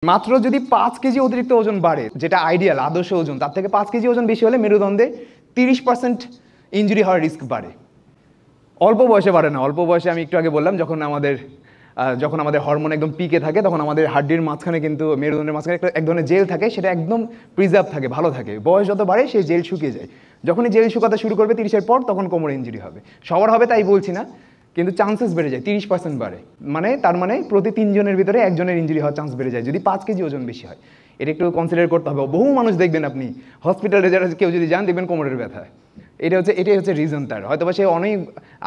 মাত্র যদি 5 কেজি অতিরিক্ত ওজন বাড়ে, যেটা আইডিয়াল আদর্শ ওজন, তার থেকে 5 কেজি ওজন বেশি হলে মেরুদণ্ডে 30% ইনজুরি হওয়ার রিস্ক বাড়ে। অল্প বয়সে বাড়ে না, অল্প বয়সে আমি একটু আগে বললাম যখন আমাদের হরমোন একদম পিকে থাকে তখন আমাদের হাড্ডির মাঝখানে কিন্তু মেরুদণ্ডের মাঝখানে এক ধরনের জেল থাকে, সেটা একদম প্রিজার্ভ থাকে, ভালো থাকে। বয়স যত বাড়ে সেই জেল শুকিয়ে যায়। যখনই জেল শুকাতে শুরু করবে 30-এর পর তখন কোমরে ইনজুরি হবে। সবার হবে তাই বলছি না, কিন্তু চান্সেস বেড়ে যায়, 30% বাড়ে। তার মানে প্রতি 3 জনের ভিতরে একজনের ইনজুরি হওয়ার চান্স বেড়ে যায় যদি 5 কেজি ওজন বেশি হয়। এটা একটু কনসিডার করতে হবে। বহু মানুষ দেখবেন আপনি হসপিটালে যারা কেউ যদি যান দেখবেন কোমরের ব্যথা। এটাই হচ্ছে রিজন তার। হয়তো বা সে অনেক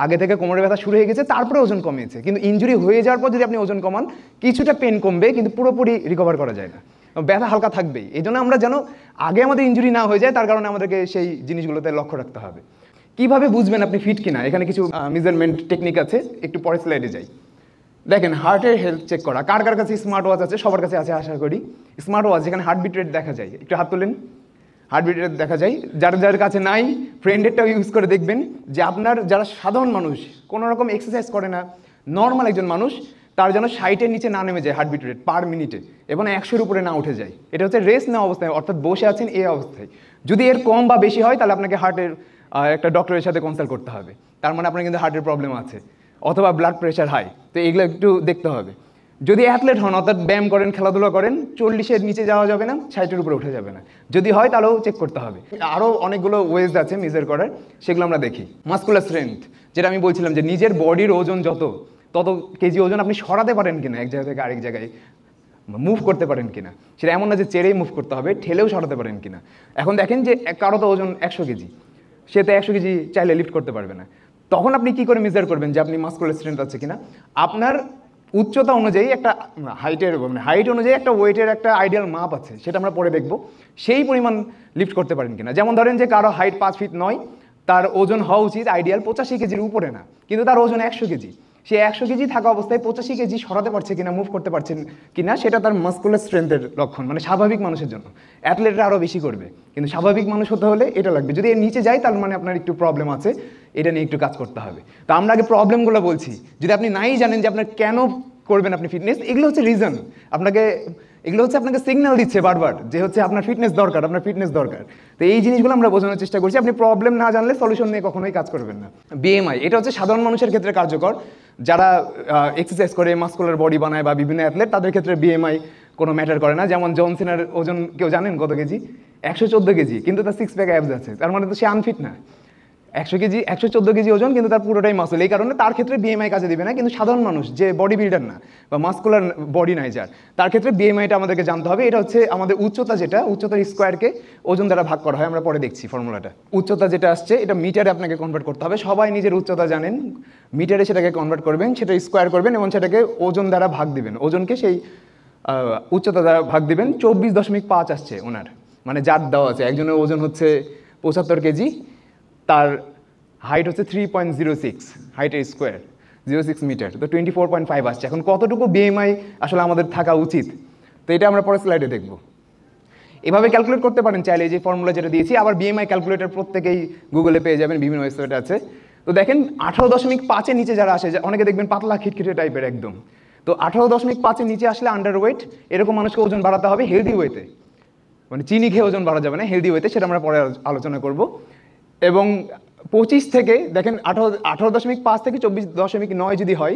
আগে থেকে কোমরের ব্যথা শুরু হয়ে গেছে, তারপরে ওজন কমিয়েছে, কিন্তু ইনজুরি হয়ে যাওয়ার পর যদি আপনি ওজন কমান কিছুটা পেন কমবে, কিন্তু পুরোপুরি রিকভার করা যায় না, ব্যথা হালকা থাকবেই। এই জন্য আমরা যেন আগে আমাদের ইনজুরি না হয়ে যায়, তার কারণে আমাদেরকে সেই জিনিসগুলোতে লক্ষ্য রাখতে হবে। কিভাবে বুঝবেন আপনি ফিট কিনা? এখানে কিছু মেজারমেন্ট টেকনিক আছে, একটু পরের স্লাইডে যাই। দেখেন, হার্টের হেলথ চেক করা। কার কার কাছে স্মার্ট ওয়াচ আছে? সবার কাছে আছে আশা করি। স্মার্ট ওয়াচ যেখানে হার্টবিট রেট দেখা যায়, একটু হাত তোলেন। হার্টবিট রেট দেখা যায়। যার কাছে নাই, ফ্রেন্ডেরটাও ইউজ করে দেখবেন যে আপনার যারা সাধারণ মানুষ, কোনো রকম এক্সারসাইজ করে না, নর্মাল একজন মানুষ, তার যেন 60-এর নিচে না নেমে যায় হার্টবিট রেট পার মিনিটে, এবং 100-এর উপরে না উঠে যায়। এটা হচ্ছে রেস্ট নেওয়া অবস্থায়, অর্থাৎ বসে আছেন এই অবস্থায়। যদি এর কম বা বেশি হয় তাহলে আপনাকে হার্টের একটা ডক্টরের সাথে কনসাল্ট করতে হবে, তার মানে আপনার কিন্তু হার্টের প্রবলেম আছে, অথবা ব্লাড প্রেশার হাই। তো এগুলো একটু দেখতে হবে। যদি অ্যাথলেট হন, অর্থাৎ ব্যায়াম করেন, খেলাধুলা করেন, 40-এর নিচে যাওয়া যাবে না, 60-এর উপরে উঠে যাবে না। যদি হয় তাহলেও চেক করতে হবে। আরও অনেকগুলো ওয়েজ আছে মেজার করার, সেগুলো আমরা দেখি। মাসকুলার স্ট্রেংথ, যেটা আমি বলছিলাম যে নিজের বডির ওজন তত কেজি ওজন আপনি সরাতে পারেন কিনা, এক জায়গা থেকে আরেক জায়গায় মুভ করতে পারেন কিনা। সেটা এমন না যে চেড়েই মুভ করতে হবে, ঠেলেও সরাতে পারেন কিনা। এখন দেখেন যে কারো তো ওজন 100 কেজি, সে তো 100 কেজি চাইলে লিফট করতে পারবে না। তখন আপনি কি করে মেজার করবেন যে আপনি মাসকুলার স্ট্রেংথ আছে কিনা? আপনার উচ্চতা অনুযায়ী একটা হাইট অনুযায়ী একটা ওয়েটের একটা আইডিয়াল মাপ আছে, সেটা আমরা পরে দেখব। সেই পরিমাণ লিফট করতে পারেন কিনা। যেমন ধরেন যে কারো হাইট 5 ফিট 9, তার ওজন হওয়া উচিত আইডিয়াল 85 কেজির উপরে না, কিন্তু তার ওজন 100 কেজি। সে 100 কেজি থাকা অবস্থায় 85 কেজি সরাতে পারছে কিনা, মুভ করতে পারছেন কিনা, সেটা তার মাসকুলার স্ট্রেংথের লক্ষণ। স্বাভাবিক মানুষের জন্য। অ্যাথলেটরা আরও বেশি করবে, কিন্তু স্বাভাবিক মানুষ হতে হলে এটা লাগবে। যদি এর নিচে যায় তার মানে আপনার একটু প্রবলেম আছে, এটা নিয়ে একটু কাজ করতে হবে। তো আমরা আগে প্রবলেমগুলো বলছি। যদি আপনি নাই জানেন যে আপনার কেন করবেন আপনি ফিটনেস, এগুলো হচ্ছে রিজন। এগুলো হচ্ছে আপনাকে সিগন্যাল দিচ্ছে বারবার যে হচ্ছে আপনার ফিটনেস দরকার, আপনার ফিটনেস দরকার। তো এই জিনিসগুলো আমরা বোঝানোর চেষ্টা করছি। আপনি প্রবলেম না জানলে সলিউশন নিয়ে কখনোই কাজ করবেন না। বিএমআই, এটা হচ্ছে সাধারণ মানুষের ক্ষেত্রে কার্যকর। যারা এক্সারসাইজ করে মাসকুলার বডি বানায় বা বিভিন্ন অ্যাথলেট, তাদের ক্ষেত্রে বিএমআই কোনো ম্যাটার করে না। যেমন জন সিনার ওজন কেউ জানেন কত কেজি? 114 কেজি, কিন্তু তার 6 প্যাক অ্যাবস আছে, তার মানে তো সে আনফিট না। 114 কেজি ওজন, কিন্তু তার পুরোটাই মাসল। এই কারণে তার ক্ষেত্রে বিএমআই কাজে দিবে না। কিন্তু সাধারণ মানুষ যে বডি বিল্ডার না বা মাসকুলার বডি নাই যার, তার ক্ষেত্রে বিএমআইটা আমাদেরকে জানতে হবে। এটা হচ্ছে আমাদের উচ্চতা, যেটা উচ্চতার স্কোয়ারকে ওজন দ্বারা ভাগ করা হয়। আমরা পরে দেখছি ফর্মুলাটা। উচ্চতা যেটা আসছে এটা মিটারে আপনাকে কনভার্ট করতে হবে। সবাই নিজের উচ্চতা জানেন, মিটারে সেটাকে কনভার্ট করবেন, সেটা স্কোয়ার করবেন এবং সেটাকে ওজন দ্বারা ভাগ দিবেন। ওজনকে সেই উচ্চতা দ্বারা ভাগ দিবেন। 24.5 আসছে ওনার, যার দেওয়া আছে। একজনের ওজন হচ্ছে 75 কেজি, তার হাইট হচ্ছে 3.06, হাইটের স্কোয়ার 06 মিটার, তো 24.5 আসছে। এখন কতটুকু বিএমআই আসলে আমাদের থাকা উচিত, তো এটা আমরা পরের স্লাইডে দেখব। এভাবে ক্যালকুলেট করতে পারেন চাইলে, যে ফর্মুলা যেটা দিয়েছি। আবার বিএমআই ক্যালকুলেটর প্রত্যেকেই গুগলে পেয়ে যাবেন, বিভিন্ন ওয়েবসাইটে আছে। তো দেখেন 18.5-এর নিচে যারা আসে, অনেকে দেখবেন পাতলা খিটখিটে টাইপের একদম, তো 18.5-এর নিচে আসলে আন্ডার ওয়েট। এরকম মানুষকে ওজন বাড়াতে হবে হেলদি ওয়েতে, চিনি খেয়ে ওজন বাড়া যাবে না, হেলদি ওয়েতে। সেটা আমরা পরে আলোচনা করব। এবং 25 থেকে দেখেন 18.5 থেকে 24.9 যদি হয়,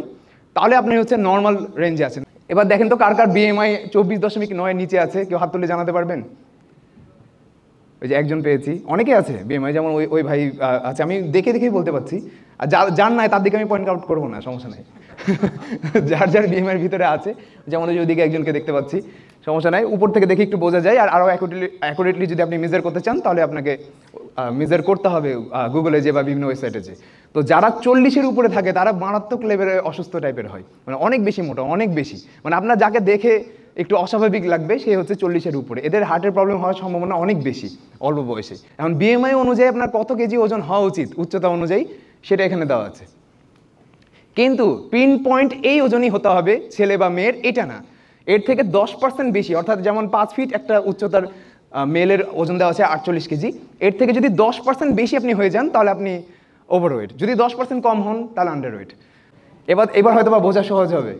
তাহলে আপনি হচ্ছে নর্মাল রেঞ্জে আছেন। এবার দেখেন তো কার কার বিএমআই 24.9-এর নিচে আছে, কেউ হাত তুলে জানাতে পারবেন? ওই যে একজন পেয়েছি, অনেকে আছে বিএমআই, যেমন ওই ভাই আছে, আমি দেখেই বলতে পারছি। আর যার নাই তার দিকে আমি পয়েন্ট আউট করবো না, সমস্যা নেই। যার বিএমআইয়ের ভিতরে আছে, যেমন ওইদিকে একজনকে দেখতে পাচ্ছি, সমস্যা নাই। উপর থেকে দেখে একটু বোঝা যায়। আর আরও অ্যাকুরেটলি যদি আপনি মেজার করতে চান, তাহলে আপনাকে মেজার করতে হবে গুগলে যে বা বিভিন্ন ওয়েবসাইটে যে। তো যারা 40-এর উপরে থাকে তারা মারাত্মক লেভেলে অসুস্থ টাইপের হয়, অনেক বেশি মোটা, অনেক বেশি। আপনার যাকে দেখে একটু অস্বাভাবিক লাগবে সে হচ্ছে 40-এর উপরে। এদের হার্টের প্রবলেম হওয়ার সম্ভাবনা অনেক বেশি অল্প বয়সে। এখন বিএমআই অনুযায়ী আপনার কত কেজি ওজন হওয়া উচিত উচ্চতা অনুযায়ী, সেটা এখানে দেওয়া আছে। কিন্তু পিন পয়েন্ট এই ওজনই হতে হবে ছেলে বা মেয়ের, এটা না। এর থেকে 10% বেশি, অর্থাৎ যেমন 5 ফিট একটা উচ্চতার মেলের ওজন দেওয়া আছে 48 কেজি, এর থেকে যদি 10% বেশি আপনি হয়ে যান তাহলে আপনি ওভারওয়েট। যদি 10% কম হন তাহলে আন্ডারওয়েট। এবার হয়তো বা বোঝা সহজ হবে।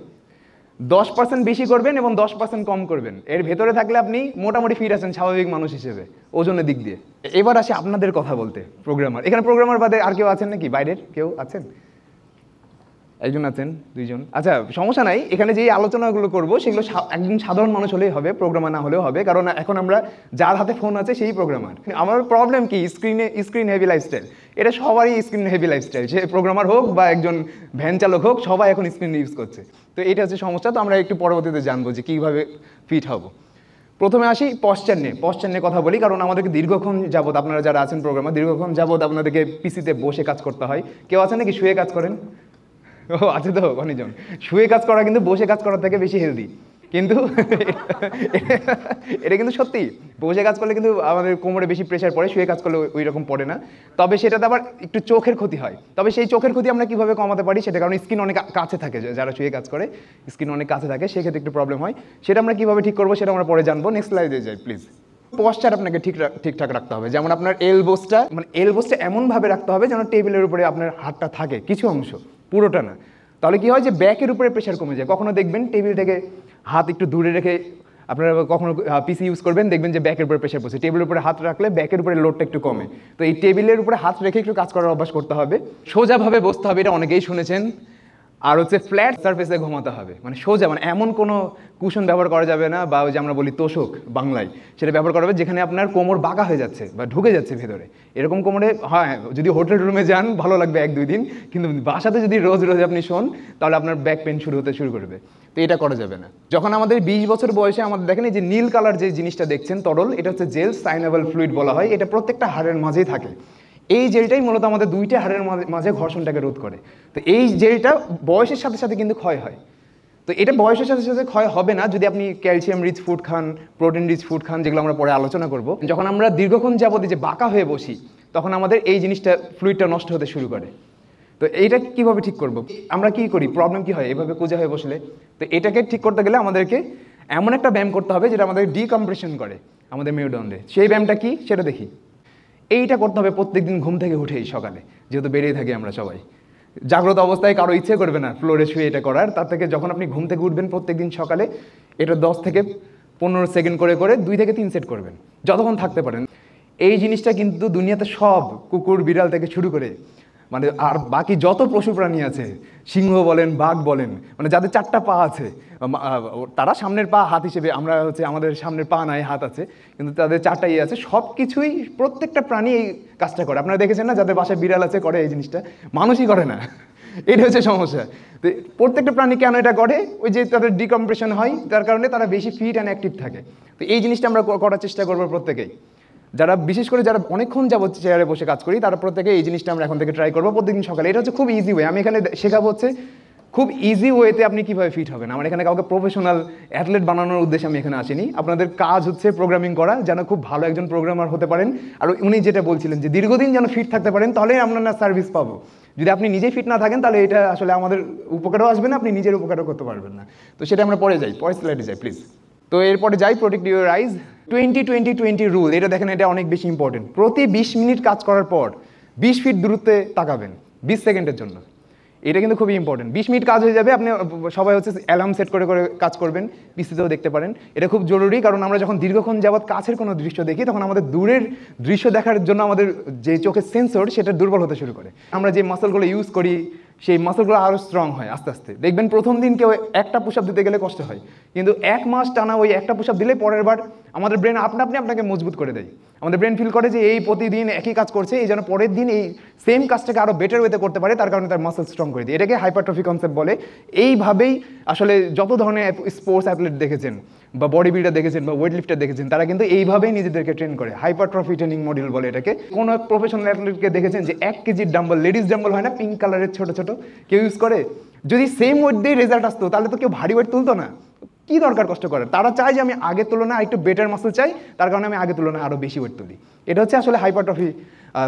10% বেশি করবেন এবং 10% কম করবেন, এর ভেতরে থাকলে আপনি মোটামুটি ফিট আছেন স্বাভাবিক মানুষ হিসেবে ওজনের দিক দিয়ে। এবার আসি আপনাদের কথা বলতে, প্রোগ্রামার। এখানে প্রোগ্রামার বাদে আর কেউ আছেন নাকি? বাইরের কেউ আছেন? একজন আছেন, দুইজন। আচ্ছা, সমস্যা নাই। এখানে যে আলোচনাগুলো করবো সেগুলো একদম সাধারণ মানুষ হলেই হবে, প্রোগ্রামার না হলেও হবে, কারণ এখন আমরা যার হাতে ফোন আছে সেই প্রোগ্রামার। আমার প্রবলেম কি, স্ক্রিন হেভি লাইফস্টাইল। এটা সবারই স্ক্রিন হেভি লাইফস্টাইল, সে প্রোগ্রামার হোক বা একজন ভ্যান চালক হোক, সবাই এখন স্ক্রিন ইউজ করছে। তো এটা হচ্ছে সমস্যা। তো আমরা একটু পরবর্তীতে জানবো যে কীভাবে ফিট হব। প্রথমে আসি পশ্চার নিয়ে কথা বলি, কারণ আমাদেরকে দীর্ঘক্ষণ যাবত, আপনারা যারা আছেন প্রোগ্রামার, দীর্ঘক্ষণ যাবত আপনাদেরকে পিসিতে বসে কাজ করতে হয়। কেউ আছেন নাকি শুয়ে কাজ করেন? ও আছে তো অনেকজন। শুয়ে কাজ করা কিন্তু বসে কাজ করার থেকে বেশি হেলদি, কিন্তু এটা কিন্তু সত্যি। বসে কাজ করলে কিন্তু আমাদের কোমরে বেশি প্রেশার পড়ে, শুয়ে কাজ করলে ওই রকম পড়ে না। তবে সেটাতে আবার একটু চোখের ক্ষতি হয়। তবে সেই চোখের ক্ষতি আমরা কীভাবে কমাতে পারি সেটা, কারণ স্কিন অনেক কাছে থাকে, যারা শুয়ে কাজ করে স্কিন অনেক কাছে থাকে, সেক্ষেত্রে একটু প্রবলেম হয়। সেটা আমরা কীভাবে ঠিক করবো সেটা আমরা পরে জানবো। নেক্সট স্লাইডে যাই প্লিজ। পশ্চার আপনাকে ঠিকঠাক রাখতে হবে। যেমন আপনার এলবোসটা এমনভাবে রাখতে হবে যেন টেবিলের উপরে আপনার হাতটা থাকে, কিছু অংশ, পুরোটা না। তাহলে কি হয় যে ব্যাকের উপরে প্রেশার কমে যায়। কখনো দেখবেন টেবিল থেকে হাত একটু দূরে রেখে আপনারা কখনো পিসি ইউজ করবেন, দেখবেন যে ব্যাকের উপরে প্রেশার পড়ছে। টেবিলের উপরে হাত রাখলে ব্যাকের উপরে লোডটা একটু কমে। তো এই টেবিলের উপরে হাত রেখে একটু কাজ করার অভ্যাস করতে হবে। সোজাভাবে বসতে হবে, এটা অনেকেই শুনেছেন। আর হচ্ছে ফ্ল্যাট সারফেসে ঘুমাতে হবে, মানে সোজা, মানে এমন কোনো কুশন ব্যবহার করা যাবে না, বা ওই যে আমরা বলি তোষক বাংলায়, সেটা ব্যবহার করা হবে যেখানে আপনার কোমর বাঁকা হয়ে যাচ্ছে বা ঢুকে যাচ্ছে ভেতরে। এরকম কোমরে, হ্যাঁ, যদি হোটেল রুমে যান ভালো লাগবে 1-2 দিন, কিন্তু বাসাতে যদি রোজ আপনি শোন, তাহলে আপনার ব্যাক পেন শুরু করবে। তো এটা করা যাবে না। যখন আমাদের 20 বছর বয়সে আমাদের দেখেন এই যে নীল কালার যে জিনিসটা দেখছেন তরল, এটা হচ্ছে জেল সাইনেবল ফ্লুইড বলা হয়। এটা প্রত্যেকটা হাড়ের মাঝেই থাকে। এই জেলটাই মূলত আমাদের দুইটা হাড়ের মাঝে ঘর্ষণটাকে রোধ করে। তো এই জেলটা বয়সের সাথে সাথে কিন্তু ক্ষয় হয়। তো এটা বয়সের সাথে সাথে ক্ষয় হবে না যদি আপনি ক্যালসিয়াম রিচ ফুড খান, প্রোটিন রিচ ফুড খান, যেগুলো আমরা পরে আলোচনা করব। যখন আমরা দীর্ঘক্ষণ যাবত যে বাঁকা হয়ে বসি, তখন আমাদের এই জিনিসটা, ফ্লুইডটা নষ্ট হতে শুরু করে। তো এইটা কীভাবে ঠিক করব? আমরা কি করি, প্রবলেম কি হয় এভাবে কোজা হয়ে বসলে? তো এটাকে ঠিক করতে গেলে আমাদেরকে এমন একটা ব্যায়াম করতে হবে যেটা আমাদের ডিকম্প্রেশন করে আমাদের মেরুদণ্ডে। সেই ব্যায়ামটা কি সেটা দেখি। এইটা করতে হবে প্রত্যেকদিন ঘুম থেকে উঠেই সকালে, যেহেতু বেরিয়ে থাকি আমরা সবাই। জাগ্রত অবস্থায় কারো ইচ্ছে করবে না ফ্লোরে শুয়ে এটা করার। তার থেকে যখন আপনি ঘুম থেকে উঠবেন প্রত্যেকদিন সকালে, এটা 10 থেকে 15 সেকেন্ড করে 2 থেকে 3 সেট করবেন, যতক্ষণ থাকতে পারেন। এই জিনিসটা কিন্তু দুনিয়াতে সব, কুকুর বিড়াল থেকে শুরু করে, মানে আর বাকি যত পশু প্রাণী আছে, সিংহ বলেন, বাঘ বলেন, মানে যাদের 4টা পা আছে, তারা সামনের পা হাত হিসেবে, আমরা হচ্ছে আমাদের সামনের পা নাই, হাত আছে, কিন্তু তাদের 4টাই আছে। সব কিছুই, প্রত্যেকটা প্রাণী এই কাজটা করে। আপনারা দেখেছেন না, যাদের বাসায় বিড়াল আছে করে এই জিনিসটা, মানুষই করে না। এটা হচ্ছে সমস্যা। তো প্রত্যেকটা প্রাণী কেন এটা করে? ওই যে তাদের ডিকম্প্রেশন হয়, তার কারণে তারা বেশি ফিট অ্যান্ড অ্যাক্টিভ থাকে। তো এই জিনিসটা আমরা করার চেষ্টা করবো প্রত্যেকেই। যারা বিশেষ করে যারা অনেকক্ষণ যাবত চেয়ারে বসে কাজ করি, তারা প্রত্যেকে এই জিনিসটা আমরা এখন থেকে ট্রাই করবো প্রত্যেকদিন সকালে। এটা হচ্ছে খুব ইজি ওয়ে। আমি এখানে শেখাবো হচ্ছে খুব ইজি ওয়েতে আপনি কীভাবে ফিট হবেন। আমার এখানে কাউকে প্রফেশনাল অ্যাথলেট বানানোর উদ্দেশ্যে আমি এখানে আসিনি। আপনাদের কাজ হচ্ছে প্রোগ্রামিং করা, যেন খুব ভালো একজন প্রোগ্রামার হতে পারেন। আর উনি যেটা বলছিলেন যে দীর্ঘদিন যেন ফিট থাকতে পারেন, তাহলে আমরা না সার্ভিস পাবো। যদি আপনি নিজেই ফিট না থাকেন, তাহলে এটা আসলে আমাদের উপকারও আসবে না, আপনি নিজের উপকারও করতে পারবেন না। তো সেটা আমরা পরে স্লাইডে যাই প্লিজ। তো এরপরে যাই, প্রোটেক্ট ইউর আইজ। 20-20-20 রুল, এটা দেখেন, এটা অনেক বেশি ইম্পর্টেন্ট। প্রতি 20 মিনিট কাজ করার পর 20 ফিট দূরত্বে তাকাবেন 20 সেকেন্ডের জন্য। এটা কিন্তু খুবই ইম্পর্টেন্ট। 20 মিনিট কাজ হয়ে যাবে। আপনি সবাই হচ্ছে অ্যালার্ম সেট করে কাজ করবেন, পিসিতেও দেখতে পারেন। এটা খুব জরুরি, কারণ আমরা যখন দীর্ঘক্ষণ যাবৎ কাছের কোনো দৃশ্য দেখি, তখন আমাদের দূরের দৃশ্য দেখার জন্য আমাদের যে চোখের সেন্সর, সেটা দুর্বল হতে শুরু করে। আমরা যে মাসলগুলো ইউজ করি, সেই মাসলগুলো আরও স্ট্রং হয় আস্তে আস্তে। দেখবেন প্রথম দিন কেউ একটা পুশ আপ দিতে গেলে কষ্ট হয়, কিন্তু 1 মাস টানা ওই একটা পুশ আপ দিলে পরের বার আমাদের ব্রেন আপনাকে মজবুত করে দেয়। আমাদের ব্রেন ফিল করে যে এই প্রতিদিন একই কাজ করছে, এই যেন পরের দিন এই সেম কাজটাকে আরও বেটার ওয়েতে করতে পারে, তার কারণে তার মাসল স্ট্রং করে দিই। এটাকে হাইপারট্রফি কনসেপ্ট বলে। এইভাবেই আসলে যত ধরনের স্পোর্টস অ্যাথলেট দেখেছেন, বা বডি বিল্ডার দেখেছেন, বা ওয়েট লিফটার দেখেছেন, তারা কিন্তু এইভাবেই নিজেদেরকে ট্রেন করে। হাইপারট্রফি ট্রেনিং মডেল বলে এটাকে। কোনো প্রফেশনাল অ্যাথলেটকে দেখেছেন যে 1 কেজির ডাম্বল, লেডিস ডাম্বল হয় না, পিঙ্ক কালারের ছোট ছোট, কেউ ইউজ করে? যদি সেম ওয়েট দিয়ে রেজাল্ট আসতো, তাহলে তো কেউ ভারী ওয়েট তুলতো না। কি দরকার কষ্ট করার? তারা চায় যে আমি আগের তুলনায় একটু বেটার মাসল চাই, তার কারণে আমি আগের তুলনায় আরও বেশি ওয়েট তুলি। এটা হচ্ছে আসলে হাইপারট্রফি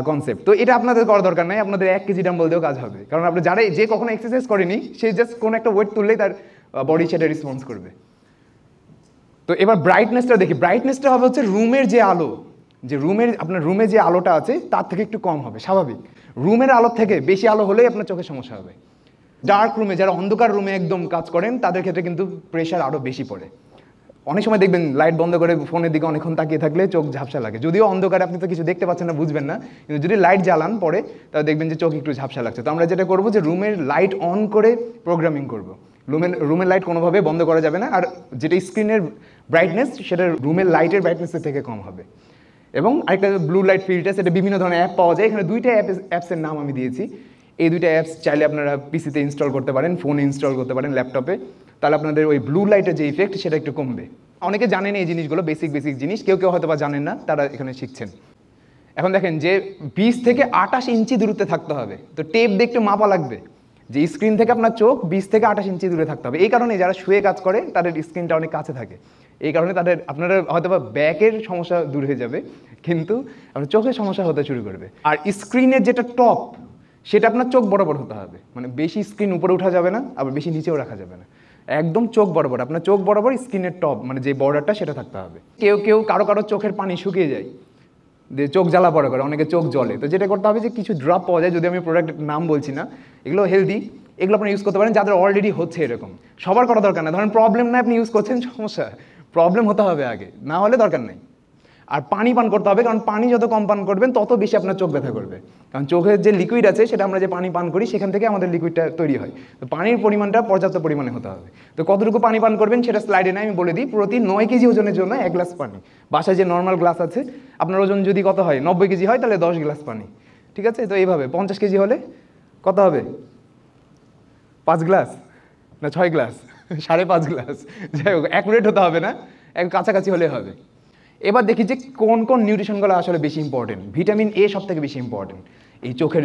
কনসেপ্ট। তো এটা আপনাদের করার দরকার নাই, আপনাদের 1 কেজি ডাম্বল দিয়েও কাজ হবে। কারণ আপনি যে কখনো এক্সারসাইজ করেনি, সে জাস্ট কোনো একটা ওয়েট তুললেই তার বডি সেটা রেসপন্স করবে। তো এবার ব্রাইটনেসটা দেখি। ব্রাইটনেসটা হবে হচ্ছে রুমের যে আলো, যে আপনার রুমে যে আলোটা আছে তার থেকে একটু কম হবে, স্বাভাবিক। রুমের আলো থেকে বেশি আলো হলেই আপনার চোখে সমস্যা হবে। ডার্ক রুমে, যারা অন্ধকার রুমে একদম কাজ করেন তাদের ক্ষেত্রে কিন্তু প্রেশার আরও বেশি পড়ে। অনেক সময় দেখবেন লাইট বন্ধ করে ফোনের দিকে অনেকক্ষণ তাকিয়ে থাকলে চোখ ঝাপসা লাগে, যদিও অন্ধকারে আপনি তো কিছু দেখতে পাচ্ছেন না, বুঝবেন না, কিন্তু যদি লাইট জ্বালান পরে তাহলে দেখবেন যে চোখ একটু ঝাপসা লাগছে। তো আমরা যেটা করবো যে রুমের লাইট অন করে প্রোগ্রামিং করবো। রুমের লাইট কোনোভাবে বন্ধ করা যাবে না, আর যেটা স্ক্রিনের ব্রাইটনেস সেটা রুমের লাইটের ব্রাইটনেসের থেকে কম হবে। এবং আরেকটা ব্লু লাইট ফিল্টার, সেটা বিভিন্ন ধরনের অ্যাপ পাওয়া যায়। এখানে দুইটা অ্যাপসের নাম আমি দিয়েছি। এই দুইটা অ্যাপস চাইলে আপনারা পিসিতে ইনস্টল করতে পারেন, ফোনে ইনস্টল করতে পারেন, ল্যাপটপে, তাহলে আপনাদের ওই ব্লু লাইটের যে ইফেক্ট সেটা একটু কমবে। অনেকে জানেন এই জিনিসগুলো, বেসিক জিনিস, কেউ হয়তো বা জানেন না, তারা এখানে শিখছেন। এখন দেখেন যে 20 থেকে 28 ইঞ্চি দূরত্বে থাকতে হবে, তো টেপ দিয়ে একটু মাপা লাগবে যে স্ক্রিন থেকে আপনার চোখ 20 থেকে 28 ইঞ্চি দূরে থাকতে হবে। এই কারণে যারা শুয়ে কাজ করে তাদের স্ক্রিনটা অনেক কাছে থাকে, এই কারণে আপনারা হয়তো বা ব্যাকের সমস্যা দূর হয়ে যাবে, কিন্তু আপনার চোখের সমস্যা হতে শুরু করবে। আর স্ক্রিনের যেটা টপ সেটা আপনার চোখ বরাবর হতে হবে, মানে বেশি স্ক্রিন উপরে উঠা যাবে না, আবার বেশি নিচেও রাখা যাবে না, একদম চোখ বরাবর, আপনার চোখ বরাবর স্ক্রিনের টপ মানে যে বর্ডারটা সেটা থাকতে হবে। কারো চোখের পানি শুকিয়ে যায়, যে চোখ জ্বালা পড়া করে, অনেকে চোখ জ্বলে, তো যেটা করতে হবে যে কিছু ড্রপ পাওয়া যায়, যদি আমি প্রোডাক্টের নাম বলছি না, এগুলো হেলদি, এগুলো আপনি ইউজ করতে পারেন যাদের অলরেডি হচ্ছে এরকম। সবার করা দরকার না, ধরেন প্রবলেম না, আপনি ইউজ করছেন, সমস্যা, প্রবলেম হতে হবে আগে, না হলে দরকার নেই। আর পানি পান করতে হবে, কারণ পানি যত কম পান করবেন তত বেশি আপনার চোখ ব্যথা করবে, কারণ চোখের যে লিকুইড আছে সেটা আমরা যে পানি পান করি সেখান থেকে আমাদের লিকুইডটা তৈরি হয়, তো পানির পরিমাণটা পর্যাপ্ত পরিমাণে হতে হবে। তো কতটুকু পানি পান করবেন সেটা স্লাইডে না, আমি বলে দিই। প্রতি 9 কেজি ওজনের জন্য 1 গ্লাস পানি। বাসায় যে নর্মাল গ্লাস আছে, আপনার ওজন যদি কত হয়, 90 কেজি হয়, তাহলে 10 গ্লাস পানি, ঠিক আছে? তো এইভাবে 50 কেজি হলে কত হবে, 5 গ্লাস না 6 গ্লাস, 5.5 গ্লাস, যাই হোক, অ্যাকুরেট হতে হবে না, কাছাকাছি হলে হবে। এবার দেখি যে কোন কোন নিউট্রিশনগুলো আসলে বেশি ইম্পর্টেন্ট। ভিটামিন এ সব থেকে বেশি ইম্পর্টেন্ট এই চোখের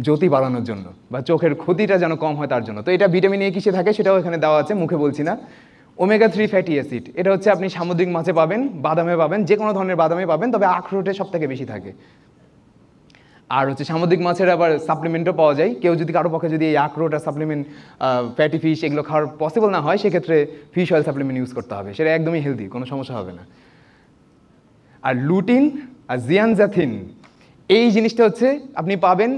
জ্যোতি বাড়ানোর জন্য, বা চোখের ক্ষতিটা যেন কম হয় তার জন্য। তো এটা ভিটামিন এ কিসে থাকে সেটাও এখানে দেওয়া আছে, মুখে বলছি না। ওমেগা 3 ফ্যাটি অ্যাসিড, এটা হচ্ছে আপনি সামুদ্রিক মাছে পাবেন, বাদামে পাবেন, যে কোনো ধরনের বাদামে পাবেন, তবে আখরোটে সব থেকে বেশি থাকে। আর হচ্ছে সামুদ্রিক মাছের আবার সাপ্লিমেন্টও পাওয়া যায়। কেউ যদি কারো পক্ষে যদি এই আখরোট আর সাপ্লিমেন্ট, ফ্যাটি ফিশ এগুলো খাওয়ার পসিবল না হয়, সেক্ষেত্রে ফিশ অয়েল সাপ্লিমেন্ট ইউজ করতে হবে, সেটা একদমই হেলদি, কোনো সমস্যা হবে না। আর লুটিন আর জিয়ানজাথিন, এই জিনিসটা হচ্ছে আপনি পাবেন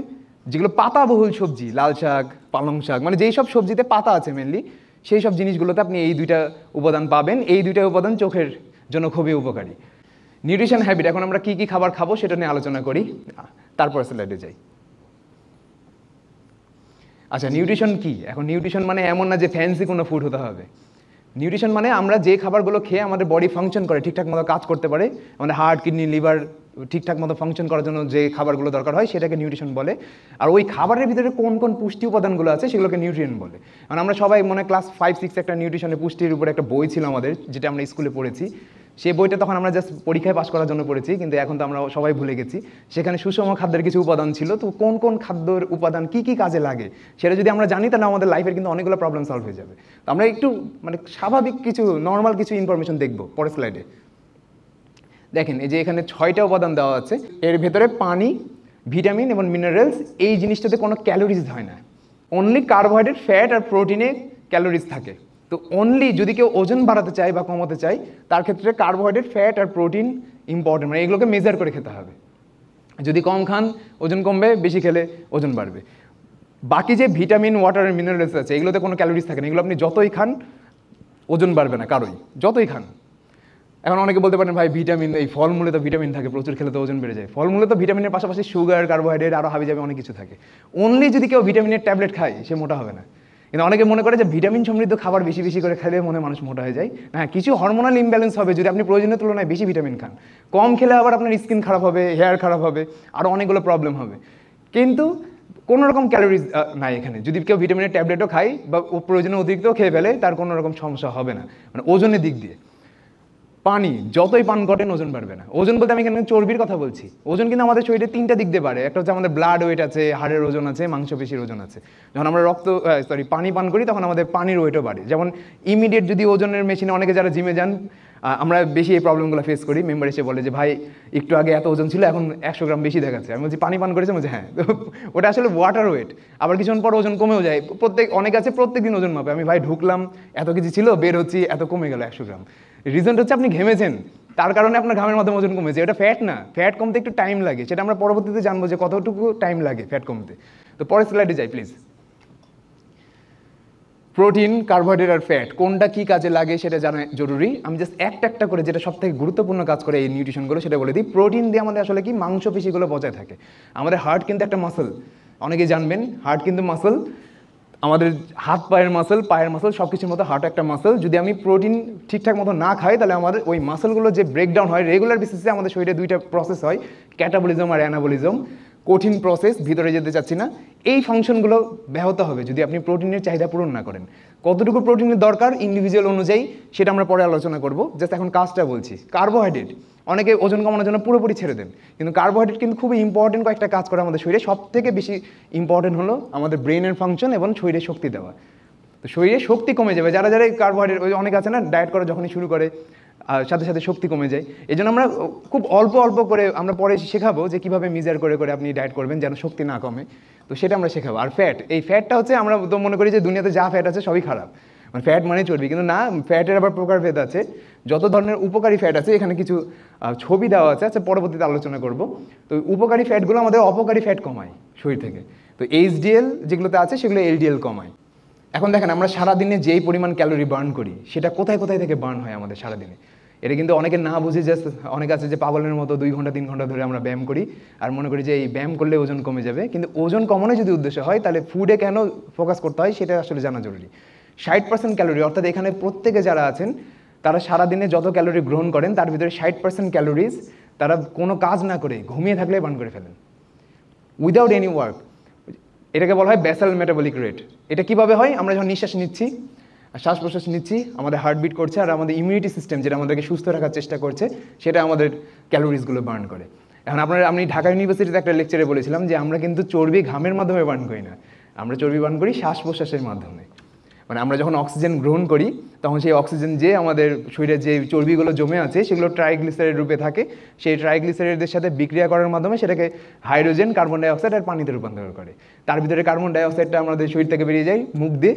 যেগুলো পাতাবহুল সবজি, লাল শাক, পালং শাক, মানে যেই সব সবজিতে পাতা আছে মেনলি, সেই সব জিনিসগুলোতে আপনি এই দুইটা উপাদান পাবেন। এই দুইটা উপাদান চোখের জন্য খুবই উপকারী। নিউট্রিশন হ্যাবিট, এখন আমরা কী কী খাবার খাবো সেটা নিয়ে আলোচনা করি, তারপর স্লাইডে যাই। আচ্ছা, নিউট্রিশন কি? এখন নিউট্রিশন মানে এমন না যে ফ্যান্সি কোনো ফুড হতে হবে। নিউট্রিশন মানে আমরা যে খাবারগুলো খেয়ে আমাদের বডি ফাংশন করে, ঠিকঠাক মতো কাজ করতে পারে, আমাদের হার্ট, কিডনি, লিভার ঠিকঠাক মতো ফাংশন করার জন্য যে খাবারগুলো দরকার হয় সেটাকে নিউট্রিশন বলে। আর ওই খাবারের ভিতরে কোন কোন পুষ্টি উপাদানগুলো আছে সেগুলোকে নিউট্রিয়েন্ট বলে। মানে আমরা সবাই মনে ক্লাস 5-6 একটা নিউট্রিশনের পুষ্টির উপরে একটা বই ছিল আমাদের, যেটা আমরা স্কুলে পড়েছি। সেই বইটা তখন আমরা জাস্ট পরীক্ষায় পাস করার জন্য পড়েছি, কিন্তু এখন তো আমরা সবাই ভুলে গেছি। সেখানে সুষম খাদ্যের কিছু উপাদান ছিল, তো কোন কোন খাদ্যের উপাদান কী কী কাজে লাগে সেটা যদি আমরা জানি, তাহলে আমাদের লাইফের কিন্তু অনেকগুলো প্রবলেম সলভ হয়ে যাবে। তো আমরা একটু মানে স্বাভাবিক কিছু, নর্মাল কিছু ইনফরমেশন দেখবো পরের স্লাইডে। দেখেন, এই যে এখানে 6টা উপাদান দেওয়া আছে, এর ভেতরে পানি, ভিটামিন এবং মিনারেলস, এই জিনিসটাতে কোনো ক্যালোরিজ হয় না। অনলি কার্বোহাইড্রেট, ফ্যাট আর প্রোটিনে ক্যালোরিজ থাকে। তো অনলি যদি কেউ ওজন বাড়াতে চায় বা কমাতে চায়, তার ক্ষেত্রে কার্বোহাইড্রেট, ফ্যাট আর প্রোটিন ইম্পর্টেন্ট, মানে এগুলোকে মেজার করে খেতে হবে। যদি কম খান ওজন কমবে, বেশি খেলে ওজন বাড়বে। বাকি যে ভিটামিন, ওয়াটার আর মিনারেলস আছে, এগুলোতে কোনো ক্যালোরিজ থাকে না, এগুলো আপনি যতই খান ওজন বাড়বে না কারোই, যতই খান। এখন অনেকে বলতে পারেন, ভাই ভিটামিন, এই ফলমূলে তো ভিটামিন থাকে, প্রচুর খেলে তো ওজন বেড়ে যায়। ফলমূলে তো ভিটামিনের পাশাপাশি সুগার, কার্বোহাইড্রেট, আরও হাবি যাবে অনেক কিছু থাকে। অনলি যদি কেউ ভিটামিনের ট্যাবলেট খায়, সে মোটা হবে না। কিন্তু অনেকে মনে করে যে ভিটামিন সমৃদ্ধ খাবার বেশি বেশি করে খেলে মনে মানুষ মোটা হয়ে যায়। হ্যাঁ, কিছু হরমোনাল ইমব্যালেন্স হবে যদি আপনি প্রয়োজনের তুলনায় বেশি ভিটামিন খান। কম খেলে আবার আপনার স্কিন খারাপ হবে, হেয়ার খারাপ হবে, আরও অনেকগুলো প্রবলেম হবে। কিন্তু কোনো রকম ক্যালোরিজ নাই এখানে। যদি কেউ ভিটামিনের ট্যাবলেটও খায় বা প্রয়োজনে অতিরিক্তও খেয়ে ফেলে, তার কোনো রকম সমস্যা হবে না, মানে ওজনের দিক দিয়ে। পানি যতই পান করেন ওজন বাড়বে না। ওজন বলতে আমি এখানে চর্বির কথা বলছি। ওজন কিন্তু আমাদের শরীরে 3টা দিক দিয়ে বাড়ে। একটা হচ্ছে আমাদের ব্লাড ওয়েট আছে, হাড়ের ওজন আছে, মাংসপেশির ওজন আছে। যখন আমরা পানি পান করি তখন আমাদের পানির ওয়েটও বাড়ে। যেমন ইমিডিয়েট যদি ওজনের মেশিনে, অনেকে যারা জিমে যান, আমরা বেশি এই প্রবলেমগুলো ফেস করি। মেম্বার এসে বলে যে ভাই একটু আগে এত ওজন ছিল, এখন 100 গ্রাম বেশি দেখাচ্ছে। আমি বলছি পানি পান করেছে, বলছি হ্যাঁ। ওটা আসলে ওয়াটার ওয়েট। আবার কিছুক্ষণ পর ওজন কমেও যায়। অনেক আছে প্রত্যেক দিন ওজন মাপে, আমি ভাই ঢুকলাম এত কেজি ছিল, বের হচ্ছি এত কমে গেল 100 গ্রাম। রিজনটা হচ্ছে আপনি ঘেমেছেন, তার কারণে আপনার ঘামের মাধ্যমে ওজন কমেছে। এটা ফ্যাট না, ফ্যাট কমতে একটু টাইম লাগে, সেটা আমরা পরবর্তীতে জানবো যে কতটুকু টাইম লাগে ফ্যাট কমতে। তো পরের স্লাইডে যাই প্লিজ। প্রোটিন, কার্বোহাইড্রেট আর ফ্যাট কোনটা কী কাজে লাগে সেটা জানা জরুরি। আমি জাস্ট একটা করে যেটা সবথেকে গুরুত্বপূর্ণ কাজ করে এই নিউট্রিশনগুলো সেটা বলে দিই। প্রোটিন দিয়ে আমাদের আসলে কি মাংসপেশিগুলো বজায় থাকে। আমাদের হার্ট কিন্তু একটা মাসল, অনেকেই জানবেন হার্ট কিন্তু মাসল, আমাদের হাত পায়ের মাসল সব কিছুর মতো হার্ট একটা মাসল। যদি আমি প্রোটিন ঠিকঠাক মতো না খাই তাহলে আমাদের ওই মাসলগুলো যে ব্রেকডাউন হয় রেগুলার বেসিসে, আমাদের শরীরে দুইটা প্রসেস হয়, ক্যাটাবলিজম আর অ্যানাবলিজম। কঠিন প্রসেস, ভিতরে যেতে চাচ্ছি না। এই ফাংশনগুলো ব্যাহত হবে যদি আপনি প্রোটিনের চাহিদা পূরণ না করেন। কতটুকু প্রোটিনের দরকার ইন্ডিভিজুয়াল অনুযায়ী সেটা আমরা পরে আলোচনা করব। জাস্ট এখন কাজটা বলছি। কার্বোহাইড্রেট, অনেকে ওজন কমানোর জন্য পুরোপুরি ছেড়ে দেন, কিন্তু কার্বোহাইড্রেট কিন্তু খুবই ইম্পর্টেন্ট কয়েকটা কাজ করে আমাদের শরীরে। সব থেকে বেশি ইম্পর্টেন্ট হলো আমাদের ব্রেনের ফাংশন এবং শরীরে শক্তি দেওয়া। তো শরীরে শক্তি কমে যাবে যারা যারা কার্বোহাইড্রেট, ওই অনেক আছে না ডায়েট করে যখনই শুরু করে সাথে সাথে শক্তি কমে যায়। এই জন্য আমরা খুব অল্প করে আমরা পরে শেখাবো যে কীভাবে মেজার করে করে আপনি ডায়েট করবেন যেন শক্তি না কমে। তো সেটা আমরা শেখাবো। আর ফ্যাট, এই ফ্যাটটা হচ্ছে আমরা তো মনে করি যে দুনিয়াতে যা ফ্যাট আছে সবই খারাপ, মানে ফ্যাট মানে চর্বি, কিন্তু না, ফ্যাটের আবার প্রকারভেদ আছে। যত ধরনের উপকারী ফ্যাট আছে এখানে কিছু ছবি দেওয়া আছে, আচ্ছা পরবর্তীতে আলোচনা করব। তো উপকারী ফ্যাটগুলো আমাদের অপকারী ফ্যাট কমায় শরীর থেকে। তো এইচডিএল যেগুলোতে আছে সেগুলো এলডিএল কমায়। এখন দেখেন আমরা সারাদিনে যেই পরিমাণ ক্যালোরি বার্ন করি সেটা কোথায় কোথায় থেকে বার্ন হয় আমাদের সারাদিনে। এটা কিন্তু অনেকে না বুঝে জাস্ট, অনেক আছে যে পাগলের মতো 2 ঘন্টা 3 ঘন্টা ধরে আমরা ব্যায়াম করি আর মনে করি যে এই ব্যায়াম করলে ওজন কমে যাবে। কিন্তু ওজন কমানো যদি উদ্দেশ্য হয় তাহলে ফুডে কেন ফোকাস করতে হয় সেটা আসলে জানা জরুরি। 60% ক্যালোরি, অর্থাৎ এখানে প্রত্যেকে যারা আছেন তারা সারাদিনে যত ক্যালোরি গ্রহণ করেন তার ভিতরে 60% ক্যালোরিজ তারা কোনো কাজ না করে ঘুমিয়ে থাকলে বার্ন করে ফেলেন, উইদাউট এনি ওয়ার্ক। এটাকে বলা হয় ব্যাসাল মেটাবলিক রেট। এটা কিভাবে হয়? আমরা যখন নিঃশ্বাস নিচ্ছি, শ্বাস প্রশ্বাস নিচ্ছি, আমাদের হার্টবিট করছে আর আমাদের ইমিউনিটি সিস্টেম যেটা আমাদেরকে সুস্থ রাখার চেষ্টা করছে সেটা আমাদের ক্যালোরিজগুলো বার্ন করে। এখন আমি ঢাকা ইউনিভার্সিটিতে একটা লেকচারে বলেছিলাম যে আমরা কিন্তু চর্বি ঘামের মাধ্যমে বার্ন করি না, আমরা চর্বি বার্ন করি শ্বাস প্রশ্বাসের মাধ্যমে। মানে আমরা যখন অক্সিজেন গ্রহণ করি তখন সেই অক্সিজেন যে আমাদের শরীরে যে চর্বিগুলো জমে আছে সেগুলো ট্রাইগ্লিসারাইড রূপে থাকে, সেই ট্রাইগ্লিসারাইডের সাথে বিক্রিয়া করার মাধ্যমে সেটাকে হাইড্রোজেন, কার্বন ডাইঅক্সাইড আর পানিতে রূপান্তর করে। তার ভিতরে কার্বন ডাইঅক্সাইডটা আমাদের শরীর থেকে বেরিয়ে যায় মুখ দিয়ে,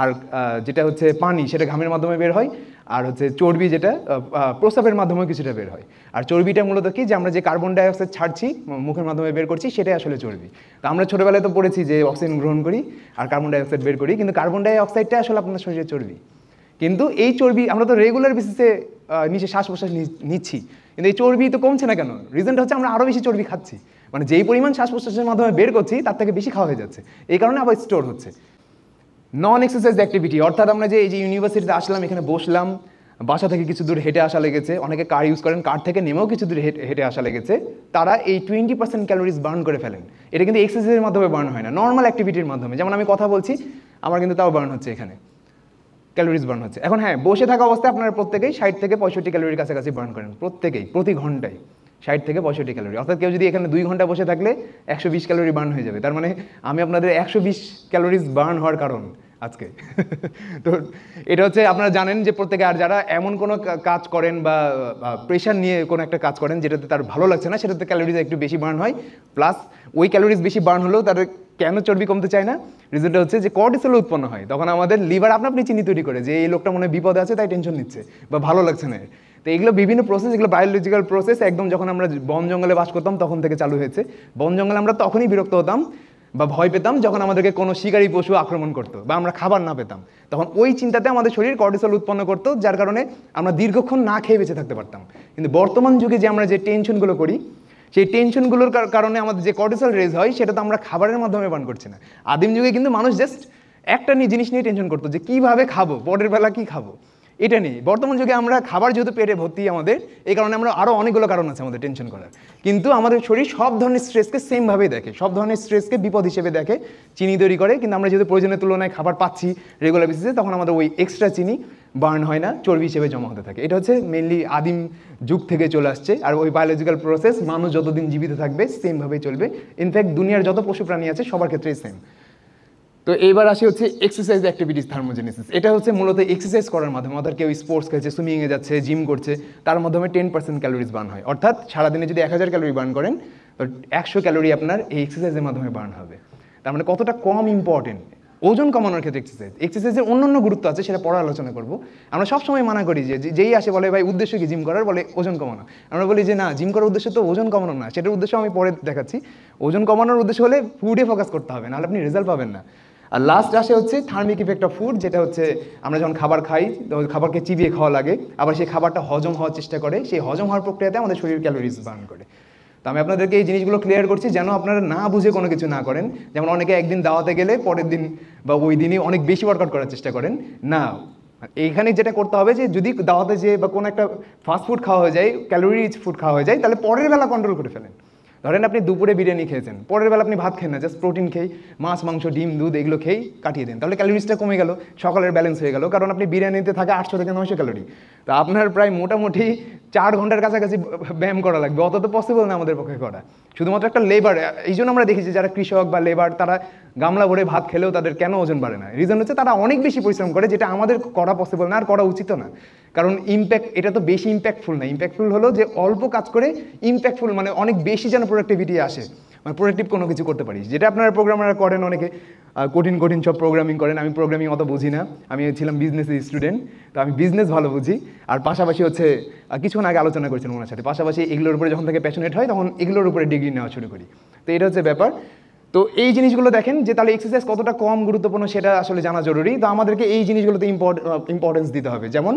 আর যেটা হচ্ছে পানি সেটা ঘামের মাধ্যমে বের হয়, আর হচ্ছে চর্বি যেটা প্রস্রাবের মাধ্যমেও কিছুটা বের হয়। আর চর্বিটা মূলত কি, যে আমরা যে কার্বন ডাইঅক্সাইড ছাড়ছি মুখের মাধ্যমে বের করছি সেটাই আসলে চর্বি। তো আমরা ছোটোবেলায় তো পড়েছি যে অক্সিজেন গ্রহণ করি আর কার্বন ডাইঅক্সাইড বের করি, কিন্তু কার্বন ডাইঅক্সাইডটা আসলে আপনার শরীরে চর্বি। কিন্তু এই চর্বি আমরা তো রেগুলার বেসিসে নিচে শ্বাস প্রশ্বাস নিচ্ছি, কিন্তু এই চর্বি তো কমছে না কেন? রিজনটা হচ্ছে আমরা আরও বেশি চর্বি খাচ্ছি, মানে যেই পরিমাণ শ্বাস প্রশ্বাসের মাধ্যমে বের করছি তার থেকে বেশি খাওয়া হয়ে যাচ্ছে, এই কারণে আবার স্টোর হচ্ছে। নন এক্সারসাইজ অ্যাক্টিভিটি, অর্থাৎ আমরা যে এই যে ইউনিভার্সিটিতে আসলাম, এখানে বসলাম, বাসা থেকে কিছু দূর হেঁটে আসা লেগেছে, অনেকে কার ইউজ করেন, কার থেকে নেমেও কিছু দূর হেঁটে আসা লেগেছে, তারা এই 20% ক্যালোরিজ বার্ন করে ফেলেন। এটা কিন্তু এক্সারসাইজের মাধ্যমে বার্ন হয় না, নর্মাল অ্যাক্টিভিটির মাধ্যমে। যেমন আমি কথা বলছি, আমার কিন্তু তাও বার্ন হচ্ছে, এখানে ক্যালোরিজ বার্ন হচ্ছে। এখন হ্যাঁ, বসে থাকা অবস্থায় আপনারা প্রত্যেকেই 60 থেকে 65 ক্যালোরির কাছাকাছি বার্ন করেন, প্রত্যেকেই প্রতি ঘন্টায় 60 থেকে 65 ক্যালোরি। অর্থাৎ কেউ যদি এখানে 2 ঘন্টা বসে থাকলে 120 ক্যালোরি বার্ন হয়ে যাবে। তার মানে আমি আপনাদের 120 ক্যালোরিজ বার্ন হওয়ার কারণ আজকে। তো এটা হচ্ছে আপনারা জানেন যে প্রত্যেকে, আর যারা এমন কোনো কাজ করেন বা প্রেশার নিয়ে কোনো একটা কাজ করেন যেটাতে তার ভালো লাগছে না, সেটাতে ক্যালোরিজ একটু বেশি বার্ন হয়, প্লাস ওই ক্যালোরিজ বেশি বার্ন হলেও তাদের কেন চর্বি কমতে চায় না? রিজনটা হচ্ছে যে কর্টিসল উৎপন্ন হয়, তখন আমাদের লিভার আপনি চিনি তৈরি করে যে এই লোকটা মনে হয় বিপদে আছে তাই টেনশন নিচ্ছে বা ভালো লাগছে না। তো এগুলো বিভিন্ন প্রসেস, এগুলো বায়োলজিক্যাল প্রসেস। একদম যখন আমরা বন জঙ্গলে বাস করতাম তখন থেকে চালু হয়েছে। বন জঙ্গলে আমরা তখনই বিরক্ত হতাম বা ভয় পেতাম যখন আমাদেরকে কোনো শিকারী পশু আক্রমণ করতো বা আমরা খাবার না পেতাম, তখন ওই চিন্তাতে আমাদের শরীর কর্টিসল উৎপন্ন করতো, যার কারণে আমরা দীর্ঘক্ষণ না খেয়ে বেঁচে থাকতে পারতাম। কিন্তু বর্তমান যুগে যে আমরা যে টেনশনগুলো করি, সেই টেনশনগুলোর কারণে আমাদের যে কর্টিসল রেজ হয় সেটা তো আমরা খাবারের মাধ্যমে বার্ন করছি না। আদিম যুগে কিন্তু মানুষ জাস্ট একটা জিনিস নিয়ে টেনশন করতো, যে কীভাবে খাবো, পরের বেলা কী খাবো, এটা নেই। বর্তমান যুগে আমরা খাবার যেহেতু পেটে ভর্তি আমাদের, এই কারণে আমরা আরও অনেকগুলো কারণ আছে আমাদের টেনশন করার। কিন্তু আমাদের শরীর সব ধরনের স্ট্রেসকে সেমভাবেই দেখে, সব ধরনের স্ট্রেসকে বিপদ হিসেবে দেখে, চিনি তৈরি করে। কিন্তু আমরা যেহেতু প্রয়োজনের তুলনায় খাবার পাচ্ছি রেগুলার বেসিসে, তখন আমাদের ওই এক্সট্রা চিনি বার্ন হয় না, চর্বি হিসেবে জমা হতে থাকে। এটা হচ্ছে মেনলি আদিম যুগ থেকে চলে আসছে। আর ওই বায়োলজিক্যাল প্রসেস মানুষ যতদিন জীবিত থাকবে সেমভাবেই চলবে। ইনফ্যাক্ট দুনিয়ার যত পশু প্রাণী আছে সবার ক্ষেত্রেই সেম। তো এইবার আসি হচ্ছে এক্সারসাইজ অ্যাক্টিভিটিস থার্মোজেনেসিস। এটা হচ্ছে মূলত এক্সারসাইজ করার মাধ্যমে, অর্থাৎ কেউ স্পোর্টস খেলছে, সুইমিংয়ে যাচ্ছে, জিম করছে, তার মাধ্যমে 10% ক্যালোরিজ বার্ন হয়। অর্থাৎ সারাদিনে যদি 1000 ক্যালোরি বার্ন করেন, তো 100 ক্যালোরি আপনার এই এক্সারসাইজের মাধ্যমে বার্ন হবে। তার মানে কতটা কম ইম্পর্টেন্ট ওজন কমানোর ক্ষেত্রে এক্সারসাইজ। এক্সারসাইজের অন্যান্য গুরুত্ব আছে, সেটা পরে আলোচনা করবো। আমরা সবসময় মানা করি যে যেই আসে বলে ভাই উদ্দেশ্য কি জিম করার, বলে ওজন কমানো। আমরা বলি যে না, জিম করার উদ্দেশ্য তো ওজন কমানো না, সেটার উদ্দেশ্য আমি পরে দেখাচ্ছি। ওজন কমানোর উদ্দেশ্য হলে ফুডে ফোকাস করতে হবে, নাহলে আপনি রেজাল্ট পাবেন না। আর লাস্ট আসে হচ্ছে থার্মিক ইফেক্ট অফ ফুড, যেটা হচ্ছে আমরা যখন খাবার খাই তো খাবারকে চিবিয়ে খাওয়া লাগে, আবার সেই খাবারটা হজম হওয়ার চেষ্টা করে, সেই হজম হওয়ার প্রক্রিয়াতে আমাদের শরীর ক্যালোরিজ বার্ন করে। তো আমি আপনাদেরকে এই জিনিসগুলো ক্লিয়ার করছি যেন আপনারা না বুঝে কোনো কিছু না করেন। যেমন অনেকে একদিন দাওয়াতে গেলে পরের দিন বা ওই দিনই অনেক বেশি ওয়ার্কআউট করার চেষ্টা করেন, না। এইখানে যেটা করতে হবে যে যদি দাওয়াতে যে বা কোনো একটা ফাস্ট ফুড খাওয়া হয়ে যায়, ক্যালোরি রিচ ফুড খাওয়া হয়ে যায়, তাহলে পরের বেলা কন্ট্রোল করে ফেলেন। ধরেন আপনি দুপুরে বিরিয়ানি খেয়েছেন, পরের বেলা আপনি ভাত খেয়ে না, জাস্ট প্রোটিন খেয়ে মাছ মাংস ডিম দুধ এগুলো খেয়ে কাটিয়ে দেন, তাহলে ক্যালোরিজটা কমে গেল, সকালের ব্যালেন্স হয়ে গেল। কারণ আপনি বিরিয়ানিতে থাকে 800 থেকে 900 ক্যালোরি, তো আপনার প্রায় মোটামুটি 4 ঘন্টার কাছাকাছি ব্যায়াম করা লাগবে, অত তো পসিবল না আমাদের পক্ষে করা। শুধুমাত্র একটা লেবার, এই জন্য আমরা দেখেছি যারা কৃষক বা লেবার তারা গামলা ভরে ভাত খেলেও তাদের কেন ওজন বাড়ে না, রিজন হচ্ছে তারা অনেক বেশি পরিশ্রম করে, যেটা আমাদের করা পসিবল না আর করা উচিত না। কারণ ইম্প্যাক্ট এটা তো বেশি ইম্প্যাক্টফুল না, ইম্প্যাক্টফুল হলো যে অল্প কাজ করে ইম্প্যাক্টফুল মানে অনেক বেশি যেন প্রোডাক্টিভিটি আসে, মানে প্রোডাক্টিভ কোনো কিছু করতে পারি, যেটা আপনারা প্রোগ্রামাররা করেন, অনেকে কঠিন কঠিন সব প্রোগ্রামিং করেন। আমি প্রোগ্রামিং অত বুঝি না, আমি ছিলাম বিজনেসের স্টুডেন্ট, তো আমি বিজনেস ভালো বুঝি। আর পাশাপাশি হচ্ছে কিছুক্ষণ আগে আলোচনা করেছিলাম ওনার সাথে, পাশাপাশি এগুলোর উপরে যখন থেকে প্যাশনেট হয় তখন এগুলোর উপরে ডিগ্রি নেওয়া শুরু করি। তো এটা হচ্ছে ব্যাপার। তো এই জিনিসগুলো দেখেন যে তাহলে এক্সারসাইজ কতটা কম গুরুত্বপূর্ণ সেটা আসলে জানা জরুরি। তো আমাদেরকে এই জিনিসগুলোতে ইম্পর্টেন্স দিতে হবে। যেমন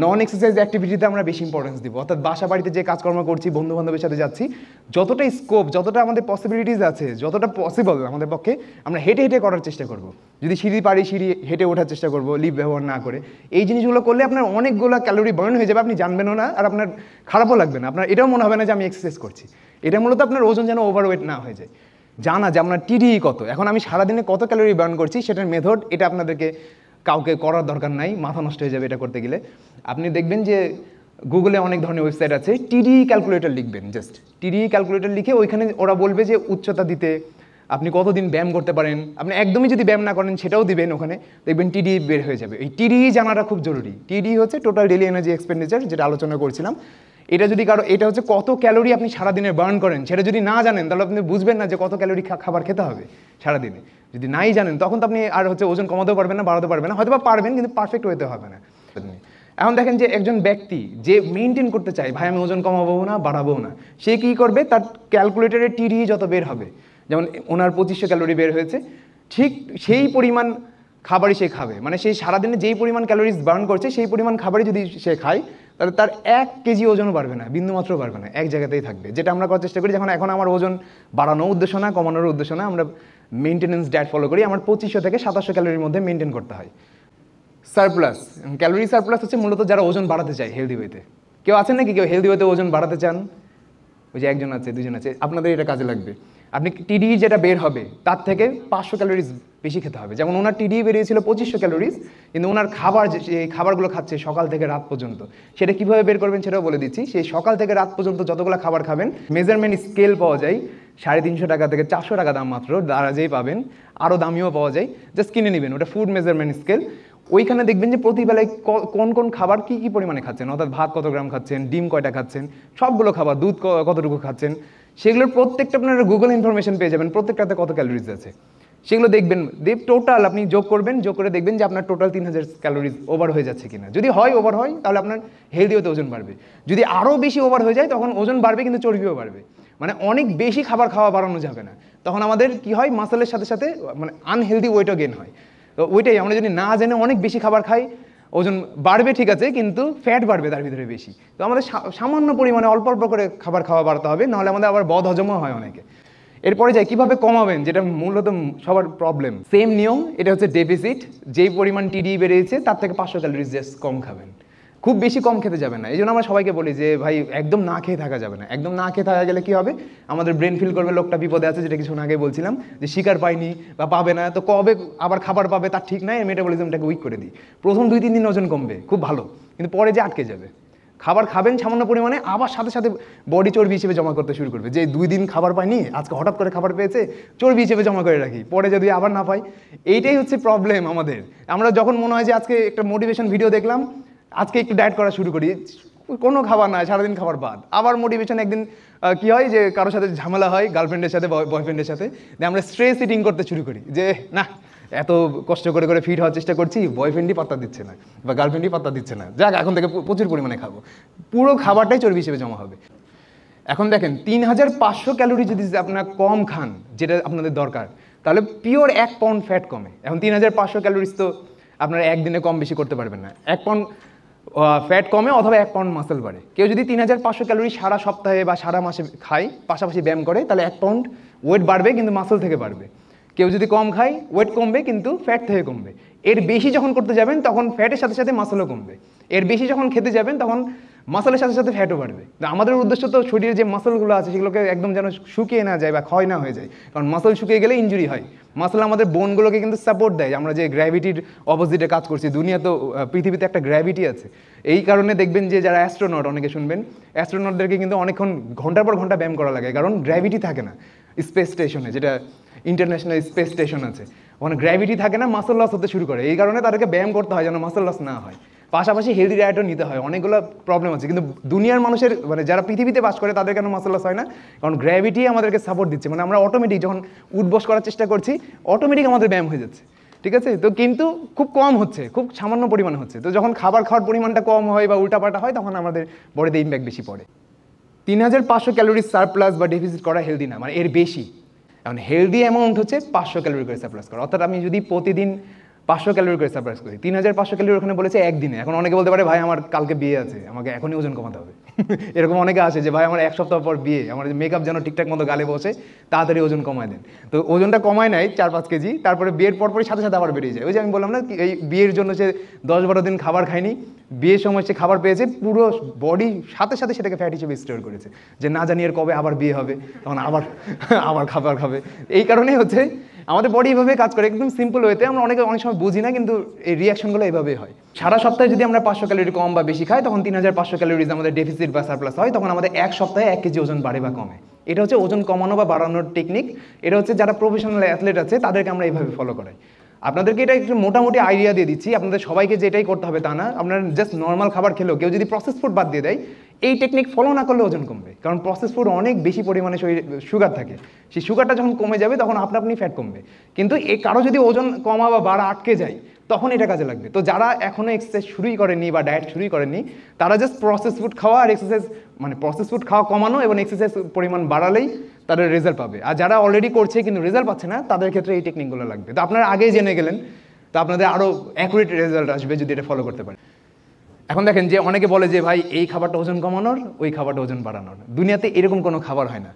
নন এক্সারসাইজ অ্যাক্টিভিটিতে আমরা বেশি ইম্পর্টেন্স দিব, অর্থাৎ বাসা বাড়িতে যে কাজকর্ম করছি, বন্ধু বান্ধবের সাথে যাচ্ছি, যতটা স্কোপ, যতটা আমাদের পসিবিলিটিস আছে, যতটা পসিবল আমাদের পক্ষে আমরা হেঁটে হেঁটে করার চেষ্টা করব। যদি সিঁড়ি পারি সিঁড়ি হেঁটে ওঠার চেষ্টা করব, লিফট ব্যবহার না করে। এই জিনিসগুলো করলে আপনার অনেকগুলো ক্যালোরি বার্ন হয়ে যাবে, আপনি জানবেনও না, আর আপনার খারাপও লাগবে না, আপনার এটাও মনে হবে না যে আমি এক্সারসাইজ করছি। এটা মূলত আপনার ওজন যেন ওভারওয়েট না হয়ে যায়। জানা যে আপনার টিডিই কত, এখন আমি সারাদিনে কত ক্যালোরি বার্ন করছি সেটার মেথড, এটা আপনাদেরকে কাউকে করার দরকার নাই, মাথা নষ্ট হয়ে যাবে এটা করতে গেলে। আপনি দেখবেন যে গুগলে অনেক ধরনের ওয়েবসাইট আছে, টিডি ক্যালকুলেটর লিখবেন, জাস্ট টিডি ক্যালকুলেটর লিখে ওইখানে ওরা বলবে যে উচ্চতা দিতে আপনি কতদিন ব্যায়াম করতে পারেন, আপনি একদমই যদি ব্যায়াম না করেন সেটাও দিবেন, ওখানে দেখবেন টিডি বের হয়ে যাবে। এই টিডি জানাটা খুব জরুরি। টিডি হচ্ছে টোটাল ডেলি এনার্জি এক্সপেন্ডিচার, যেটা আলোচনা করছিলাম। এটা যদি কারো, এটা হচ্ছে কত ক্যালোরি আপনি সারাদিনে বার্ন করেন, সেটা যদি না জানেন তাহলে আপনি বুঝবেন না যে কত ক্যালোরি খাবার খেতে হবে সারাদিনে। যদি নাই জানেন তখন তো আপনি আর হচ্ছে ওজন কমাতেও পারবেন না, বাড়াতে পারবেন না, হয়তো বা পারবেন কিন্তু পারফেক্ট হতে হবে না। এখন দেখেন যে একজন ব্যক্তি যে মেনটেন করতে চায়, ভাই আমি ওজন কমাবো না বাড়াবো না, সে কী করবে, তার ক্যালকুলেটরের টিডি যত বের হবে, যেমন ওনার 2500 ক্যালোরি বের হয়েছে, ঠিক সেই পরিমাণ খাবারই সে খাবে। মানে সেই সারাদিনে যেই পরিমাণ ক্যালোরিজ বার্ন করছে সেই পরিমাণ খাবারই যদি সে খায়, তাহলে তার 1 কেজি ওজনও বাড়বে না, বিন্দুমাত্র বাড়বে না, এক জায়গাতেই থাকবে। যেটা আমরা করার চেষ্টা করি, যখন এখন আমার ওজন বাড়ানোর উদ্দেশ্য না, কমানোর উদ্দেশ্য না, আমরা মেনটেন্যান্স ডায়েট ফলো করি। আমার 2500 থেকে 2700 ক্যালোরির মধ্যে মেনটেন করতে হয়। সারপ্লাস, ক্যালোরি সারপ্লাস হচ্ছে মূলত যারা ওজন বাড়াতে চায় হেলদি ওয়েতে। কেউ আছেন নাকি কেউ হেলদি ওয়েতে ওজন বাড়াতে চান? ওই যে একজন আছে, দুজন আছে, আপনাদের এটা কাজে লাগবে। আপনি টিডি যেটা বের হবে তার থেকে 500 ক্যালোরিজ বেশি খেতে হবে। যেমন ওনার টিডি বেরিয়েছিল 2500 ক্যালোরিজ, কিন্তু ওনার খাবার যে খাবারগুলো খাচ্ছে সকাল থেকে রাত পর্যন্ত, সেটা কীভাবে বের করবেন সেটাও বলে দিচ্ছি। সেই সকাল থেকে রাত পর্যন্ত যতগুলো খাবার খাবেন, মেজারমেন্ট স্কেল পাওয়া যায় 350 টাকা থেকে 400 টাকা দাম মাত্র, দারাজেই পাবেন, আরও দামিও পাওয়া যায়, জাস্ট কিনে নেবেন, ওটা ফুড মেজারমেন্ট স্কেল। ওইখানে দেখবেন যে প্রতিবেলায় কোন কোন খাবার কী কী পরিমাণে খাচ্ছেন, অর্থাৎ ভাত কত গ্রাম খাচ্ছেন, ডিম কয়টা খাচ্ছেন, সবগুলো খাবার, দুধ কতটুকু খাচ্ছেন, সেগুলোর প্রত্যেকটা আপনারা গুগল ইনফরমেশন পেয়ে যাবেন, প্রত্যেকটাতে কত ক্যালোরিজ আছে সেগুলো দেখবেন। টোটাল আপনি যোগ করবেন, যোগ করে দেখবেন যে আপনার টোটাল 3000 ক্যালোরিজ ওভার হয়ে যাচ্ছে কিনা। যদি হয় ওভার হয় তাহলে আপনার হেলদি হতে ওজন বাড়বে। যদি আরও বেশি ওভার হয়ে যায় তখন ওজন বাড়বে কিন্তু চর্বিও বাড়বে। মানে অনেক বেশি খাবার খাওয়া বাড়ানো যাবে না, তখন আমাদের কি হয়, মাসেলের সাথে সাথে মানে আনহেলদি ওয়েটও গেন হয়। তো ওইটাই আমরা যদি না জেনে অনেক বেশি খাবার খাই, ওজন বাড়বে ঠিক আছে, কিন্তু ফ্যাট বাড়বে তার ভিতরে বেশি। তো আমাদের সামান্য পরিমাণে অল্প অল্প করে খাবার খাওয়া বাড়াতে হবে, নাহলে আমাদের আবার বদ হজমও হয় অনেকে। এরপরে যাই কীভাবে কমাবেন, যেটা মূলত সবার প্রবলেম। সেম নিয়ম, এটা হচ্ছে ডেফিসিট। যেই পরিমাণ টিডি বেড়েছে তার থেকে 500 ক্যালোরিজ জাস্ট কম খাবেন, খুব বেশি কম খেতে যাবে না। এই জন্য আমরা সবাইকে বলি যে ভাই একদম না খেয়ে থাকা যাবে না। একদম না খেয়ে থাকা গেলে কী হবে, আমাদের ব্রেন ফিল করবে লোকটা বিপদে আছে, যেটা কিছুক্ষণ আগে বলছিলাম যে শিকার পায়নি বা পাবে না, তো কবে আবার খাবার পাবে তার ঠিক নাই, মেটাবলিজমটাকে উইক করে দিই। প্রথম 2-3 দিন ওজন কমবে, খুব ভালো, কিন্তু পরে যে আটকে যাবে। খাবার খাবেন সামান্য পরিমাণে, আবার সাথে সাথে বডি চর্বি হিসেবে জমা করতে শুরু করবে, যে 2 দিন খাবার পাইনি, আজকে হঠাৎ করে খাবার পেয়েছে, চর্বি হিসেবে জমা করে রাখি, পরে যদি আবার না পাই। এইটাই হচ্ছে প্রবলেম আমাদের। আমরা যখন মনে হয় যে আজকে একটা মোটিভেশন ভিডিও দেখলাম, আজকে একটু ডায়েট করা শুরু করি, কোনো খাবার নাই, সারাদিন খাবার বাদ। আবার মোটিভেশন একদিন কী হয় যে কারোর সাথে ঝামেলা হয়, গার্লফ্রেন্ডের সাথে বয়ফ্রেন্ডের সাথে, আমরা স্ট্রেস ইটিং করতে শুরু করি, যে না এত কষ্ট করে করে ফিট হওয়ার চেষ্টা করছি, বয়ফ্রেন্ডই পাত্তা দিচ্ছে না বা গার্লফ্রেন্ডই পাত্তা দিচ্ছে না, যাক এখন থেকে প্রচুর পরিমাণে খাবো, পুরো খাবারটাই চর্বি হিসেবে জমা হবে। এখন দেখেন 3500 ক্যালোরি যদি আপনারা কম খান, যেটা আপনাদের দরকার, তাহলে পিওর 1 পাউন্ড ফ্যাট কমে। এখন 3500 ক্যালোরিজ তো আপনারা একদিনে কম বেশি করতে পারবেন না। 1 পাউন্ড ফ্যাট কমে অথবা 1 পাউন্ড মাসেল বাড়ে। কেউ যদি 3500 ক্যালোরি সারা সপ্তাহে বা সারা মাসে খায়, পাশাপাশি ব্যায়াম করে, তাহলে 1 পাউন্ড ওয়েট বাড়বে, কিন্তু মাসেল থেকে বাড়বে। কেউ যদি কম খায়, ওয়েট কমবে কিন্তু ফ্যাট থেকে কমবে। এর বেশি যখন করতে যাবেন তখন ফ্যাটের সাথে সাথে মাসেলও কমবে। এর বেশি যখন খেতে যাবেন তখন মাসেলের সাথে সাথে ফ্যাটও বাড়বে। আমাদের উদ্দেশ্য তো শরীরে যে মাসেলগুলো আছে সেগুলোকে একদম যেন শুকিয়ে না যায় বা ক্ষয় না হয়ে যায়, কারণ মাসেল শুকিয়ে গেলে ইনজুরি হয়। মাসেল আমাদের বোনগুলোকে কিন্তু সাপোর্ট দেয়। আমরা যে গ্র্যাভিটির অপোজিটে কাজ করছি, দুনিয়া তো পৃথিবীতে একটা গ্র্যাভিটি আছে। এই কারণে দেখবেন যে যারা অ্যাস্ট্রোনট, অনেকে শুনবেন অ্যাস্ট্রোনটদেরকে কিন্তু অনেকক্ষণ ঘন্টার পর ঘন্টা ব্যায়াম করা লাগে, কারণ গ্র্যাভিটি থাকে না স্পেস স্টেশনে, যেটা ইন্টারন্যাশনাল স্পেস স্টেশন আছে, ওখানে গ্র্যাভিটি থাকে না, মাসেল লস হতে শুরু করে। এই কারণে তাদেরকে ব্যায়াম করতে হয় যেন মাসেল লস না হয়। পাশাপাশি হেলদি ডায়েটও নিতে হয়। অনেকগুলো প্রবলেম আছে, কিন্তু দুনিয়ার মানুষের মানে যারা পৃথিবীতে বাস করে তাদের কেন মাসেল লস হয় না? কারণ গ্র্যাভিটি আমাদেরকে সাপোর্ট দিচ্ছে। মানে আমরা অটোমেটিক যখন উঠবস করার চেষ্টা করছি, অটোমেটিক আমাদের ব্যায়াম হয়ে যাচ্ছে, ঠিক আছে? তো কিন্তু খুব কম হচ্ছে, খুব সামান্য পরিমাণে হচ্ছে। তো যখন খাবার খাওয়ার পরিমাণটা কম হয় বা উল্টাপাল্টা হয়, তখন আমাদের বডিতে ইম্প্যাক্ট বেশি পড়ে। 3500 ক্যালোরি সারপ্লাস বা ডেফিসিট করা হেলদি না, মানে এর বেশি। এখন হেলদি অ্যামাউন্ট হচ্ছে 500 ক্যালোরি করে সারপ্লাস করা। অর্থাৎ আমি যদি প্রতিদিন 500 ক্যালোরি করে সারপ্লাস করি, 3500 ক্যালোরি ওখানে বলেছে একদিনে। এখন অনেকে বলতে পারে ভাই আমার কালকে বিয়ে আছে, আমাকে এখনই ওজন কমাতে হবে। এরকম অনেকে আসে যে ভাই আমার 1 সপ্তাহ পর বিয়ে, আমার মেকআপ যেন ঠিকঠাক মতো গালে বসে, তাড়াতাড়ি ওজন কমায় দেন। তো ওজনটা কমায় নেয় 4-5 কেজি, তারপরে বিয়ের পরপরই সাথে সাথে আবার বেরিয়ে যায়। ওই যে আমি বললাম না, এই বিয়ের জন্য সে 10-12 দিন খাবার খায়নি, বিয়ের সময় সে খাবার পেয়েছে, পুরো বডি সাথে সাথে সেটাকে ফ্যাট হিসেবে স্টোর করেছে, যে না জানি এর কবে আবার বিয়ে হবে, তখন আবার খাবার খাবে। এই কারণেই হচ্ছে আমাদের বডি এভাবে কাজ করে, একদম সিম্পল ওয়েতে। আমরা অনেক সময় বুঝি না, কিন্তু এই রিয়াকশনগুলো এভাবেই হয়। সারা সপ্তাহে যদি আমরা 500 ক্যালোরি কম বা বেশি খাই, তখন 3500 ক্যালোরিজ আমাদের ডেফিসিট বা সারপ্লাস হয়, তখন আমাদের 1 সপ্তাহে 1 কেজি ওজন বাড়ে বা কমে। এটা হচ্ছে ওজন কমানো বা বাড়ানোর টেকনিক। এটা হচ্ছে যারা প্রফেশনাল অ্যাথলেট আছে তাদেরকে আমরা এইভাবে ফলো করাই। আপনাদেরকে এটা একটু মোটামুটি আইডিয়া দিয়ে দিচ্ছি, আপনাদের সবাইকে যেটাই করতে হবে তা না। আপনার জাস্ট নর্মাল খাবার খেলেও কেউ যদি প্রসেস ফুড বাদ দিয়ে দেয়, এই টেকনিক ফলো না করলে ওজন কমবে। কারণ প্রসেস ফুড অনেক বেশি পরিমাণে সুগার থাকে, সেই সুগারটা যখন কমে যাবে তখন আপনি ফ্যাট কমবে। কিন্তু এই কারো যদি ওজন কমা বা বাড়া আটকে যায়, তখন এটা কাজে লাগবে। তো যারা এখনও এক্সারসাইজ শুরুই করেনি বা ডায়েট শুরুই করেনি, তারা জাস্ট প্রসেস ফুড খাওয়া আর এক্সারসাইজ, মানে প্রসেস ফুড খাওয়া কমানো এবং এক্সারসাইজ পরিমাণ বাড়ালেই তাদের রেজাল্ট পাবে। আর যারা অলরেডি করছে কিন্তু রেজাল্ট পাচ্ছে না, তাদের ক্ষেত্রে এই টেকনিকগুলো লাগবে। তো আপনারা আগেই জেনে গেলেন, তো আপনাদের আরও অ্যাকুরেট রেজাল্ট আসবে যদি এটা ফলো করতে পারেন। এখন দেখেন যে অনেকে বলে যে ভাই এই খাবারটা ওজন কমানোর, ওই খাবারটা ওজন বাড়ানোর। দুনিয়াতে এরকম কোনো খাবার হয় না।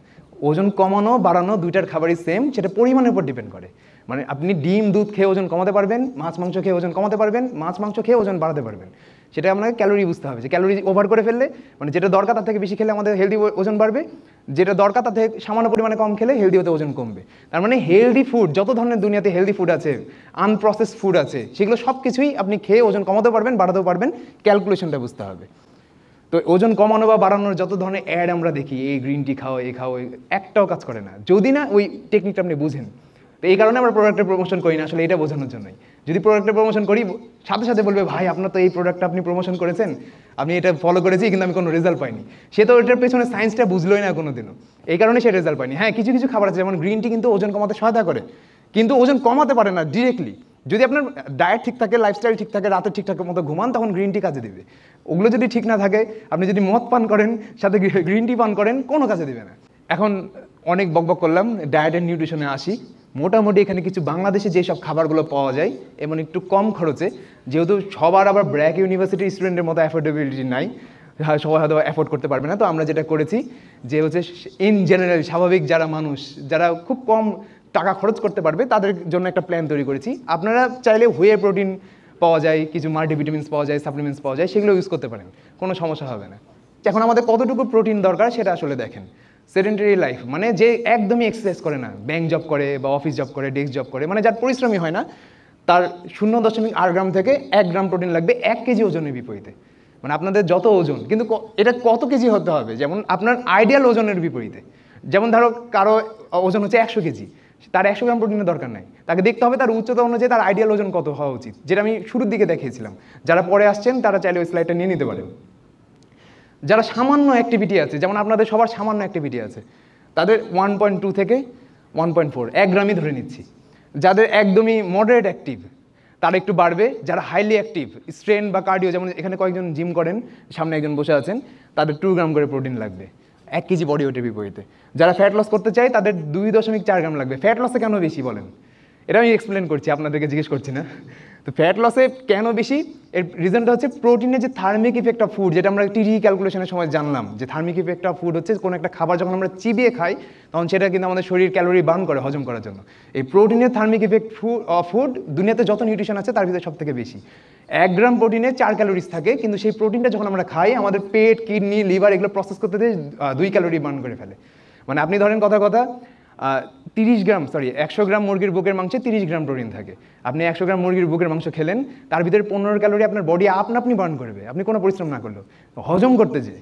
ওজন কমানো বাড়ানো দুইটার খাবারই সেম, সেটা পরিমাণের উপর ডিপেন্ড করে। মানে আপনি ডিম দুধ খেয়ে ওজন কমাতে পারবেন, মাছ মাংস খেয়ে ওজন কমাতে পারবেন, মাছ মাংস খেয়ে ওজন বাড়াতে পারবেন। সেটা আপনাকে ক্যালোরি বুঝতে হবে, যে ক্যালোরি ওভার করে ফেললে, মানে যেটা দরকার তার থেকে বেশি খেলে আমাদের হেলদি ওজন বাড়বে, যেটা দরকার তার থেকে সামান্য পরিমাণে কম খেলে হেলদি হতে ওজন কমবে। তার মানে হেলদি ফুড, যত ধরনের দুনিয়াতে হেলদি ফুড আছে, আনপ্রসেস ফুড আছে, সেগুলো সব কিছুই আপনি খেয়ে ওজন কমাতে পারবেন, বাড়াতেও পারবেন, ক্যালকুলেশনটা বুঝতে হবে। তো ওজন কমানো বা বাড়ানোর যত ধরনের অ্যাড আমরা দেখি, এই গ্রিন টি খাও, এই খাও, একটাও কাজ করে না যদি না ওই টেকনিকটা আপনি বুঝেন। তো এই কারণে আমরা প্রোডাক্টের প্রমোশন করি না, আসলে এটা বোঝানোর জন্যই। যদি প্রোডাক্টের প্রমোশন করি, সাথে সাথে বলবে ভাই আপনার তো এই প্রোডাক্টটা আপনি প্রমোশন করেছেন, আমি এটা ফলো করেছি কিন্তু আমি কোনো রেজাল্ট পাইনি। সে তো ওইটার পেছনে সায়েন্সটা বুঝলোই না কোনোদিনও, এই কারণে সে রেজাল্ট পায়নি। হ্যাঁ, কিছু কিছু খাবার আছে, যেমন গ্রিন টি কিন্তু ওজন কমাতে সহায়তা করে, কিন্তু ওজন কমাতে পারে না ডিরেক্টলি। যদি আপনার ডায়েট ঠিক থাকে, লাইফস্টাইল ঠিক থাকে, রাতে ঠিকঠাক মতো ঘুমান, তখন গ্রিন টি কাজে দেবে। ওগুলো যদি ঠিক না থাকে, আপনি যদি মদ পান করেন সাথে গ্রিন টি পান করেন, কোনো কাজে দেবে না। এখন অনেক বকবক করলাম, ডায়েট অ্যান্ড নিউট্রিশনে আসি। মোটামুটি এখানে কিছু বাংলাদেশে যেসব খাবারগুলো পাওয়া যায় এবং একটু কম খরচে, যেহেতু সবার আবার ব্র্যাক ইউনিভার্সিটি স্টুডেন্টের মতো অ্যাফোর্ডেবিলিটি নাই, সবাই হয়তো অ্যাফোর্ড করতে পারবে না। তো আমরা যেটা করেছি যে হচ্ছে ইন জেনারেল স্বাভাবিক যারা মানুষ, যারা খুব কম টাকা খরচ করতে পারবে, তাদের জন্য একটা প্ল্যান তৈরি করেছি। আপনারা চাইলে হুয়ে প্রোটিন পাওয়া যায়, কিছু মাল্টিভিটামিনস পাওয়া যায়, সাপ্লিমেন্টস পাওয়া যায়, সেগুলো ইউজ করতে পারেন, কোনো সমস্যা হবে না। এখন আমাদের কতটুকু প্রোটিন দরকার সেটা আসলে দেখেন। সেডেন্টারি লাইফ মানে যে একদমই এক্সারসাইজ করে না, ব্যাংক জব করে বা অফিস জব করে, ডেস্ক জব করে, মানে যার পরিশ্রমী হয় না, তার 0.8 গ্রাম থেকে 1 গ্রাম প্রোটিন লাগবে 1 কেজি ওজনের বিপরীতে। মানে আপনাদের যত ওজন, কিন্তু এটা কত কেজি হতে হবে, যেমন আপনার আইডিয়াল ওজনের বিপরীতে। যেমন ধরো কারো ওজন হচ্ছে 100 কেজি, তার 100 গ্রাম প্রোটিনের দরকার নাই, তাকে দেখতে হবে তার উচ্চতা অনুযায়ী তার আইডিয়াল ওজন কত হওয়া উচিত, যেটা আমি শুরুর দিকে দেখিয়েছিলাম। যারা পরে আসছেন তারা চাইলে ওই স্লাইডটা নিয়ে নিতে পারেন। যারা সামান্য অ্যাক্টিভিটি আছে, যেমন আপনাদের সবার সামান্য অ্যাক্টিভিটি আছে, তাদের 1.2 থেকে 1.4 1 গ্রামই ধরে নিচ্ছি। যাদের একদমই মডারেট অ্যাক্টিভ তারা একটু বাড়বে। যারা হাইলি অ্যাক্টিভ, স্ট্রেন বা কার্ডিও, যেমন এখানে কয়েকজন জিম করেন, সামনে একজন বসে আছেন, তাদের 2 গ্রাম করে প্রোটিন লাগবে। কেজি বডি ওয়েটের বিপরীতে। যারা ফ্যাট লস করতে চায় তাদের 2.4 গ্রাম লাগবে। ফ্যাট লসে কেন বেশি বলেন, এটা আমি এক্সপ্লেন করছি, আপনাদেরকে জিজ্ঞেস করছি না। তো ফ্যাট লসে কেন বেশি, এর রিজনটা হচ্ছে প্রোটিনের যে থার্মিক ইফেক্ট অফ ফুড, যেটা আমরা টিডি ক্যালকুলেশনের সময় জানলাম যে থার্মিক ইফেক্ট অফ ফুড হচ্ছে কোনো একটা খাবার যখন আমরা চিবিয়ে খাই তখন সেটা কিন্তু আমাদের শরীর ক্যালোরি বার্ন করে হজম করার জন্য। এই প্রোটিনের থার্মিক ইফেক্ট অফ ফুড দুনিয়াতে যত নিউট্রিশন আছে তার ভিতরে সব থেকে বেশি। 1 গ্রাম প্রোটিনে 4 ক্যালোরিজ থাকে, কিন্তু সেই প্রোটিনটা যখন আমরা খাই আমাদের পেট, কিডনি, লিভার এগুলো প্রসেস করতে 2 ক্যালোরি বার্ন করে ফেলে। মানে আপনি ধরেন কথা 100 গ্রাম মুরগির বুকের মাংসে 30 গ্রাম প্রোটিন থাকে। আপনি 100 গ্রাম মুরগির বুকের মাংস খেলেন, তার ভিতরে 15 ক্যালোরি আপনার বডি আপনি বার্ন করবে, আপনি কোনো পরিশ্রম না করলেও হজম করতে যে।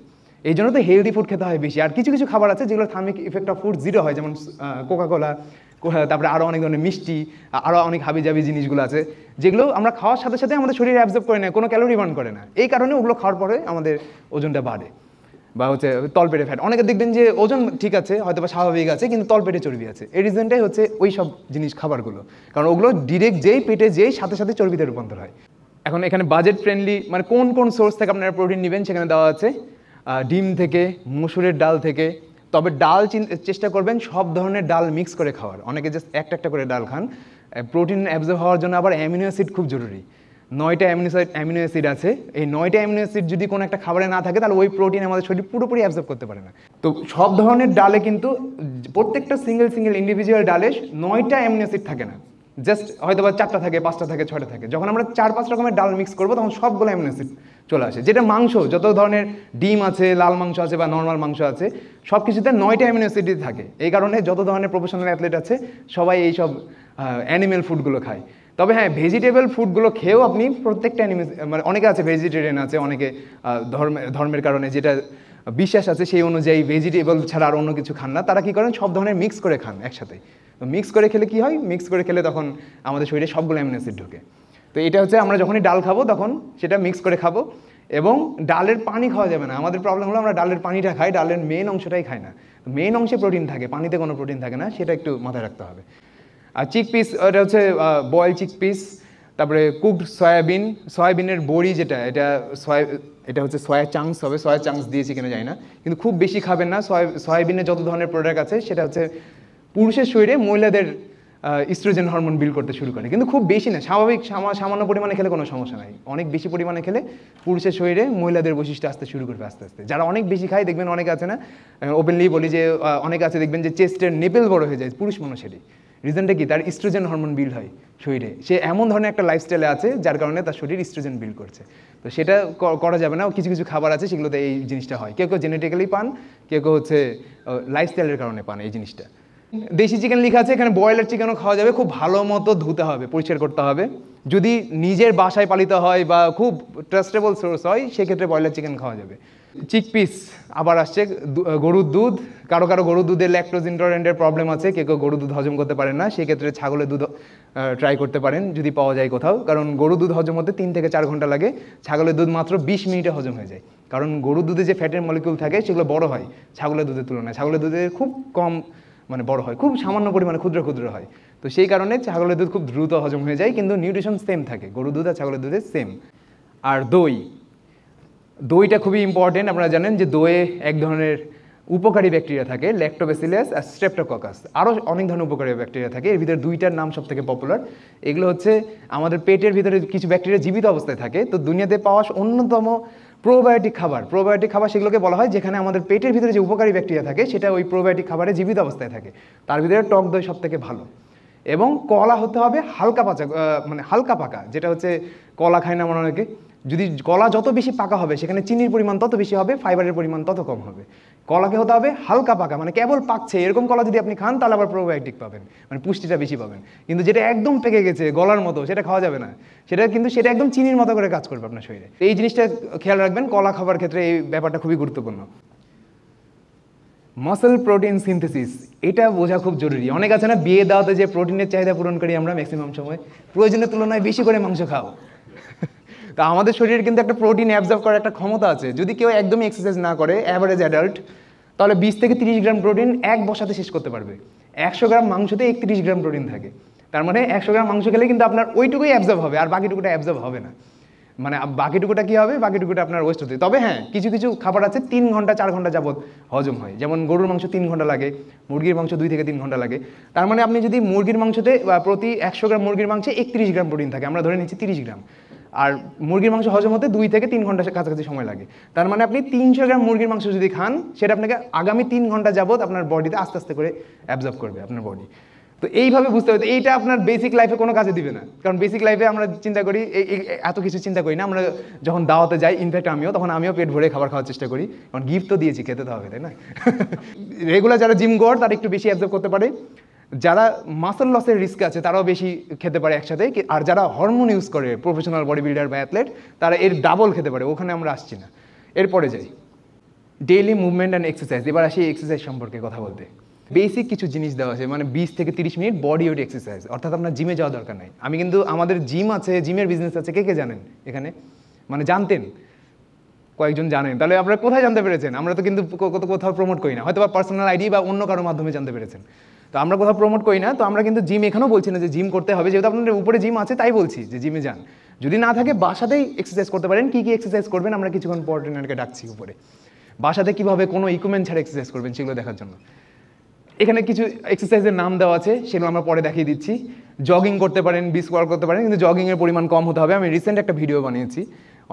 এই জন্য তো হেলদি ফুড খেতে হয় বেশি। আর কিছু কিছু খাবার আছে যেগুলো থার্মিক ইফেক্ট অফ ফুড 0 হয়, যেমন কোকাকোলা, তারপরে আরও অনেক ধরনের মিষ্টি, আরও অনেক হাবিজাবি জিনিসগুলো আছে যেগুলো আমরা খাওয়ার সাথে সাথে আমাদের শরীরে অ্যাবজর্ব করে নেয়, কোনো ক্যালোরি বার্ন করে না। এই কারণে ওগুলো খাওয়ার পরে আমাদের ওজনটা বাড়ে বা হচ্ছে তলপেটে ফ্যাট। অনেকে দেখবেন যে ওজন ঠিক আছে, হয়তো বা স্বাভাবিক আছে, কিন্তু তলপেটে চর্বি আছে। এই রিজনটাই হচ্ছে ওই সব জিনিস খাবারগুলো, কারণ ওগুলো ডিরেক্ট যেই পেটে যেই সাথে সাথে চর্বিতে রূপান্তর হয়। এখন এখানে বাজেট ফ্রেন্ডলি মানে কোন কোন সোর্স থেকে আপনারা প্রোটিন নেবেন সেখানে দেওয়া আছে। ডিম থেকে, মসুরের ডাল থেকে, তবে ডাল চেষ্টা করবেন সব ধরনের ডাল মিক্স করে খাওয়ার। অনেকে জাস্ট একটা করে ডাল খান। প্রোটিন অ্যাবজর্ব হওয়ার জন্য আবার অ্যামিনো অ্যাসিড খুব জরুরি। 9টা অ্যামিনো অ্যাসিড আছে। এই 9টা অ্যামিনো অ্যাসিড যদি কোনো একটা খাবারে না থাকে তাহলে ওই প্রোটিন আমাদের শরীর পুরোপুরি অ্যাবজর্ব করতে পারে না। তো সব ধরনের ডালে কিন্তু প্রত্যেকটা সিঙ্গেল ইন্ডিভিজুয়াল ডালে 9টা অ্যামিনো অ্যাসিড থাকে না, জাস্ট হয়তো বা 4টা থাকে, 5টা থাকে, 6টা থাকে। যখন আমরা 4-5 রকমের ডাল মিক্স করবো তখন সবগুলো অ্যামিনো অ্যাসিড চলে আসে। যেটা মাংস, যত ধরনের ডিম আছে, লাল মাংস আছে বা নর্মাল মাংস আছে, সব কিছুতে 9টা অ্যামিনো অ্যাসিড থাকে। এই কারণে যত ধরনের প্রফেশনাল অ্যাথলেট আছে সবাই এই সব অ্যানিমেল ফুডগুলো খায়। তবে হ্যাঁ, ভেজিটেবল ফুডগুলো খেয়েও আপনি প্রত্যেকটা মানে অনেকে আছে ভেজিটেরিয়ান আছে, অনেকে ধর্মের কারণে যেটা বিশ্বাস আছে সেই অনুযায়ী ভেজিটেবল ছাড়া আর অন্য কিছু খান না। তারা কী করেন, সব ধরনের মিক্স করে খান একসাথে। তো মিক্স করে খেলে কী হয়, মিক্স করে খেলে তখন আমাদের শরীরে সবগুলো অ্যামিনো অ্যাসিড ঢোকে। তো এটা হচ্ছে আমরা যখনই ডাল খাবো তখন সেটা মিক্স করে খাবো। এবং ডালের পানি খাওয়া যাবে না। আমাদের প্রবলেম হলো আমরা ডালের পানিটা খাই, ডালের মেন অংশটাই খাই না। মেন অংশে প্রোটিন থাকে, পানিতে কোনো প্রোটিন থাকে না, সেটা একটু মাথায় রাখতে হবে। আর চিকপিস, এটা হচ্ছে বয়েল চিকপিস। তারপরে কুকড সয়াবিনের বড়ি, যেটা এটা হচ্ছে সয়া চাংস হবে। সয়া চাংস দিয়েছি কিনা জানি না, কিন্তু খুব বেশি খাবেন না। সয়াবিনের যত ধরনের প্রোডাক্ট আছে সেটা হচ্ছে পুরুষের শরীরে মহিলাদের ইস্ট্রোজেন হরমোন বিল্ড করতে শুরু করে, কিন্তু খুব বেশি না, স্বাভাবিক সামান্য পরিমাণে খেলে কোনো সমস্যা নাই। অনেক বেশি পরিমাণে খেলে পুরুষের শরীরে মহিলাদের বৈশিষ্ট্য আসতে শুরু করবে আস্তে আস্তে। যারা অনেক বেশি খায় দেখবেন অনেকে আছে না, ওপেনলি বলি যে অনেকে আছে দেখবেন যে চেস্টের নেপেল বড় হয়ে যায় পুরুষ মানুষেরই। রিজনটা কি, তার ইস্ট্রোজেন হরমোন বিল্ড হয় শরীরে। সে এমন ধরনের একটা লাইফস্টাইলে আছে যার কারণে তার শরীর ইস্ট্রোজেন বিল্ড করছে। তো সেটা করা যাবে না। কিছু কিছু খাবার আছে সেগুলোতে এই জিনিসটা হয়। কেউ জেনেটিক্যালি পান, কেউ হচ্ছে লাইফস্টাইলের কারণে পান এই জিনিসটা। দেশি চিকেন লেখা আছে, এখানে ব্রয়লার চিকেনও খাওয়া যাবে। খুব ভালো মতো ধুতে হবে, পরিষ্কার করতে হবে। যদি নিজের বাসায় পালিত হয় বা খুব ট্রাস্টেবল সোর্স হয় সেক্ষেত্রে ব্রয়লার চিকেন খাওয়া যাবে। চিকপিস আবার আসছে, গরুর দুধ। কারো গরুর দুধে ল্যাকটোজ ইনটলারেন্টের প্রবলেম আছে, কেউ গরুর দুধ হজম করতে পারেন না, সেক্ষেত্রে ছাগলের দুধ ট্রাই করতে পারেন যদি পাওয়া যায় কোথাও। কারণ গরুর দুধ হজম হতে 3 থেকে 4 ঘন্টা লাগে, ছাগলের দুধ মাত্র 20 মিনিটে হজম হয়ে যায়। কারণ গরুর দুধে যে ফ্যাটের মলিকিউল থাকে সেগুলো বড় হয় ছাগলের দুধের তুলনায়। ছাগলের দুধে খুব কম মানে বড় হয়, খুব সামান্য পরিমাণে ক্ষুদ্র হয়। তো সেই কারণে ছাগলের দুধ খুব দ্রুত হজম হয়ে যায়, কিন্তু নিউট্রিশন সেম থাকে, গরুর দুধ আর ছাগলের দুধের সেম। আর দইটা খুবই ইম্পর্টেন্ট। আপনারা জানেন যে দইয়ে এক ধরনের উপকারী ব্যাকটেরিয়া থাকে, ল্যাক্টোব্যাসিলাস আর স্ট্রেপ্টোককাস। আরও অনেক ধরনের উপকারী ব্যাকটেরিয়া থাকে, এর ভিতরে 2টার নাম সব থেকে পপুলার। এগুলো হচ্ছে আমাদের পেটের ভিতরে কিছু ব্যাকটেরিয়া জীবিত অবস্থায় থাকে। তো দুনিয়াতে পাওয়া অন্যতম প্রোবায়োটিক খাবার সেগুলোকে বলা হয়, যেখানে আমাদের পেটের ভিতরে যে উপকারী ব্যাকটেরিয়া থাকে সেটা ওই প্রোবায়োটিক খাবারে জীবিত অবস্থায় থাকে। তার ভিতরে টক দই সব থেকে ভালো। এবং কলা হতে হবে হালকা পাকা, যেটা হচ্ছে কলা খায় না মনে অনেকে। যদি কলা যত বেশি পাকা হবে সেখানে চিনির পরিমাণ তত বেশি হবে, ফাইবারের পরিমাণ তত কম হবে। কলাকে হতে হবে হালকা পাকা, মানে কেবল পাকছে এরকম কলা যদি আপনি খান তাহলে আবার প্রোবায়োটিক পাবেন, মানে পুষ্টিটা বেশি পাবেন। কিন্তু যেটা একদম পেকে গেছে গলার মতো সেটা খাওয়া যাবে না, সেটা একদম চিনির মতো করে কাজ করবে আপনার শরীরে। এই জিনিসটা খেয়াল রাখবেন কলা খাবার ক্ষেত্রে, এই ব্যাপারটা খুবই গুরুত্বপূর্ণ। মাসল প্রোটিন সিনথেসিস, এটা বোঝা খুব জরুরি। অনেক আছে না বিয়ে দাওয়াতে যে প্রোটিনের চাহিদা পূরণ করি আমরা ম্যাক্সিমাম সময়, প্রয়োজনের তুলনায় বেশি করে মাংস খাও। তা আমাদের শরীরে কিন্তু একটা প্রোটিন অ্যাবজর্ব করার একটা ক্ষমতা আছে। যদি কেউ একদমই এক্সারসাইজ না করে, অ্যাভারেজ অ্যাডাল্ট, তাহলে 20 থেকে 30 গ্রাম প্রোটিন এক বসাতে শেষ করতে পারবে। 100 গ্রাম মাংসতে 31 গ্রাম প্রোটিন থাকে। তার মানে 100 গ্রাম মাংস খেলে কিন্তু আপনার ওইটুকুই অ্যাবজর্ব হবে, আর বাকিটুকুটা অ্যাবজর্ব হবে না। মানে বাকিটুকুটা কী হবে, বাকিটুকুটা আপনার ওয়েস্ট হতে। তবে হ্যাঁ, কিছু কিছু খাবার আছে 3 ঘন্টা 4 ঘন্টা যাবত হজম হয়, যেমন গরুর মাংস 3 ঘন্টা লাগে, মুরগির মাংস 2 থেকে 3 ঘন্টা লাগে। তার মানে আপনি যদি মুরগির মাংসতে প্রতি 100 গ্রাম মুরগির মাংসে 31 গ্রাম প্রোটিন থাকে, আমরা ধরে নিচ্ছি 30 গ্রাম, আর মুরগির মাংস হজম হতে 2 থেকে 3 ঘন্টা কাছাকাছি সময় লাগে। তার মানে আপনি 300 গ্রাম মুরগির মাংস যদি খান, সেটা আপনাকে আগামী 3 ঘন্টা যাবত আপনার বডিতে আস্তে আস্তে করে অ্যাবজর্ব করবে আপনার বডি। তো এইভাবে বুঝতে হবে, এইটা আপনার বেসিক লাইফে কোনো কাজে দিবে না, কারণ বেসিক লাইফে আমরা চিন্তা করি এত কিছু চিন্তা করি না। আমরা যখন দাওয়াতে যাই, ইনফ্যাক্ট আমিও পেট ভরে খাবার খাওয়ার চেষ্টা করি, কারণ গিফট তো দিয়েছি, খেতে তো হবে, তাই না? রেগুলার যারা জিম গোয়ার তারা একটু বেশি অ্যাবজর্ব করতে পারে, যারা মাসল লসের রিস্ক আছে তারাও বেশি খেতে পারে একসাথে, আর যারা হরমোন ইউজ করে প্রফেশনাল বডি বিল্ডার বা অ্যাথলেট তারা এর ডাবল খেতে পারে। ওখানে আমরা আসছি না, এরপরে যাই ডেইলি মুভমেন্ট অ্যান্ড এক্সারসাইজ। এবার আসি এক্সারসাইজ সম্পর্কে কথা বলতে। বেসিক কিছু জিনিস দেওয়া আছে, মানে 20 থেকে 30 মিনিট বডি ওয়েট এক্সারসাইজ, অর্থাৎ আপনার জিমে যাওয়া দরকার নাই। আমি কিন্তু আমাদের জিম আছে, জিমের বিজনেস আছে, কে কে জানেন এখানে? মানে জানতেন, কয়েকজন জানেন, তাহলে আপনারা কোথায় জানতে পেরেছেন? আমরা তো কিন্তু কোথাও প্রমোট করি না, হয়তো বা পার্সোনাল আইডি বা অন্য কারোর মাধ্যমে জানতে পেরেছেন। তো আমরা কোথাও প্রমোট করি না, তো আমরা কিন্তু জিম এখানেও বলছি না যে জিম করতে হবে, যেহেতু আপনাদের উপরে জিম আছে তাই বলছি যে জিমে যান। যদি না থাকে বাসাতেই এক্সারসাইজ করতে পারেন। কী কী এক্সারসাইজ করবেন আমরা কিছুক্ষণ পর ট্রেনারকে ডাকছি উপরে, বাসাতে কীভাবে কোনো ইকুইপমেন্ট ছাড়া এক্সারসাইজ করবেন সেগুলো দেখার জন্য। এখানে কিছু এক্সারসাইজের নাম দেওয়া আছে, সেগুলো আমরা পরে দেখিয়ে দিচ্ছি। জগিং করতে পারেন, স্কোয়াট করতে পারেন, কিন্তু জগিংয়ের পরিমাণ কম হতে হবে। আমি রিসেন্ট একটা ভিডিও বানিয়েছি,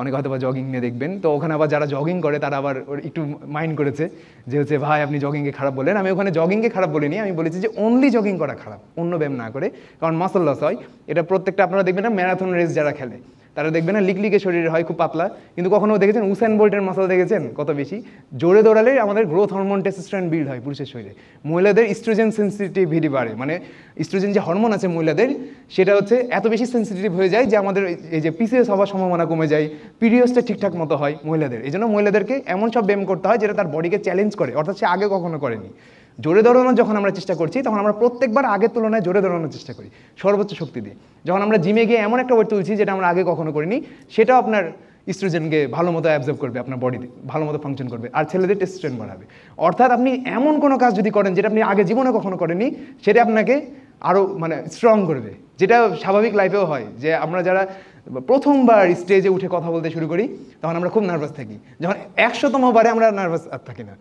অনেকে হয়তো বা জগিং নিয়ে দেখবেন, তো ওখানে আবার যারা জগিং করে তারা আবার একটু মাইন্ড করেছে যে হচ্ছে ভাই আপনি জগিংকে খারাপ বললেন। আমি ওখানে জগিংকে খারাপ বলিনি, আমি বলেছি যে অনলি জগিং করা খারাপ, অন্য ব্যায়াম না করে, কারণ মাসল লস হয়। এটা প্রত্যেকটা আপনারা দেখবেন না, ম্যারাথন রেস যারা খেলে তারা দেখবেন না লিকলিকে শরীরে হয়, খুব পাতলা, কিন্তু কখনো দেখেছেন উসেন বোল্টের মাসল দেখেছেন কত বেশি? জোরে দৌড়ালে আমাদের গ্রোথ হরমোন টেস্টোস্টেরন বিল্ড হয় পুরুষের শরীরে, মহিলাদের ইস্ট্রোজেন সেন্সিটিভিটি বাড়ে, মানে ইস্ট্রোজেন যে হরমোন আছে মহিলাদের সেটা হচ্ছে এত বেশি সেন্সিটিভ হয়ে যায় যে আমাদের এই যে পিসিএস হওয়ার সম্ভাবনা কমে যায়, পিরিয়ডসটা ঠিকঠাক মতো হয় মহিলাদের। এই জন্য মহিলাদেরকে এমন সব ব্যায়াম করতে হয় যেটা তার বডিকে চ্যালেঞ্জ করে, অর্থাৎ সে আগে কখনো করেনি। জোরে দৌড়ানোর যখন আমরা চেষ্টা করছি তখন আমরা প্রত্যেকবার আগের তুলনায় জোরে দৌড়ানোর চেষ্টা করি সর্বোচ্চ শক্তি দিয়ে। যখন আমরা জিমে গিয়ে এমন একটা ওয়েট তুলছি যেটা আমরা আগে কখনো করিনি, সেটাও আপনার ইস্ট্রোজেনকে ভালো মতো অ্যাবজর্ব করবে, আপনার বডিতে ভালো মতো ফাংশন করবে, আর ছেলেদের টেস্টোস্টেরন বাড়াবে। অর্থাৎ আপনি এমন কোনো কাজ যদি করেন যেটা আপনি আগে জীবনে কখনো করেননি, সেটা আপনাকে আরও মানে স্ট্রং করবে, যেটা স্বাভাবিক লাইফেও হয়। যে আমরা যারা প্রথমবার স্টেজে উঠে কথা বলতে শুরু করি তখন আমরা খুব নার্ভাস থাকি, যখন 100তম বারে আমরা নার্ভাস আর থাকি না।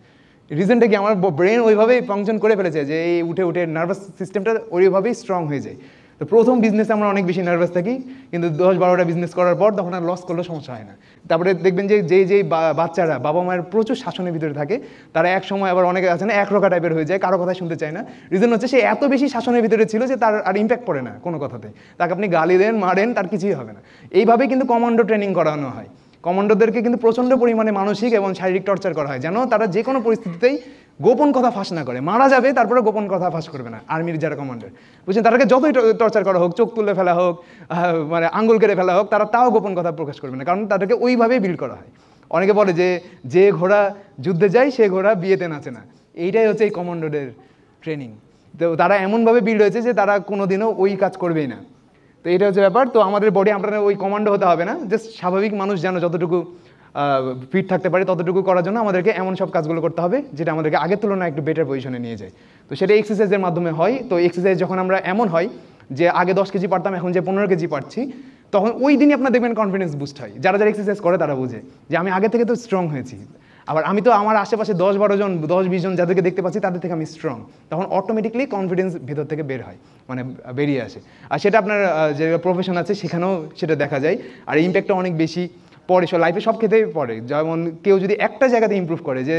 রিজনটা কি? আমার ব্রেন ওইভাবেই ফাংশন করে ফেলেছে যে এই উঠে উঠে নার্ভাস সিস্টেমটা ওইভাবেই স্ট্রং হয়ে যায়। তো প্রথম বিজনেসে আমরা অনেক বেশি নার্ভাস থাকি, কিন্তু 10-12টা বিজনেস করার পর তখন আর লস করলেও সমস্যা হয় না। তারপরে দেখবেন যে যেই বাচ্চারা বাবা মায়ের প্রচুর শাসনের ভিতরে থাকে তারা এক সময় আবার অনেকে আছে না একরোখা টাইপের হয়ে যায়, কারো কথাই শুনতে চায় না। রিজন হচ্ছে সে এত বেশি শাসনের ভিতরে ছিল যে তার আর ইম্প্যাক্ট পড়ে না কোনো কথাতে, তাকে আপনি গালি দেন মারেন তার কিছুই হবে না। এইভাবেই কিন্তু কমান্ডো ট্রেনিং করানো হয়। কমান্ডোদেরকে কিন্তু প্রচণ্ড পরিমাণে মানসিক এবং শারীরিক টর্চার করা হয়, যেন তারা যে কোনো পরিস্থিতিতেই গোপন কথা ফাঁস না করে। মারা যাবে তারপরে গোপন কথা ফাঁস করবে না। আর্মির যারা কমান্ডার বুঝছেন, তাদেরকে যতই টর্চার করা হোক, চোখ তুলে ফেলা হোক, মানে আঙ্গুল কেটে ফেলা হোক, তারা তাও গোপন কথা প্রকাশ করবে না, কারণ তাদেরকে ওইভাবেই বিল্ড করা হয়। অনেকে বলে যে ঘোড়া যুদ্ধে যায় সে ঘোড়া বিয়েতে নাচে না। এইটাই হচ্ছে এই কমান্ডোদের ট্রেনিং। তো তারা এমনভাবে বিল্ড হয়েছে যে তারা কোনোদিনও ওই কাজ করবেই না। তো এটা হচ্ছে ব্যাপার। তো আমাদের বডি আপনারা ওই কমান্ডো হতে হবে না, জাস্ট স্বাভাবিক মানুষ যেন যতটুকু ফিট থাকতে পারে ততটুকু করার জন্য আমাদেরকে এমন সব কাজগুলো করতে হবে যেটা আমাদেরকে আগের তুলনায় একটু বেটার পজিশনে নিয়ে যায়। তো সেটা এক্সারসাইজের মাধ্যমে হয়। তো এক্সারসাইজ যখন আমরা এমন হয় যে আগে 10 কেজি পারতাম এখন যে 15 কেজি পারছি, তখন ওই দিনই আপনার দেখবেন কনফিডেন্স বুস্ট হয়। যারা এক্সারসাইজ করে তারা বুঝে যে আমি আগে থেকে তো স্ট্রং হয়েছি, আবার আমি তো আমার আশেপাশে 10-12 জন 10-20 জন যাদেরকে দেখতে পাচ্ছি তাদের থেকে আমি স্ট্রং, তখন অটোমেটিকলি কনফিডেন্স ভেতর থেকে বের হয়, মানে বেরিয়ে আসে। আর সেটা আপনার যে প্রফেশন আছে সেখানেও সেটা দেখা যায়। আর ইম্প্যাক্টটা অনেক বেশি পরে লাইফে সব ক্ষেত্রেই পড়ে। যেমন কেউ যদি একটা জায়গাতে ইমপ্রুভ করে, যে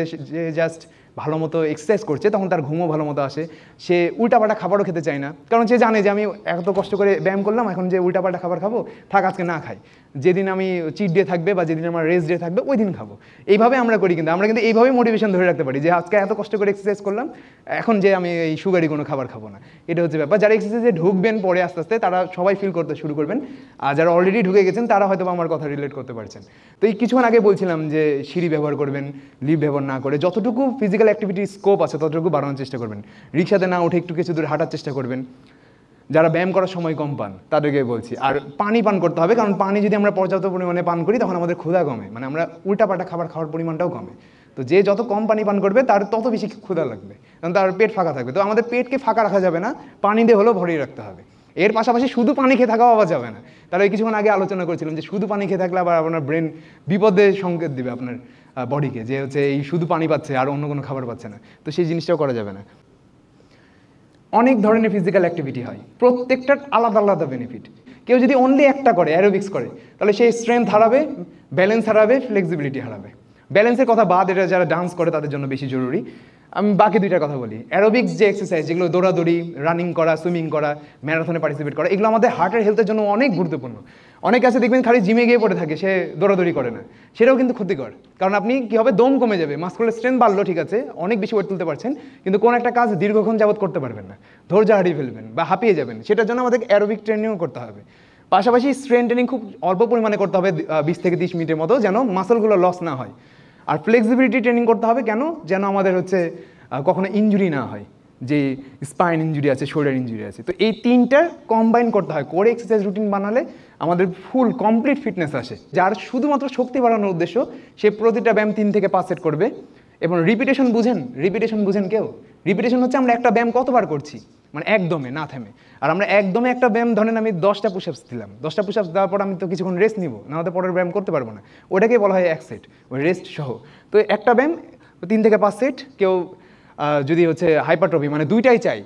জাস্ট ভালো মতো এক্সারসাইজ করছে, তখন তার ঘুমও ভালো মতো আসে, সে উল্টাপাল্টা খাবারও খেতে চায় না, কারণ সে জানে যে আমি এত কষ্ট করে ব্যায়াম করলাম, এখন যে উল্টাপাল্টা খাবার খাবো থাক আজকে না খাই, যেদিন আমি চিট ডে থাকবে বা যেদিন আমার রেস্ট ডে থাকবে ওই দিন খাবো। এইভাবে আমরা করি, কিন্তু আমরা কিন্তু এইভাবেই মোটিভেশন ধরে রাখতে পারি যে আজকে এত কষ্ট করে এক্সারসাইজ করলাম, এখন যে আমি এই সুগারি কোনো খাবার খাবো না। এটা হচ্ছে ব্যাপার। যারা এক্সারসাইজে ঢুকবেন পরে আস্তে আস্তে তারা সবাই ফিল করতে শুরু করবেন, আর যারা অলরেডি ঢুকে গেছেন তারা হয়তো আমার কথা রিলেট করতে পারছেন। তো এই কিছুক্ষণ আগে বলছিলাম যে সিঁড়ি ব্যবহার করবেন, লিফট ব্যবহার না করে যতটুকু ফিজিক্যাল অ্যাক্টিভিটির স্কোপ আছে ততটুকু বাড়ানোর চেষ্টা করবেন। রিক্সাতে না উঠে একটু কিছু দূরে হাঁটার চেষ্টা করবেন। যারা ব্যায়াম করার সময় কম পান তাদেরকে বলছি। আর পানি পান করতে হবে, কারণ পানি যদি আমরা পর্যাপ্ত পরিমাণে পান করি তখন আমাদের ক্ষুধা কমে, মানে আমরা উল্টাপাল্টা খাবার খাওয়ার পরিমাণটাও কমে। তো যে যত কম পানি পান করবে তার তত বেশি ক্ষুধা লাগবে, কারণ তার পেট ফাঁকা থাকবে। তো আমাদের পেটকে ফাঁকা রাখা যাবে না, পানি দিয়ে হলেও ভরিয়ে রাখতে হবে। এর পাশাপাশি শুধু পানি খেয়ে থাকাও আবার যাবে না। তাহলে কিছুক্ষণ আগে আলোচনা করেছিলাম যে শুধু পানি খেয়ে থাকলে আবার আপনার ব্রেন বিপদে সংকেত দিবে আপনার বডিকে, যে হচ্ছে এই শুধু পানি পাচ্ছে আর অন্য কোনো খাবার পাচ্ছে না। তো সেই জিনিসটাও করা যাবে না। অনেক ধরনের ফিজিক্যাল অ্যাক্টিভিটি হয়, প্রত্যেকটার আলাদা আলাদা বেনিফিট। কেউ যদি অনলি একটা করে, অ্যারোবিক্স করে, তাহলে সেই স্ট্রেংথ হারাবে, ব্যালেন্স হারাবে, ফ্লেক্সিবিলিটি হারাবে। ব্যালেন্সের কথা বাদ, এটা যারা ডান্স করে তাদের জন্য বেশি জরুরি। আমি বাকি দুইটার কথা বলি। অ্যারোবিক্স যে এক্সারসাইজ, যেগুলো দৌড়াদৌড়ি, রানিং করা, সুইমিং করা, ম্যারাথনে পার্টিসিপেট করা, এগুলো আমাদের হার্টের হেলথের জন্য অনেক গুরুত্বপূর্ণ। অনেক আছে দেখবেন খালি জিমে গিয়ে পড়ে থাকে, সে দৌড়াদৌড়ি করে না, সেটাও কিন্তু ক্ষতিকর। কারণ আপনি কী হবে, দম কমে যাবে, মাসকুলার স্ট্রেংথ বাড়লো ঠিক আছে, অনেক বেশি ওয়েট তুলতে পারছেন, কিন্তু কোনো একটা কাজ দীর্ঘক্ষণ যাবত করতে পারবেন না, ধৈর্য হারিয়ে ফেলবেন বা হাঁপিয়ে যাবেন। সেটার জন্য আমাদের অ্যারোবিক ট্রেনিংও করতে হবে। পাশাপাশি স্ট্রেংথ ট্রেনিং খুব অল্প পরিমাণে করতে হবে, 20 থেকে 30 মিনিটের মতো, যেন মাসলগুলো লস না হয়। আর ফ্লেক্সিবিলিটি ট্রেনিং করতে হবে কেন, যেন আমাদের হচ্ছে কখনো ইনজুরি না হয়, যে স্পাইন ইনজুরি আছে, শোল্ডার ইনজুরি আছে। তো এই তিনটা কম্বাইন করতে হয়, করে এক্সারসাইজ রুটিন বানালে আমাদের ফুল কমপ্লিট ফিটনেস আসে। যার শুধুমাত্র শক্তি বাড়ানোর উদ্দেশ্য, সে প্রতিটা ব্যায়াম 3 থেকে 5 সেট করবে। এবং রিপিটেশন বুঝেন? রিপিটেশন বুঝেন কেউ? রিপিটেশন হচ্ছে আমরা একটা ব্যায়াম কতবার করছি, মানে একদমে না থেমে। আর আমরা একদমে একটা ব্যায়াম, ধরেন আমি 10টা পুশআপস দিলাম, 10টা পুশআপস দেওয়ার পর আমি তো কিছুক্ষণ রেস্ট নিব, না হলে পরের ব্যায়াম করতে পারবো না, ওটাকে বলা হয় এক সেট, ওই রেস্ট সহ। তো একটা ব্যায়াম 3 থেকে 5 সেট। কেউ যদি হচ্ছে হাইপারট্রফি, মানে দুইটাই চাই,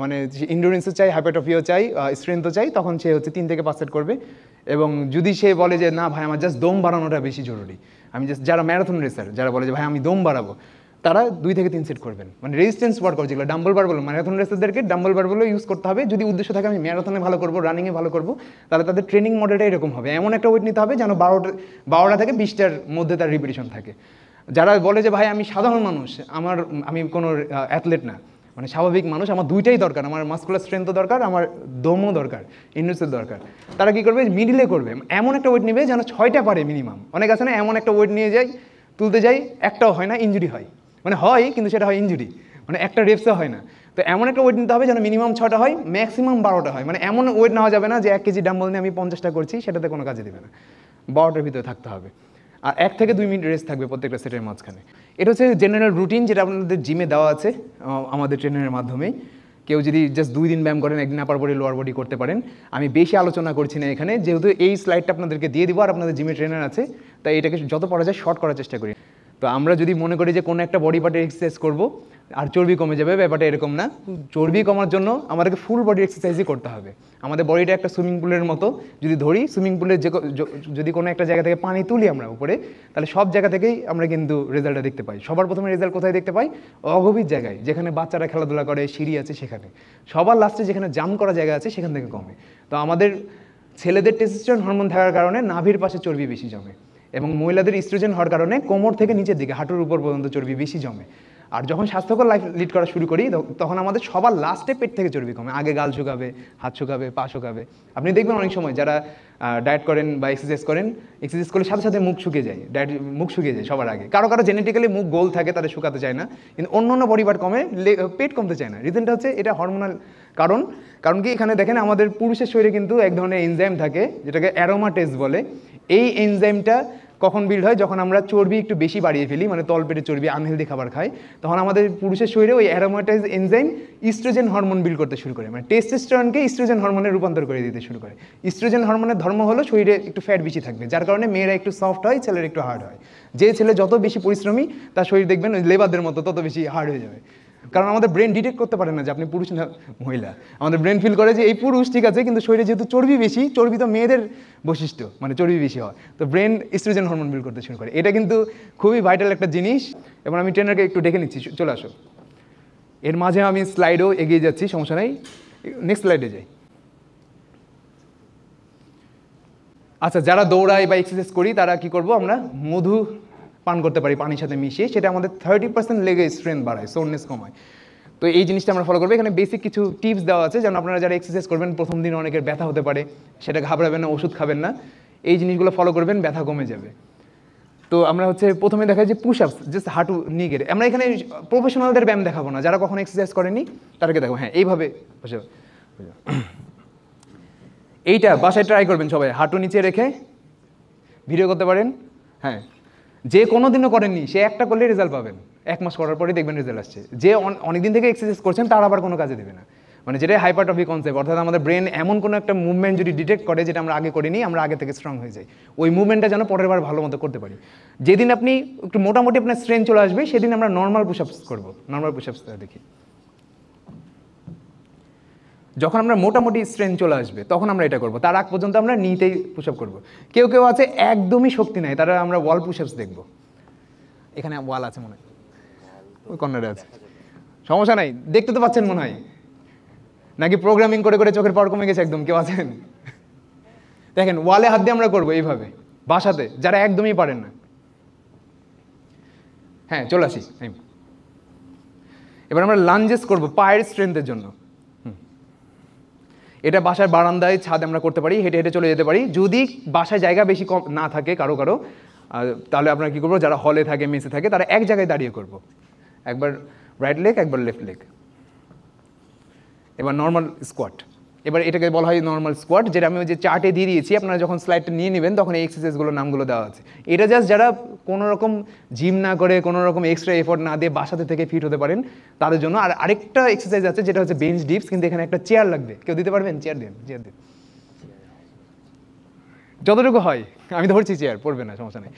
মানে ইন্ডুরেন্সও চাই, হাইপারট্রফিও চাই, স্ট্রেংথও চাই, তখন সে হচ্ছে 3 থেকে 5 সেট করবে। এবং যদি সে বলে যে না ভাই আমার জাস্ট দম বাড়ানোটা বেশি জরুরি, আমি জাস্ট, যারা ম্যারাথন রেসার, যারা বলে যে ভাই আমি দম বাড়াবো, তারা 2 থেকে 3 সেট করবেন। মানে রেজিস্ট্যান্স ওয়ার্কআউট, যেগুলো ডাম্বল বার বলো, ম্যারাথন রেসারদেরকে ডাম্বল বার বলে ইউজ করতে হবে। যদি উদ্দেশ্য থাকে আমি ম্যারাথনে ভালো করবো, রানিংয়ে ভালো করবো, তাহলে তাদের ট্রেনিং মডেলটা এরকম হবে, এমন একটা ওয়েট নিতে হবে যেন 12টা থেকে 20টার মধ্যে তার রিপিটিশন থাকে। যারা বলে যে ভাই আমি সাধারণ মানুষ, আমি কোনো অ্যাথলেট না, মানে স্বাভাবিক মানুষ, আমার দুইটাই দরকার, আমার মাসকুলার স্ট্রেংথও দরকার, আমার দমও দরকার, ইন্ডুসের দরকার, তারা কী করবে, মিডিলে করবে, এমন একটা ওয়েট নেবে যেন 6টা পারে মিনিমাম। অনেক আছে না, এমন একটা ওয়েট নিয়ে যাই, তুলতে যাই, একটাও হয় না, ইনজুরি হয়, মানে হয় কিন্তু সেটা হয় ইনজুরি, মানে একটা রেপসও হয় না। তো এমন একটা ওয়েট নিতে হবে যেন মিনিমাম 6টা হয়, ম্যাক্সিমাম 12টা হয়। মানে এমন ওয়েট নেওয়া যাবে না যে 1 কেজি ডাম্বল নিয়ে আমি 50টা করছি, সেটাতে কোনো কাজে দেবে না, 12টার ভিতরে থাকতে হবে। আর 1 থেকে 2 মিনিট রেস্ট থাকবে প্রত্যেকটা সেটের মাঝখানে। এটা হচ্ছে জেনারেল রুটিন, যেটা আপনাদের জিমে দেওয়া আছে আমাদের ট্রেনারের মাধ্যমেই। কেউ যদি জাস্ট 2 দিন ব্যায়াম করেন, একদিন আপার বডি লোয়ার বডি করতে পারেন। আমি বেশি আলোচনা করছি না এখানে, যেহেতু এই স্লাইডটা আপনাদেরকে দিয়ে দিব আর আপনাদের জিমে ট্রেনার আছে, তাই এটাকে যত পারা যায় শর্ট করার চেষ্টা করি। তো আমরা যদি মনে করি যে কোনো একটা বডি পার্টের এক্সারসাইজ করবো আর চর্বি কমে যাবে, ব্যাপারটা এরকম না। চর্বি কমার জন্য আমাদেরকে ফুল বডি এক্সারসাইজই করতে হবে। আমাদের বডিটা একটা সুইমিং পুলের মতো, যদি ধরি সুইমিং পুলের যদি কোনো একটা জায়গা থেকে পানি তুলি আমরা উপরে, তাহলে সব জায়গা থেকেই আমরা কিন্তু রেজাল্টটা দেখতে পাই। সবার প্রথমে রেজাল্ট কোথায় দেখতে পাই? অগভীর জায়গায়, যেখানে বাচ্চারা খেলাধুলা করে, সিঁড়ি আছে সেখানে। সবার লাস্টে যেখানে জাম করা জায়গা আছে সেখান থেকে কমে। তো আমাদের ছেলেদের টেস্টোস্টেরন হরমোন থাকার কারণে নাভির পাশে চর্বি বেশি জমে, এবং মহিলাদের ইস্ট্রোজেন হওয়ার কারণে কোমর থেকে নিচের দিকে, হাঁটুর উপর পর্যন্ত চর্বি বেশি জমে। আর যখন স্বাস্থ্যকর লাইফ লিড করা শুরু করি, তখন আমাদের সবার লাস্টে পেট থেকে চর্বি কমে। আগে গাল শুকাবে, হাত শুকাবে, পা শুকাবে। আপনি দেখবেন অনেক সময় যারা ডায়েট করেন বা এক্সারসাইজ করেন, এক্সারসাইজ করলে সাথে সাথে মুখ শুকিয়ে যায়, মুখ শুকিয়ে যায় সবার আগে। কারো কারো জেনেটিক্যালি মুখ গোল থাকে, তাদের শুকাতে চায় না, কিন্তু অন্য অন্য বডি পার্ট কমে, পেট কমতে চায় না। রিজনটা হচ্ছে এটা হরমোনাল কারণ কি, এখানে দেখেন আমাদের পুরুষের শরীরে কিন্তু এক ধরনের এনজাইম থাকে, যেটাকে অ্যারোমাটেজ বলে। এই এনজাইমটা কখন বিল্ড হয়? যখন আমরা চর্বি একটু বেশি বাড়িয়ে ফেলি, মানে তলপেটে চর্বি, আনহেলদি খাবার খাই, তখন আমাদের পুরুষের শরীরে ওই অ্যারোমাটাইজ এনজাইম ইস্ট্রোজেন হরমোন বিল্ড করতে শুরু করে, মানে টেস্টোস্টেরনকে ইস্ট্রোজেন হরমোনে রূপান্তর করে দিতে শুরু করে। ইস্ট্রোজেন হরমোনের ধর্ম হলো শরীরে একটু ফ্যাট বেশি থাকবে, যার কারণে মেয়েরা একটু সফট হয়, ছেলেরা একটু হার্ড হয়। যে ছেলে যত বেশি পরিশ্রমী, তার শরীর দেখবেন ওই লেবারদের মতো তত বেশি হার্ড হয়ে যাবে। কারণ আমাদের ব্রেন ডিটেক্ট করতে পারে না যে আপনি পুরুষ না মহিলা। আমাদের ব্রেন ফিল করে যে এই পুরুষ, ঠিক আছে, কিন্তু শরীরে যেহেতু চর্বি বেশি, চর্বি তো মেয়েদের বৈশিষ্ট্য, মানে চর্বি বেশি হয়, তো ব্রেন ইস্ট্রোজেন হরমোন বিল্ড করতে শুরু করে। এটা কিন্তু খুবই ভাইটাল একটা জিনিস। এবং আমি ট্রেনারকে একটু ডেকে নিচ্ছি, চলে আসো। এর মাঝে আমি স্লাইডও এগিয়ে যাচ্ছি, সমস্যা নেই, নেক্সট স্লাইডে যাই। আচ্ছা, যারা দৌড়াই বা এক্সারসাইজ করি, তারা কি করব, আমরা মধু পান করতে পারি পানির সাথে মিশিয়ে। সেটা আমাদের 30% লেগে স্ট্রেংথ বাড়ায়, সোরনেস কমায়। তো এই জিনিসটা আমরা ফলো করবো। এখানে বেসিক কিছু টিপস দেওয়া আছে, যেন আপনারা যারা এক্সারসাইজ করবেন, প্রথম দিন অনেকের ব্যথা হতে পারে, সেটা ঘাবড়াবেন না, ওষুধ খাবেন না, এই জিনিসগুলো ফলো করবেন, ব্যথা কমে যাবে। তো আমরা হচ্ছে প্রথমে দেখাই যে পুশ আপস, জাস্ট হাঁটু নিয়ে গেলে। আমরা এখানে প্রফেশনালদের ব্যায়াম দেখাবো না, যারা কখনো এক্সারসাইজ করেনি তাদেরকে দেখাবো। হ্যাঁ, এইভাবে এইটা বাসায় ট্রাই করবেন সবাই, হাঁটু নিচে রেখে ভিডিও করতে পারেন। হ্যাঁ, যে কোনো দিনও করেননি সে একটা করলেই রেজাল্ট পাবেন, 1 মাস করার পরেই দেখবেন রেজাল্ট আসছে। যে অনেকদিন থেকে এক্সারসাইজ করছেন তার আবার কোনো কাজে দেবে না। মানে যেটাই হাইপারট্রফি কনসেপ্ট, অর্থাৎ আমাদের ব্রেন এমন কোনো একটা মুভমেন্ট যদি ডিটেক্ট করে যেটা আমরা আগে করিনি, আমরা আগে থেকে স্ট্রং হয়ে যাই, ওই মুভমেন্টটা যেন পরের বার ভালো মতো করতে পারি। যেদিন আপনি একটু মোটামুটি আপনার স্ট্রেংথ চলে আসবে, সেদিন আমরা নর্মাল পুশআপস করবো। নর্মাল পুশআপস দেখি, যখন আমরা মোটামুটি স্ট্রেংথ চলে আসবে তখন আমরা এটা করবো, তার আগ পর্যন্ত আমরা নিতেই পুশআপ করবো। কেউ কেউ আছে একদমই শক্তি নাই, তারা আমরা ওয়াল পুশআপস দেখবো। এখানে ওয়াল আছে মনে হয়, ওই কর্নারে আছে, সমস্যা নাই, দেখতে তো পাচ্ছেন মনে হয়, নাকি প্রোগ্রামিং করে করে চোখের পাওয়ার কমে গেছে একদম? কেউ আছেন? দেখেন ওয়ালে হাত দিয়ে আমরা করবো এইভাবে বাসাতে, যারা একদমই পারেন না। হ্যাঁ চলে আসি, এবার আমরা লাঞ্জেস করবো পায়ের স্ট্রেংথের জন্য। এটা বাসার বারান্দায়, ছাদে আমরা করতে পারি, হেঁটে হেঁটে চলে যেতে পারি। যদি বাসায় জায়গা বেশি কম না থাকে কারো কারো, তাহলে আপনারা কী করবো, যারা হলে থাকে মেসে থাকে তারা এক জায়গায় দাঁড়িয়ে করবো, একবার রাইট লেগ একবার লেফট লেগ। এবার নর্মাল স্কোয়াট, এবার এটাকে বলা হয় নর্মাল স্কোয়াট, যেটা আমি ওই যে চার্টে দিয়ে দিয়েছি, আপনারা যখন স্লাইডটা নিয়ে নেবেন তখন এই এক্সারসাইজগুলোর নামগুলো দেওয়া আছে। এটা জাস্ট যারা কোনো রকম জিম না করে, কোনো রকম এক্সট্রা এফোর্ট না দিয়ে বাসাতে থেকে ফিট হতে পারেন তাদের জন্য। আর আরেকটা এক্সারসাইজ আছে যেটা হচ্ছে বেঞ্চ ডিপস, কিন্তু এখানে একটা চেয়ার লাগবে। কেউ দিতে পারবেন? চেয়ার দিন, চেয়ার দিন, যতটুকু হয়। আমি ধরছি, চেয়ার পড়বে না, সমস্যা নেই।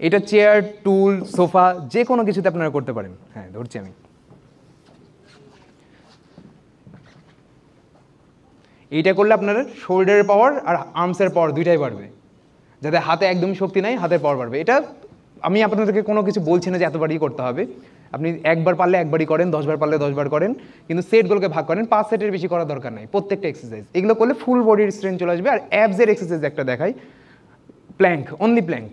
এটা চেয়ার, টুল, সোফা, যে কোনো কিছুতে আপনারা করতে পারেন। হ্যাঁ ধরছি আমি। এইটা করলে আপনার শোল্ডারের পাওয়ার আর আর্মসের পাওয়ার দুইটাই বাড়বে। যাতে হাতে একদমই শক্তি নাই, হাতের পাওয়ার বাড়বে। এটা আমি আপনাদেরকে কোনো কিছু বলছি না যে এতবারই করতে হবে। আপনি একবার পারলে একবারই করেন, 10 বার পারলে 10 বার করেন, কিন্তু সেটগুলোকে ভাগ করেন। 5 সেটের বেশি করার দরকার নাই প্রত্যেকটা এক্সারসাইজ। এগুলো করলে ফুল বডির স্ট্রেংথ চলে আসবে। আর অ্যাবসের এক্সারসাইজ একটা দেখাই, প্ল্যাঙ্ক, অনলি প্ল্যাঙ্ক।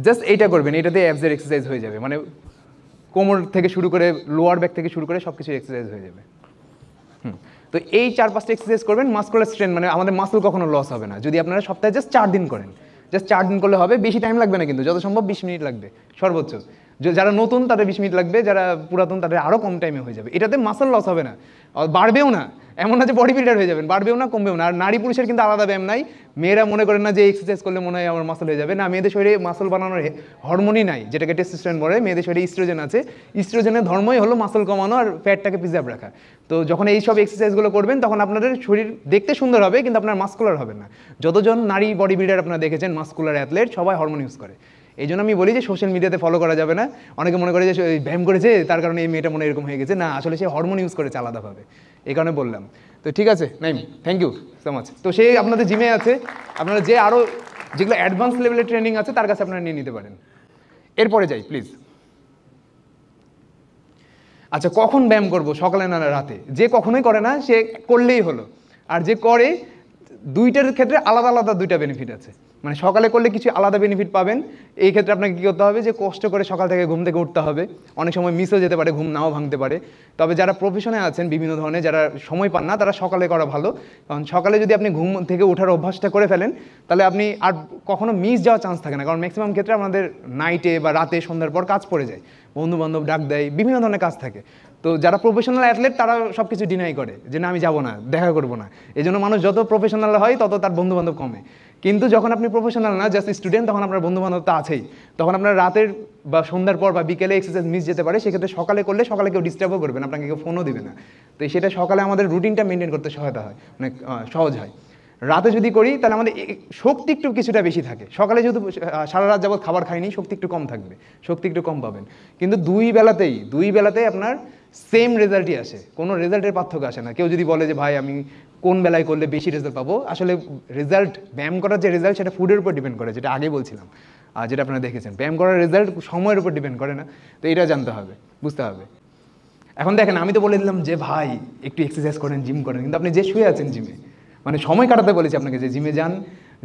জাস্ট এইটা করবেন, এটাতে অ্যাবসের এক্সারসাইজ হয়ে যাবে। মানে কোমর থেকে শুরু করে লোয়ার ব্যাক থেকে শুরু করে সব কিছু এক্সারসাইজ হয়ে যাবে। তো এই 4-5টা এক্সারসাইজ করবেন। মাসকুলার স্ট্রেন্থ মানে আমাদের মাসল কখনো লস হবে না যদি আপনারা সপ্তাহে জাস্ট 4 দিন করেন। জাস্ট 4 দিন করলে হবে, বেশি টাইম লাগবে না, কিন্তু যত সম্ভব 20 মিনিট লাগবে সর্বোচ্চ। যারা নতুন তাদের 20 মিনিট লাগবে, যারা পুরাতন তাদের আরও কম টাইমে হয়ে যাবে। এটাতে মাসল লস হবে না, বাড়বেও না। এমন না যে বডি বিল্ডার হয়ে যাবেন, বাড়বেও না কমবেও না। আর নারী পুরুষের কিন্তু আলাদা ব্যায়াম নাই। মেয়েরা মনে করেন না যে এক্সারসাইজ করলে মনে হয় আমার মাসল হয়ে যাবে, না। মেয়েদের শরীরে মাসল বানানোর হরমোনই নাই, যেটাকে টেস্টোস্টেরন বলে। মেয়েদের শরীরে ইস্ট্রোজেন আছে। ইস্ট্রোজেনের ধর্মই হলো মাসল কমানো আর ফ্যাটটাকে প্রিজার্ভ রাখা। তো যখন এই সব এক্সারসাইজগুলো করবেন তখন আপনাদের শরীর দেখতে সুন্দর হবে, কিন্তু আপনার মাস্কুলার হবে না। যতজন নারী বডি বিল্ডার আপনারা দেখেছেন, মাস্কুলার অ্যাথলেট, সবাই হরমোন ইউজ করে। এই জন্য আমি বলি যে সোশ্যাল মিডিয়াতে ফলো করা যাবে না। অনেকে মনে করে যে ব্যায়াম করেছে তার কারণে এই মেয়েটা মনে এরকম হয়ে গেছে, না, আসলে সে হরমোন ইউজ করেছে আলাদাভাবে, এই কারণে বললাম। তো ঠিক আছে Naim, thank you so much. তো সে আপনাদের জিমে আছে, আপনারা যে আরও যেগুলো অ্যাডভান্স লেভেলের ট্রেনিং আছে তার কাছে আপনারা নিয়ে নিতে পারেন। এরপরে যাই প্লিজ। আচ্ছা, কখন ব্যায়াম করবো, সকালে না রাতে? যে কখনোই করে না সে করলেই হলো। আর যে করে, দুইটার ক্ষেত্রে আলাদা আলাদা দুইটা বেনিফিট আছে। মানে সকালে করলে কিছু আলাদা বেনিফিট পাবেন। এই ক্ষেত্রে আপনাকে কী করতে হবে, যে কষ্ট করে সকাল থেকে ঘুম থেকে উঠতে হবে। অনেক সময় মিস হয়ে যেতে পারে, ঘুম নাও ভাঙতে পারে। তবে যারা প্রফেশনে আছেন বিভিন্ন ধরনের, যারা সময় পান না, তারা সকালে করা ভালো। কারণ সকালে যদি আপনি ঘুম থেকে ওঠার অভ্যাসটা করে ফেলেন, তাহলে আপনি আর কখনো মিস যাওয়ার চান্স থাকে না। কারণ ম্যাক্সিমাম ক্ষেত্রে আমাদের নাইটে বা রাতে সন্ধ্যার পর কাজ পড়ে যায়, বন্ধুবান্ধব ডাক দেয়, বিভিন্ন ধরনের কাজ থাকে। তো যারা প্রফেশনাল অ্যাথলেট তারা সব কিছু ডিনাই করে, যে না আমি যাবো না, দেখা করবো না। এই জন্য মানুষ যত প্রফেশনাল হয় তত তার বন্ধুবান্ধব কমে। কিন্তু যখন আপনি প্রফেশনাল না, জাস্ট স্টুডেন্ট, তখন আপনার বন্ধুবান্ধব তো আছেই। তখন আপনার রাতের বা সন্ধ্যার পর বা বিকেলে এক্সারসাইজ মিস যেতে পারে। সেক্ষেত্রে সকালে করলে সকালে কেউ ডিস্টার্বও করবে না, আপনাকে কেউ ফোনও দিবে না। তো সেটা সকালে আমাদের রুটিনটা মেনটেন করতে সহায়তা হয়, মানে সহজ হয়। রাতে যদি করি তাহলে আমাদের শক্তি একটু কিছুটা বেশি থাকে। সকালে যেহেতু সারা রাত যাবত খাবার খাইনি, শক্তি একটু কম থাকবে, শক্তি একটু কম পাবেন। কিন্তু দুই বেলাতেই আপনার সেম রেজাল্টই আসে, কোনো রেজাল্টের পার্থক্য আসে না। কেউ যদি বলে যে ভাই আমি কোন বেলায় করলে বেশি রেজাল্ট পাবো, আসলে রেজাল্ট, ব্যায়াম করার যে রেজাল্ট সেটা ফুডের উপর ডিপেন্ড করে, যেটা আগে বলছিলাম, আর যেটা আপনারা দেখেছেন। ব্যায়াম করার রেজাল্ট সময়ের উপর ডিপেন্ড করে না। তো এটা জানতে হবে, বুঝতে হবে। এখন দেখেন, আমি তো বলে দিলাম যে ভাই একটু এক্সারসাইজ করেন, জিম করেন, কিন্তু আপনি যে শুয়ে আছেন জিমে, মানে সময় কাটাতে বলেছি আপনাকে যে জিমে যান,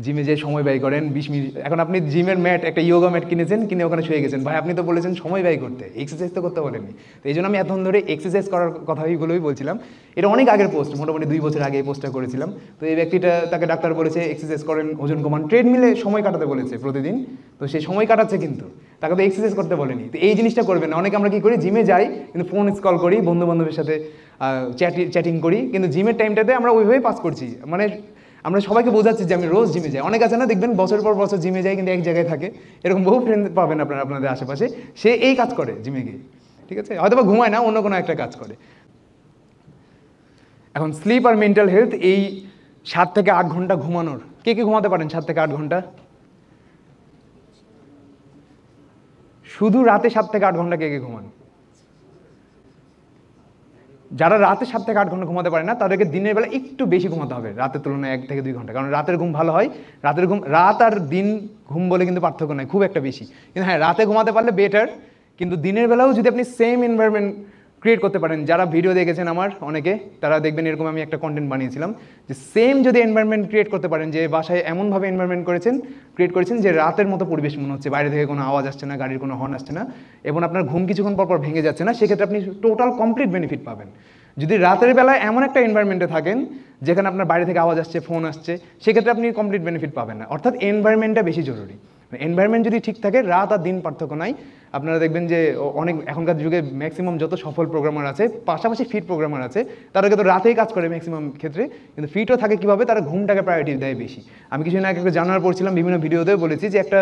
জিমে যে সময় ব্যয় করেন 20 মিনিট। এখন আপনি জিমের ম্যাট, একটা ইয়োগা ম্যাট কিনেছেন, কিনে ওখানে শুয়ে গেছেন। ভাই আপনি তো বলেছেন সময় ব্যয় করতে, এক্সারসাইজ তো করতে বলেননি। তো এই জন্য আমি এতক্ষণ ধরে এক্সারসাইজ করার কথাগুলোই বলছিলাম। এটা অনেক আগের পোস্ট, মোটামুটি 2 বছর আগে এই পোস্টটা করেছিলাম। তো এই ব্যক্তিটা, তাকে ডাক্তার বলেছে এক্সারসাইজ করেন, ওজন কমান, ট্রেডমিলে সময় কাটাতে বলেছে প্রতিদিন। তো সে সময় কাটাচ্ছে, কিন্তু তাকে তো এক্সারসাইজ করতে বলেনি। তো এই জিনিসটা করবেন না। অনেকে আমরা কী করি, জিমে যাই কিন্তু ফোন স্ক্রল করি, বন্ধু বান্ধবের সাথে চ্যাটিং করি, কিন্তু জিমের টাইমটাতে আমরা ওইভাবেই পাস করছি। মানে আমরা সবাইকে বোঝাচ্ছি যে আমি রোজ জিমে যাই। অনেক আছে না দেখবেন বছর পর বছর জিমে যায় কিন্তু এক জায়গায় থাকে, এরকম বহু ফ্রেন্ড পাবেন আপনারা আপনাদের আশেপাশে, সে এই কাজ করে জিমে গিয়ে, ঠিক আছে, হয়তো বা ঘুমায় না, অন্য কোনো একটা কাজ করে। এখন স্লিপ আর মেন্টাল হেলথ, এই 7 থেকে 8 ঘন্টা ঘুমানোর, কে কে ঘুমাতে পারেন 7 থেকে 8 ঘন্টা? শুধু রাতে 7 থেকে 8 ঘন্টা কে কে ঘুমান? যারা রাতে 7 থেকে 8 ঘন্টা ঘুমাতে পারে না তাদেরকে দিনের বেলা একটু বেশি ঘুমাতে হবে রাতের তুলনায় 1 থেকে 2 ঘন্টা, কারণ রাতের ঘুম ভালো হয়। রাতের ঘুম, রাত আর দিন ঘুম বলে কিন্তু পার্থক্য নাই খুব একটা বেশি, কিন্তু হ্যাঁ রাতে ঘুমাতে পারলে বেটার। কিন্তু দিনের বেলাও যদি আপনি সেম এনভায়রনমেন্ট ক্রিয়েট করতে পারেন, যারা ভিডিও দেখেছেন আমার অনেকে, তারা দেখবেন এরকম আমি একটা কন্টেন্ট বানিয়েছিলাম যে সেম যদি এনভায়রনমেন্ট ক্রিয়েট করতে পারেন, যে বাসায় এমনভাবে এনভায়রনমেন্ট ক্রিয়েট করেছেন যে রাতের মতো পরিবেশ মনে হচ্ছে, বাইরে থেকে কোনো আওয়াজ আসছে না, গাড়ির কোনো হর্ন আসছে না, এবং আপনার ঘুম কিছুক্ষণ পর পর ভেঙে যাচ্ছে না, সেক্ষেত্রে আপনি টোটাল কমপ্লিট বেনিফিট পাবেন। যদি রাতের বেলায় এমন একটা এনভায়রনমেন্টে থাকেন যেখানে আপনার বাইরে থেকে আওয়াজ আসছে, ফোন আসছে, সেক্ষেত্রে আপনি কমপ্লিট বেনিফিট পাবেন না। অর্থাৎ এনভায়রনমেন্টটা বেশি জরুরি। এনভায়রনমেন্ট যদি ঠিক থাকে, রাত আর দিন পার্থক্য নাই। আপনারা দেখবেন যে অনেক এখনকার যুগে ম্যাক্সিমাম যত সফল প্রোগ্রামার আছে, পাশাপাশি ফিট প্রোগ্রামার আছে, তারা কিন্তু রাতেই কাজ করে ম্যাক্সিমাম ক্ষেত্রে, কিন্তু ফিটও থাকে কীভাবে, তারা ঘুমটাকে প্রায়োরিটি দেয় বেশি। আমি কিছুদিন আগে একটা জানার পড়ছিলাম, বিভিন্ন ভিডিওতেও বলেছি যে একটা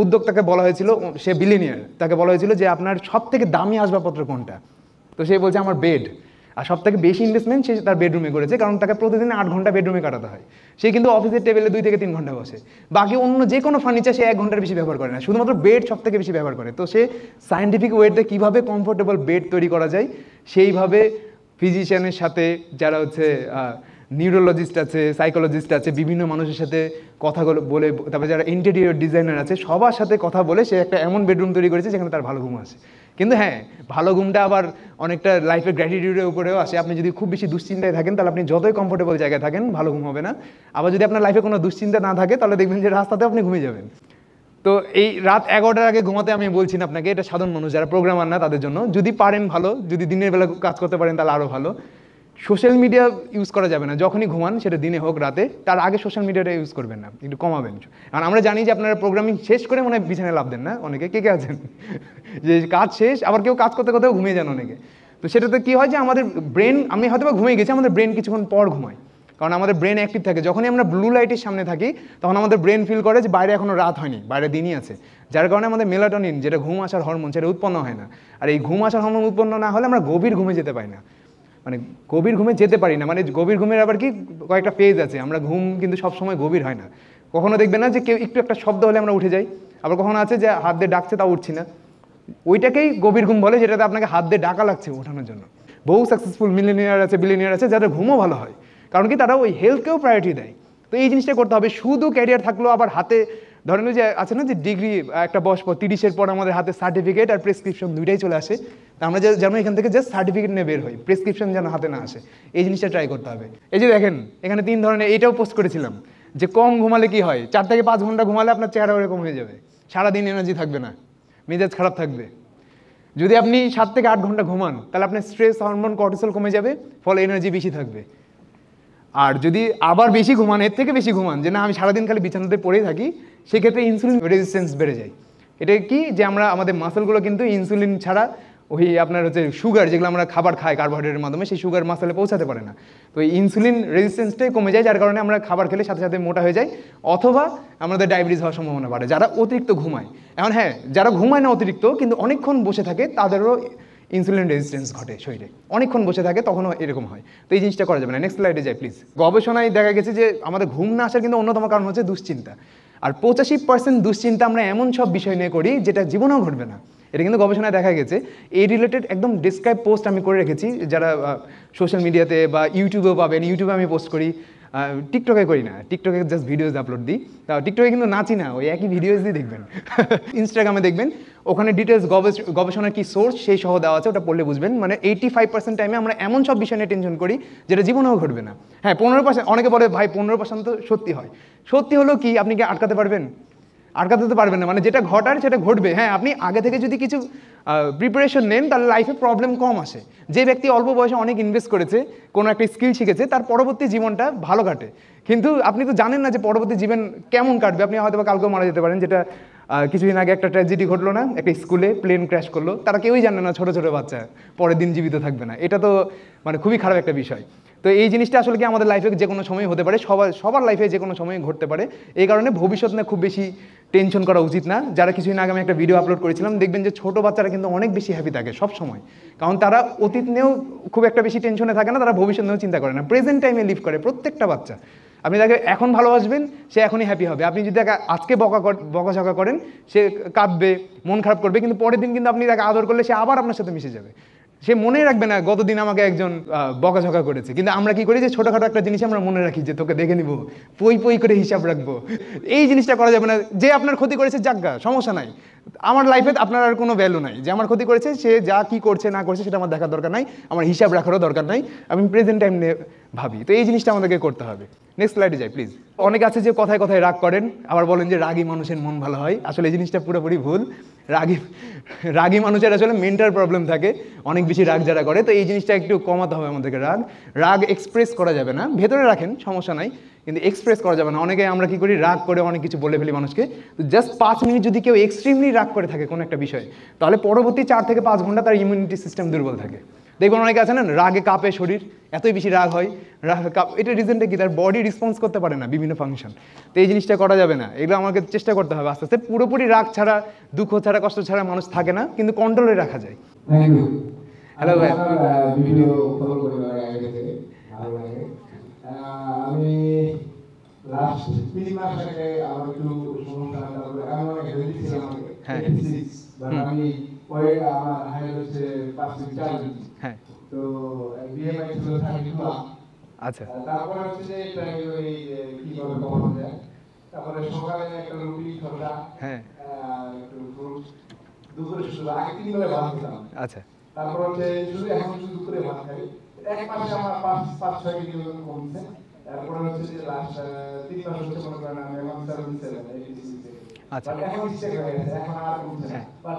উদ্যোক্তাকে বলা হয়েছিল, সে বিলিনিয়ার, তাকে বলা হয়েছিল যে আপনার সব থেকে দামি আসবাবপত্র কোনটা, তো সে বলছে আমার বেড। আর সব থেকে বেশি ইনভেস্টমেন্ট সে তার বেডরুমে করেছে, কারণ তাকে প্রতিদিন 8 ঘন্টা বেডরুমে কাটাতে হয়। সে কিন্তু অফিসের টেবিলে 2 থেকে 3 ঘন্টা বসে, বাকি অন্য যে কোনো ফার্নিচার সে 1 ঘন্টার বেশি ব্যবহার করে না, শুধুমাত্র বেড সব থেকে বেশি ব্যবহার করে। তো সে সায়েন্টিফিক ওয়েতে কীভাবে কমফোর্টেবল বেড তৈরি করা যায়, সেইভাবে ফিজিশিয়ানের সাথে, যারা হচ্ছে নিউরোলজিস্ট আছে, সাইকোলজিস্ট আছে, বিভিন্ন মানুষের সাথে কথা বলে, তারপরে যারা ইন্টেরিয়র ডিজাইনার আছে, সবার সাথে কথা বলে সে একটা এমন বেডরুম তৈরি করেছে যেখানে তার ভালো ঘুম আসে। কিন্তু হ্যাঁ, ভালো ঘুমটা আবার অনেকটা লাইফের গ্র্যাটিটিউডের উপরেও আসে। আপনি যদি খুব বেশি দুশ্চিন্তায় থাকেন, তাহলে আপনি যতই কমফোর্টেবল জায়গায় থাকেন, ভালো ঘুম হবে না। আবার যদি আপনার লাইফে কোনো দুশ্চিন্তা না থাকে, তাহলে দেখবেন যে রাস্তাতেও আপনি ঘুমিয়ে যাবেন। তো এই রাত 11টার আগে ঘুমাতে আমি বলছি না আপনাকে, এটা সাধারণ মানুষ যারা প্রোগ্রামার না তাদের জন্য, যদি পারেন ভালো, যদি দিনের বেলা কাজ করতে পারেন তাহলে আরও ভালো। সোশ্যাল মিডিয়া ইউজ করা যাবে না, যখনই ঘুমান, সেটা দিনে হোক রাতে, তার আগে সোশ্যাল মিডিয়াটা ইউজ করবেন না, একটু কমাবেন। কারণ আমরা জানি যে আপনারা প্রোগ্রামিং শেষ করে মনে হয় বিছানায় লাভ দেন না অনেকে, কে কে আছেন যে কাজ শেষ, আবার কেউ কাজ করতে করতেও ঘুমিয়ে যান অনেকে। তো সেটাতে কী হয় যে আমাদের ব্রেন, আমি হয়তো বা ঘুমিয়ে গেছি, আমাদের ব্রেন কিছুক্ষণ পর ঘুমায়, কারণ আমাদের ব্রেন অ্যাক্টিভ থাকে। যখনই আমরা ব্লু লাইটের সামনে থাকি, তখন আমাদের ব্রেন ফিল করে যে বাইরে এখনও রাত হয়নি, বাইরে দিনই আছে, যার কারণে আমাদের মেলাটোনিন, যেটা ঘুম আসার হরমোন, সেটা উৎপন্ন হয় না। আর এই ঘুম আসার হরমোন উৎপন্ন না হলে আমরা গভীর ঘুমে যেতে পারি না, মানে গভীর ঘুমে যেতে পারি না। মানে গভীর ঘুমের আবার কি কয়েকটা ফেজ আছে, আমরা ঘুম কিন্তু সবসময় গভীর হয় না। কখনো দেখবেন না যে কেউ একটু একটা শব্দ হলে আমরা উঠে যাই, আবার কখনো আছে যে হাত দিয়ে ডাকছে তাও উঠছি না, ওইটাকেই গভীর ঘুম বলে, যেটাতে আপনাকে হাত দিয়ে ডাকা লাগছে ওঠানোর জন্য। বহু সাকসেসফুল বিলিয়নিয়ার আছে যাদের ঘুমও ভালো হয়, কারণ কি তারা ওই হেলথকেও প্রায়োরিটি দেয়। তো এই জিনিসটা করতে হবে। শুধু ক্যারিয়ার থাকলো, আবার হাতে ধরেন যে আছে না যে ডিগ্রি, একটা বয়স পর 30-এর পর আমাদের হাতে সার্টিফিকেট আর প্রেসক্রিপশন দুইটাই চলে আসে, তা আমরা যেন এখান থেকে জাস্ট সার্টিফিকেট নিয়ে বের হই, প্রেসক্রিপশন যেন হাতে না আসে, এই জিনিসটা ট্রাই করতে হবে। এই যে দেখেন এখানে 3 ধরনের, এটাও পোস্ট করেছিলাম যে কম ঘুমালে কি হয়, 4 থেকে 5 ঘন্টা ঘুমালে আপনার চেহারা ওরকম হয়ে যাবে, সারাদিন এনার্জি থাকবে না, মেজাজ খারাপ থাকবে। যদি আপনি 7 থেকে 8 ঘন্টা ঘুমান, তাহলে আপনার স্ট্রেস হরমোন কর্টিসল কমে যাবে, ফলে এনার্জি বেশি থাকবে। আর যদি আবার বেশি ঘুমান, এর থেকে বেশি ঘুমান, যে না আমি সারাদিন খালি বিছানাতে পড়েই থাকি, সেক্ষেত্রে ইনসুলিন রেজিস্ট্যান্স বেড়ে যায়। এটা কি যে আমরা আমাদের মাসেলগুলো কিন্তু ইনসুলিন ছাড়া, ওই আপনার হচ্ছে সুগার, যেগুলো আমরা খাবার খাই কার্বোহাইড্রেটের মাধ্যমে, সেই সুগার মাসেলে পৌঁছাতে পারে না। তো এই ইনসুলিন রেজিস্ট্যান্সটাই কমে যায়, যার কারণে আমরা খাবার খেলে সাথে সাথে মোটা হয়ে যাই, অথবা আমাদের ডায়াবেটিস হওয়ার সম্ভাবনা বাড়ে, যারা অতিরিক্ত ঘুমায়। এখন হ্যাঁ, যারা ঘুমায় না অতিরিক্ত কিন্তু অনেকক্ষণ বসে থাকে, তাদেরও ইনসুলিন রেজিস্ট্যান্স ঘটে শরীরে, অনেকক্ষণ বসে থাকে তখনও এরকম হয়। তো এই জিনিসটা করা যাবে না। নেক্সট স্লাইডে যাই প্লিজ। গবেষণায় দেখা গেছে যে আমাদের ঘুম না আসার কিন্তু অন্যতম কারণ হচ্ছে দুশ্চিন্তা। আর 85% দুশ্চিন্তা আমরা এমন সব বিষয় নিয়ে করি যেটা জীবনেও ঘটবে না, এটা কিন্তু গবেষণায় দেখা গেছে। এই রিলেটেড একদম ডিসক্রাইব পোস্ট আমি করে রেখেছি, যারা সোশ্যাল মিডিয়াতে বা ইউটিউবেও পাবেন। ইউটিউবে আমি পোস্ট করি, টিকটকে করি না, টিকটকে জাস্ট ভিডিওজ আপলোড দিই। তা টিকটকে কিন্তু নাচি না, ওই একই ভিডিওজ দিয়ে দেখবেন। ইনস্টাগ্রামে দেখবেন, ওখানে ডিটেলস গবেষণার কি সোর্স সেই সহ দেওয়া আছে, ওটা পড়লে বুঝবেন। মানে 85% টাইমে আমরা এমন সব বিষয় নিয়ে টেনশন করি যেটা জীবনেও ঘটবে না। হ্যাঁ 15%, অনেকে বলে ভাই 15% তো সত্যি হয়। সত্যি হলো কি, আপনি কি আটকাতে পারবেন? আটকাতে তো পারবেন না, মানে যেটা ঘটার সেটা ঘটবে। হ্যাঁ, আপনি আগে থেকে যদি কিছু প্রিপারেশন নেন, তাহলে লাইফে প্রবলেম কম আসে। যে ব্যক্তি অল্প বয়সে অনেক ইনভেস্ট করেছে, কোনো একটা স্কিল শিখেছে, তার পরবর্তী জীবনটা ভালো কাটে। কিন্তু আপনি তো জানেন না যে পরবর্তী জীবন কেমন কাটবে, আপনি হয়তো বা কালকেও মারা যেতে পারেন, যেটা কিছুদিন আগে একটা ট্র্যাজেডি ঘটলো না, একটা স্কুলে প্লেন ক্র্যাশ করলো, তারা কেউই জানে না ছোটো ছোটো বাচ্চা পরের দিন জীবিত থাকবে না। এটা তো মানে খুবই খারাপ একটা বিষয়। তো এই জিনিসটা আসলে কি আমাদের লাইফে যে কোনো সময় হতে পারে, সবার লাইফে যে কোনো সময় ঘটতে পারে। এই কারণে ভবিষ্যৎ নিয়ে খুব বেশি টেনশন করা উচিত না। যারা কিছুদিন আগে আমি একটা ভিডিও আপলোড করেছিলাম, দেখবেন যে ছোটো বাচ্চারা কিন্তু অনেক বেশি হ্যাপি থাকে সব সময়, কারণ তারা অতীত নিয়েও খুব একটা বেশি টেনশনে থাকে না, তারা ভবিষ্যৎ নিয়েও চিন্তা করে না, প্রেজেন্ট টাইমে লিভ করে প্রত্যেকটা বাচ্চা। আপনি তাকে এখন ভালোবাসবেন, সে এখনই হ্যাপি হবে। আপনি যদি তাকে আজকে বকাঝকা করেন, সে কাঁদবে, মন খারাপ করবে, কিন্তু পরের দিন কিন্তু আপনি তাকে আদর করলে সে আবার আপনার সাথে মিশে যাবে। সে মনে রাখবে না গতদিন আমাকে একজন বকাঝকা করেছে। কিন্তু আমরা কি করি যে ছোটোখাটো একটা জিনিস আমরা মনে রাখি, যে তোকে দেখে নিব, পই পই করে হিসাব রাখবো। এই জিনিসটা করা যাবে না। যে আপনার ক্ষতি করেছে যাজ্ঞা, সমস্যা নাই, আমার লাইফে আপনার আর কোনো ভ্যালু নাই। যে আমার ক্ষতি করেছে সে যা কি করছে না করছে সেটা আমার দেখার দরকার নাই, আমার হিসাব রাখারও দরকার নাই, আমি প্রেজেন্ট টাইম নিয়ে ভাবি। তো এই জিনিসটা আমাদেরকে করতে হবে। নেক্সট স্লাইডে যাই প্লিজ। অনেকে আছে যে কথায় কথায় রাগ করেন, আবার বলেন যে রাগী মানুষের মন ভালো হয়। আসলে এই জিনিসটা পুরোপুরি ভুল। রাগী মানুষের আসলে মেন্টাল প্রবলেম থাকে, অনেক বেশি রাগ যারা করে। তো এই জিনিসটা একটু কমাতে হবে আমাদেরকে। রাগ এক্সপ্রেস করা যাবে না, ভেতরে রাখেন সমস্যা নাই, কিন্তু এক্সপ্রেস করা যাবে না। অনেকে আমরা কি করি, রাগ করে অনেক কিছু বলে ফেলি মানুষকে। তো জাস্ট 5 মিনিট যদি কেউ এক্সট্রিমলি রাগ করে থাকে কোনো একটা বিষয়ে, তাহলে পরবর্তী 4 থেকে 5 ঘন্টা তার ইমিউনিটি সিস্টেম দুর্বল থাকে। দেখবেন অনেকে আছে না, রাগে কাঁপে শরীর, এতই বেশি রাগ হয়, এটা রিজনটা কি, তার বডি রেসপন্স করতে পারে না বিভিন্ন ফাংশন। তো এই জিনিসটা করা যাবে না, এগুলো আমাকে চেষ্টা করতে হবে আস্তে আস্তে। পুরোপুরি রাগ ছাড়া, দুঃখ ছাড়া, কষ্ট ছাড়া মানুষ থাকে না, কিন্তু কন্ট্রোলে রাখা যায়। হ্যালো ভাই, ভিডিও ফলো করে আগে থেকে ভালো লাগে। আমি লাস্ট 3 মাস আগে আমার একটু সমস্যা, তারপরে আমি অনেক হেলদি ছিলাম আগে, বাট আমি পরে আমার হাই হচ্ছে 5 থেকে 4 কেজি। হ্যাঁ, তো বিএমআই ছিল 32। আচ্ছা, তারপরে হচ্ছে যে ট্রাই করি কিভাবে কমানো যায়। তারপরে সকালে একটা রুটি খাওয়া, হ্যাঁ, একটু ফ্রুটস, দুপুরে শুধু আগে 3 বেলা ভাত খেতাম। আচ্ছা, তারপর হচ্ছে শুধু এখন শুধু দুপুরে ভাত খাই। এক মাসে আমার 5-6 কেজি ওজন কমছে। তারপরে হচ্ছে যে লাস্ট 3 মাস হচ্ছে মনে করেন আমি এখন 77 আচ্ছা। এখন স্টেক হয়ে গেছে, এখন আর কমছে না। বাট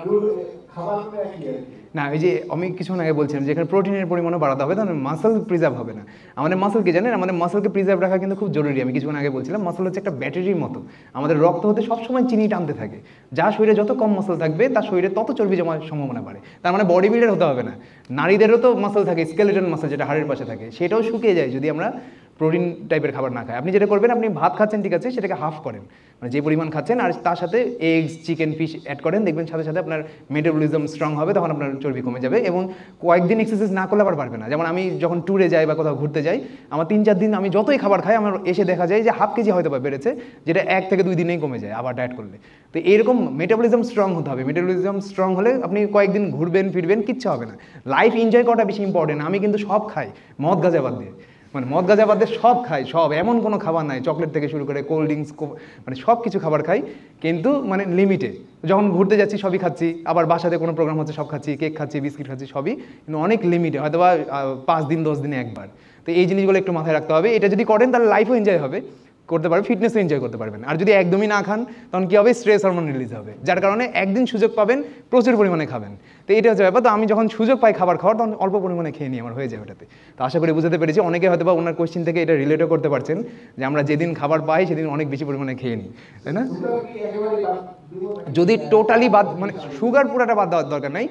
খাবারটা একই আর কি। না, এই যে আমি কিছুক্ষণ আগে বলছিলাম যে এখানে প্রোটিনের পরিমাণও বাড়াতে হবে, তাহলে মাসল প্রিজার্ভ হবে না। আমাদের মাসল কি জানেন, আমাদের মাসলকে প্রিজার্ভ রাখা কিন্তু খুব জরুরি। আমি কিছুক্ষণ আগে বলছিলাম, মাসল হচ্ছে একটা ব্যাটারির মতো, আমাদের রক্ত হতে সবসময় চিনি টানতে থাকে। যার শরীরে যত কম মাসল থাকবে তার শরীরে তত চর্বি জমার সম্ভাবনা বাড়ে। তার মানে বডি বিল্ডার হতে হবে না। নারীদেরও তো মাসল থাকে, স্কেলেটন মাসল, যেটা হাড়ের পাশে থাকে, সেটাও শুকিয়ে যায় যদি আমরা প্রোটিন টাইপের খাবার না খাই। আপনি যেটা করবেন, আপনি ভাত খাচ্ছেন ঠিক আছে, সেটাকে হাফ করেন, মানে যে পরিমাণ খাচ্ছেন, আর তার সাথে এগস, চিকেন, ফিশ অ্যাড করেন। দেখবেন সাথে সাথে আপনার মেটাবলিজম স্ট্রং হবে, তখন আপনার চর্বি কমে যাবে। এবং কয়েকদিন এক্সারসাইজ না করলে আবার পারবে না। যেমন আমি যখন ট্যুরে যাই বা কোথাও ঘুরতে যাই, আমার 3-4 দিন আমি যতই খাবার খাই, আমার এসে দেখা যায় যে হাফ কেজি হয়তো বা বেড়েছে, যেটা 1 থেকে 2 দিনেই কমে যায় আবার ডায়েট করলে। তো এরকম মেটাবলিজম স্ট্রং হতে হবে। মেটাবলিজম স্ট্রং হলে আপনি কয়েকদিন ঘুরবেন ফিরবেন, কিচ্ছু হবে না। লাইফ এনজয় করাটা বেশি ইম্পর্টেন্ট। আমি কিন্তু সব খাই, মদ গাঁজা বাদ দিয়ে, মানে মদ গাঁজা বাদ দিয়ে সব খাই, সব, এমন কোনো খাবার নাই, চকলেট থেকে শুরু করে কোল্ড ড্রিঙ্কস, মানে সব কিছু খাবার খাই, কিন্তু মানে লিমিটে। যখন ঘুরতে যাচ্ছি সবই খাচ্ছি, আবার বাসাতে কোনো প্রোগ্রাম হচ্ছে সব খাচ্ছি, কেক খাচ্ছি, বিস্কিট খাচ্ছি, সবই, কিন্তু অনেক লিমিটে, হয়তো বা 5 দিন 10 দিনে একবার। তো এই জিনিসগুলো একটু মাথায় রাখতে হবে। এটা যদি করেন তাহলে লাইফও এনজয় হবে, করতে পারবেন, ফিটনেসও এনজয় করতে পারবেন। আর যদি একদমই না খান, তখন কী হবে, স্ট্রেস হরমোন রিলিজ হবে, যার কারণে একদিন সুযোগ পাবেন, প্রচুর পরিমাণে খাবেন। তো এটা হচ্ছে ব্যাপার। তো আমি যখন সুযোগ পাই খাবার খাওয়ার, তখন অল্প পরিমাণে খেয়ে নিই, আমার হয়ে যায় ওটাতে। তো আশা করি বুঝতে পেরেছি। অনেকে হয়তো বা ওনার কোয়েশ্চেন থেকে এটা রিলেটও করতে পারছেন, যে আমরা যেদিন খাবার পাই সেদিন অনেক বেশি পরিমাণে খেয়ে নিই, তাই না? যদি টোটালি বাদ, মানে সুগার পুরাটা বাদ দেওয়ার দরকার নাই,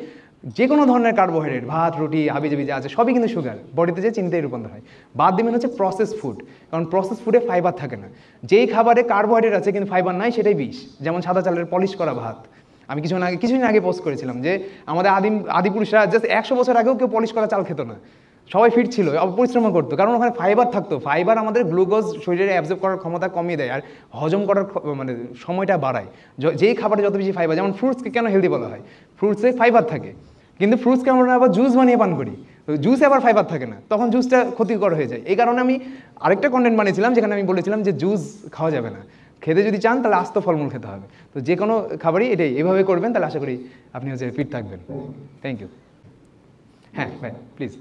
যে কোনো ধরনের কার্বোহাইড্রেট, ভাত, রুটি, হাবিজাবি যা আছে সবই কিন্তু সুগার, বডিতে যে চিনিতে রূপান্তর হয়। বাদ দিবেন হচ্ছে প্রসেস ফুড, কারণ প্রসেস ফুডে ফাইবার থাকে না। যেই খাবারে কার্বোহাইড্রেট আছে কিন্তু ফাইবার নাই, সেটাই বিষ। যেমন সাদা চালের পলিশ করা ভাত। আমি কিছুদিন আগে পোস্ট করেছিলাম যে আমাদের আদিপুরুষরা জাস্ট 100 বছর আগেও কেউ পলিশ করা চাল খেত না, সবাই ফিট ছিল, পরিশ্রম করতো, কারণ ওখানে ফাইবার থাকতো। ফাইবার আমাদের গ্লুকোজ শরীরে অ্যাবজর্ব করার ক্ষমতা কমিয়ে দেয়, আর হজম করার মানে সময়টা বাড়ায়। যেই খাবারে যত বেশি ফাইবার, যেমন ফ্রুটসকে কেন হেলদি বলা হয়, ফ্রুটসে ফাইবার থাকে, কিন্তু ফ্রুটসকে আমরা আবার জুস বানিয়ে পান করি, জুসে আবার ফাইবার থাকে না, তখন জুসটা ক্ষতিকর হয়ে যায়। এই কারণে আমি আরেকটা কন্টেন্ট বানিয়েছিলাম, যেখানে আমি বলেছিলাম যে জুস খাওয়া যাবে না, খেতে যদি চান তাহলে আস্ত ফলমূল খেতে হবে। তো যে কোনো খাবারই এটাই এভাবে করবেন, তাহলে আশা করি আপনি হচ্ছে ফিট থাকবেন। Thank you. হ্যাঁ ভাই প্লিজ।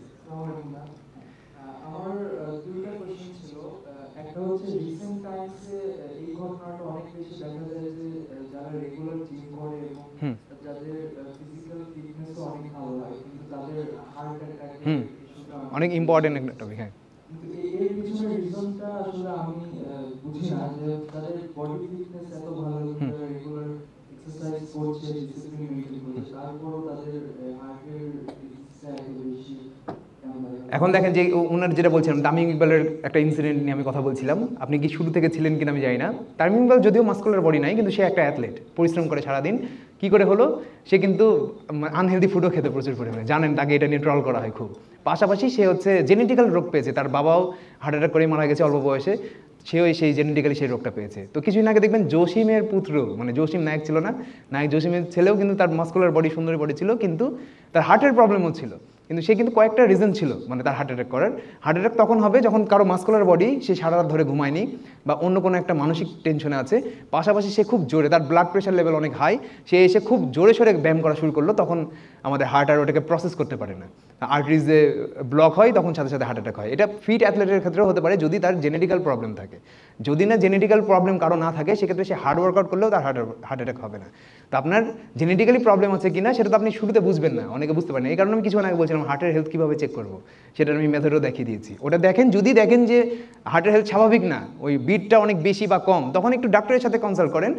আমার দুইটা কোশ্চেন ছিল। একটা হচ্ছে রিসেন্ট টাইমসে এই ঘটনাটা অনেক বেশি দেখা যায় যে যারা রেগুলার জিম করে এবং যাদের ফিজিক্যাল ফিটনেসও অনেক ভালো হয়, কিন্তু তাদের হার্ট অ্যাটাক অনেক ইম্পর্টেন্ট একটা টপিক। হ্যাঁ, কিন্তু এর পিছনে রিজনটা আসলে আমি বুঝি না, যে তাদের বডি ফিটনেস এত ভালো, রেগুলার এক্সারসাইজ এখন দেখেন যে ওনার যেটা বলছিলাম তামিম ইকবালের একটা ইনসিডেন্ট নিয়ে আমি কথা বলছিলাম, আপনি কি শুরু থেকে ছিলেন কিনা আমি জানি না। তামিম ইকবাল যদিও মাস্কুলার বডি নাই, কিন্তু সে একটা অ্যাথলেট, পরিশ্রম করে সারাদিন। কি করে হলো? সে কিন্তু আনহেলদি ফুডও খেতে প্রচুর পরিমাণে, জানেন তাকে এটা নিয়ে ট্রল করা হয় খুব। পাশাপাশি সে হচ্ছে জেনেটিক্যাল রোগ পেয়েছে, তার বাবাও হার্ট অ্যাটাক করে মারা গেছে অল্প বয়সে, সেও সেই জেনেটিক্যালি সেই রোগটা পেয়েছে। তো কিছুদিন আগে দেখবেন জসিমের পুত্র, মানে জসিম নায়ক ছিল না, নায়ক জসিমের ছেলেও কিন্তু তার মাস্কুলার বডি, সুন্দর বডি ছিল, কিন্তু তার হার্টের প্রবলেমও ছিল। কিন্তু সে কিন্তু কয়েকটা রিজন ছিল মানে তার হার্ট অ্যাটাক করার। হার্ট অ্যাটাক তখন হবে যখন কারো মাস্কুলার বডি, সে সারা রাত ধরে ঘুমায়নি বা অন্য কোনো একটা মানসিক টেনশনে আছে, পাশাপাশি সে খুব জোরে, তার ব্লাড প্রেশার লেভেল অনেক হাই, সে এসে খুব জোরে সোরে ব্যায়াম করা শুরু করলো, তখন আমাদের হার্ট আর ওটাকে প্রসেস করতে পারে না, আর্টারিজ যে ব্লক হয় তখন সাথে সাথে হার্ট অ্যাটাক হয়। এটা ফিট অ্যাথলেটের ক্ষেত্রেও হতে পারে যদি তার জেনেটিক্যাল প্রবলেম থাকে। যদি না জেনেটিক্যাল প্রবলেম কারো না থাকে, সেক্ষেত্রে সে হার্ড ওয়ার্কআউট করলেও তার হার্ট অ্যাটাক হবে না। তো আপনার জেনেটিক্যালি প্রবলেম আছে কিনা সেটা তো আপনি শুরুতে বুঝবেন না, অনেকে বুঝতে পারেন। এই কারণে আমি কিছু আগে বলছিলাম হার্টের হেলথ কীভাবে চেক করবো, সেটা আমি মেথডও দেখিয়ে দিয়েছি। ওটা দেখেন, যদি দেখেন যে হার্টের হেলথ স্বাভাবিক না, ওই বিটটা অনেক বেশি বা কম, তখন একটু ডাক্তারের সাথে কনসাল্ট করেন,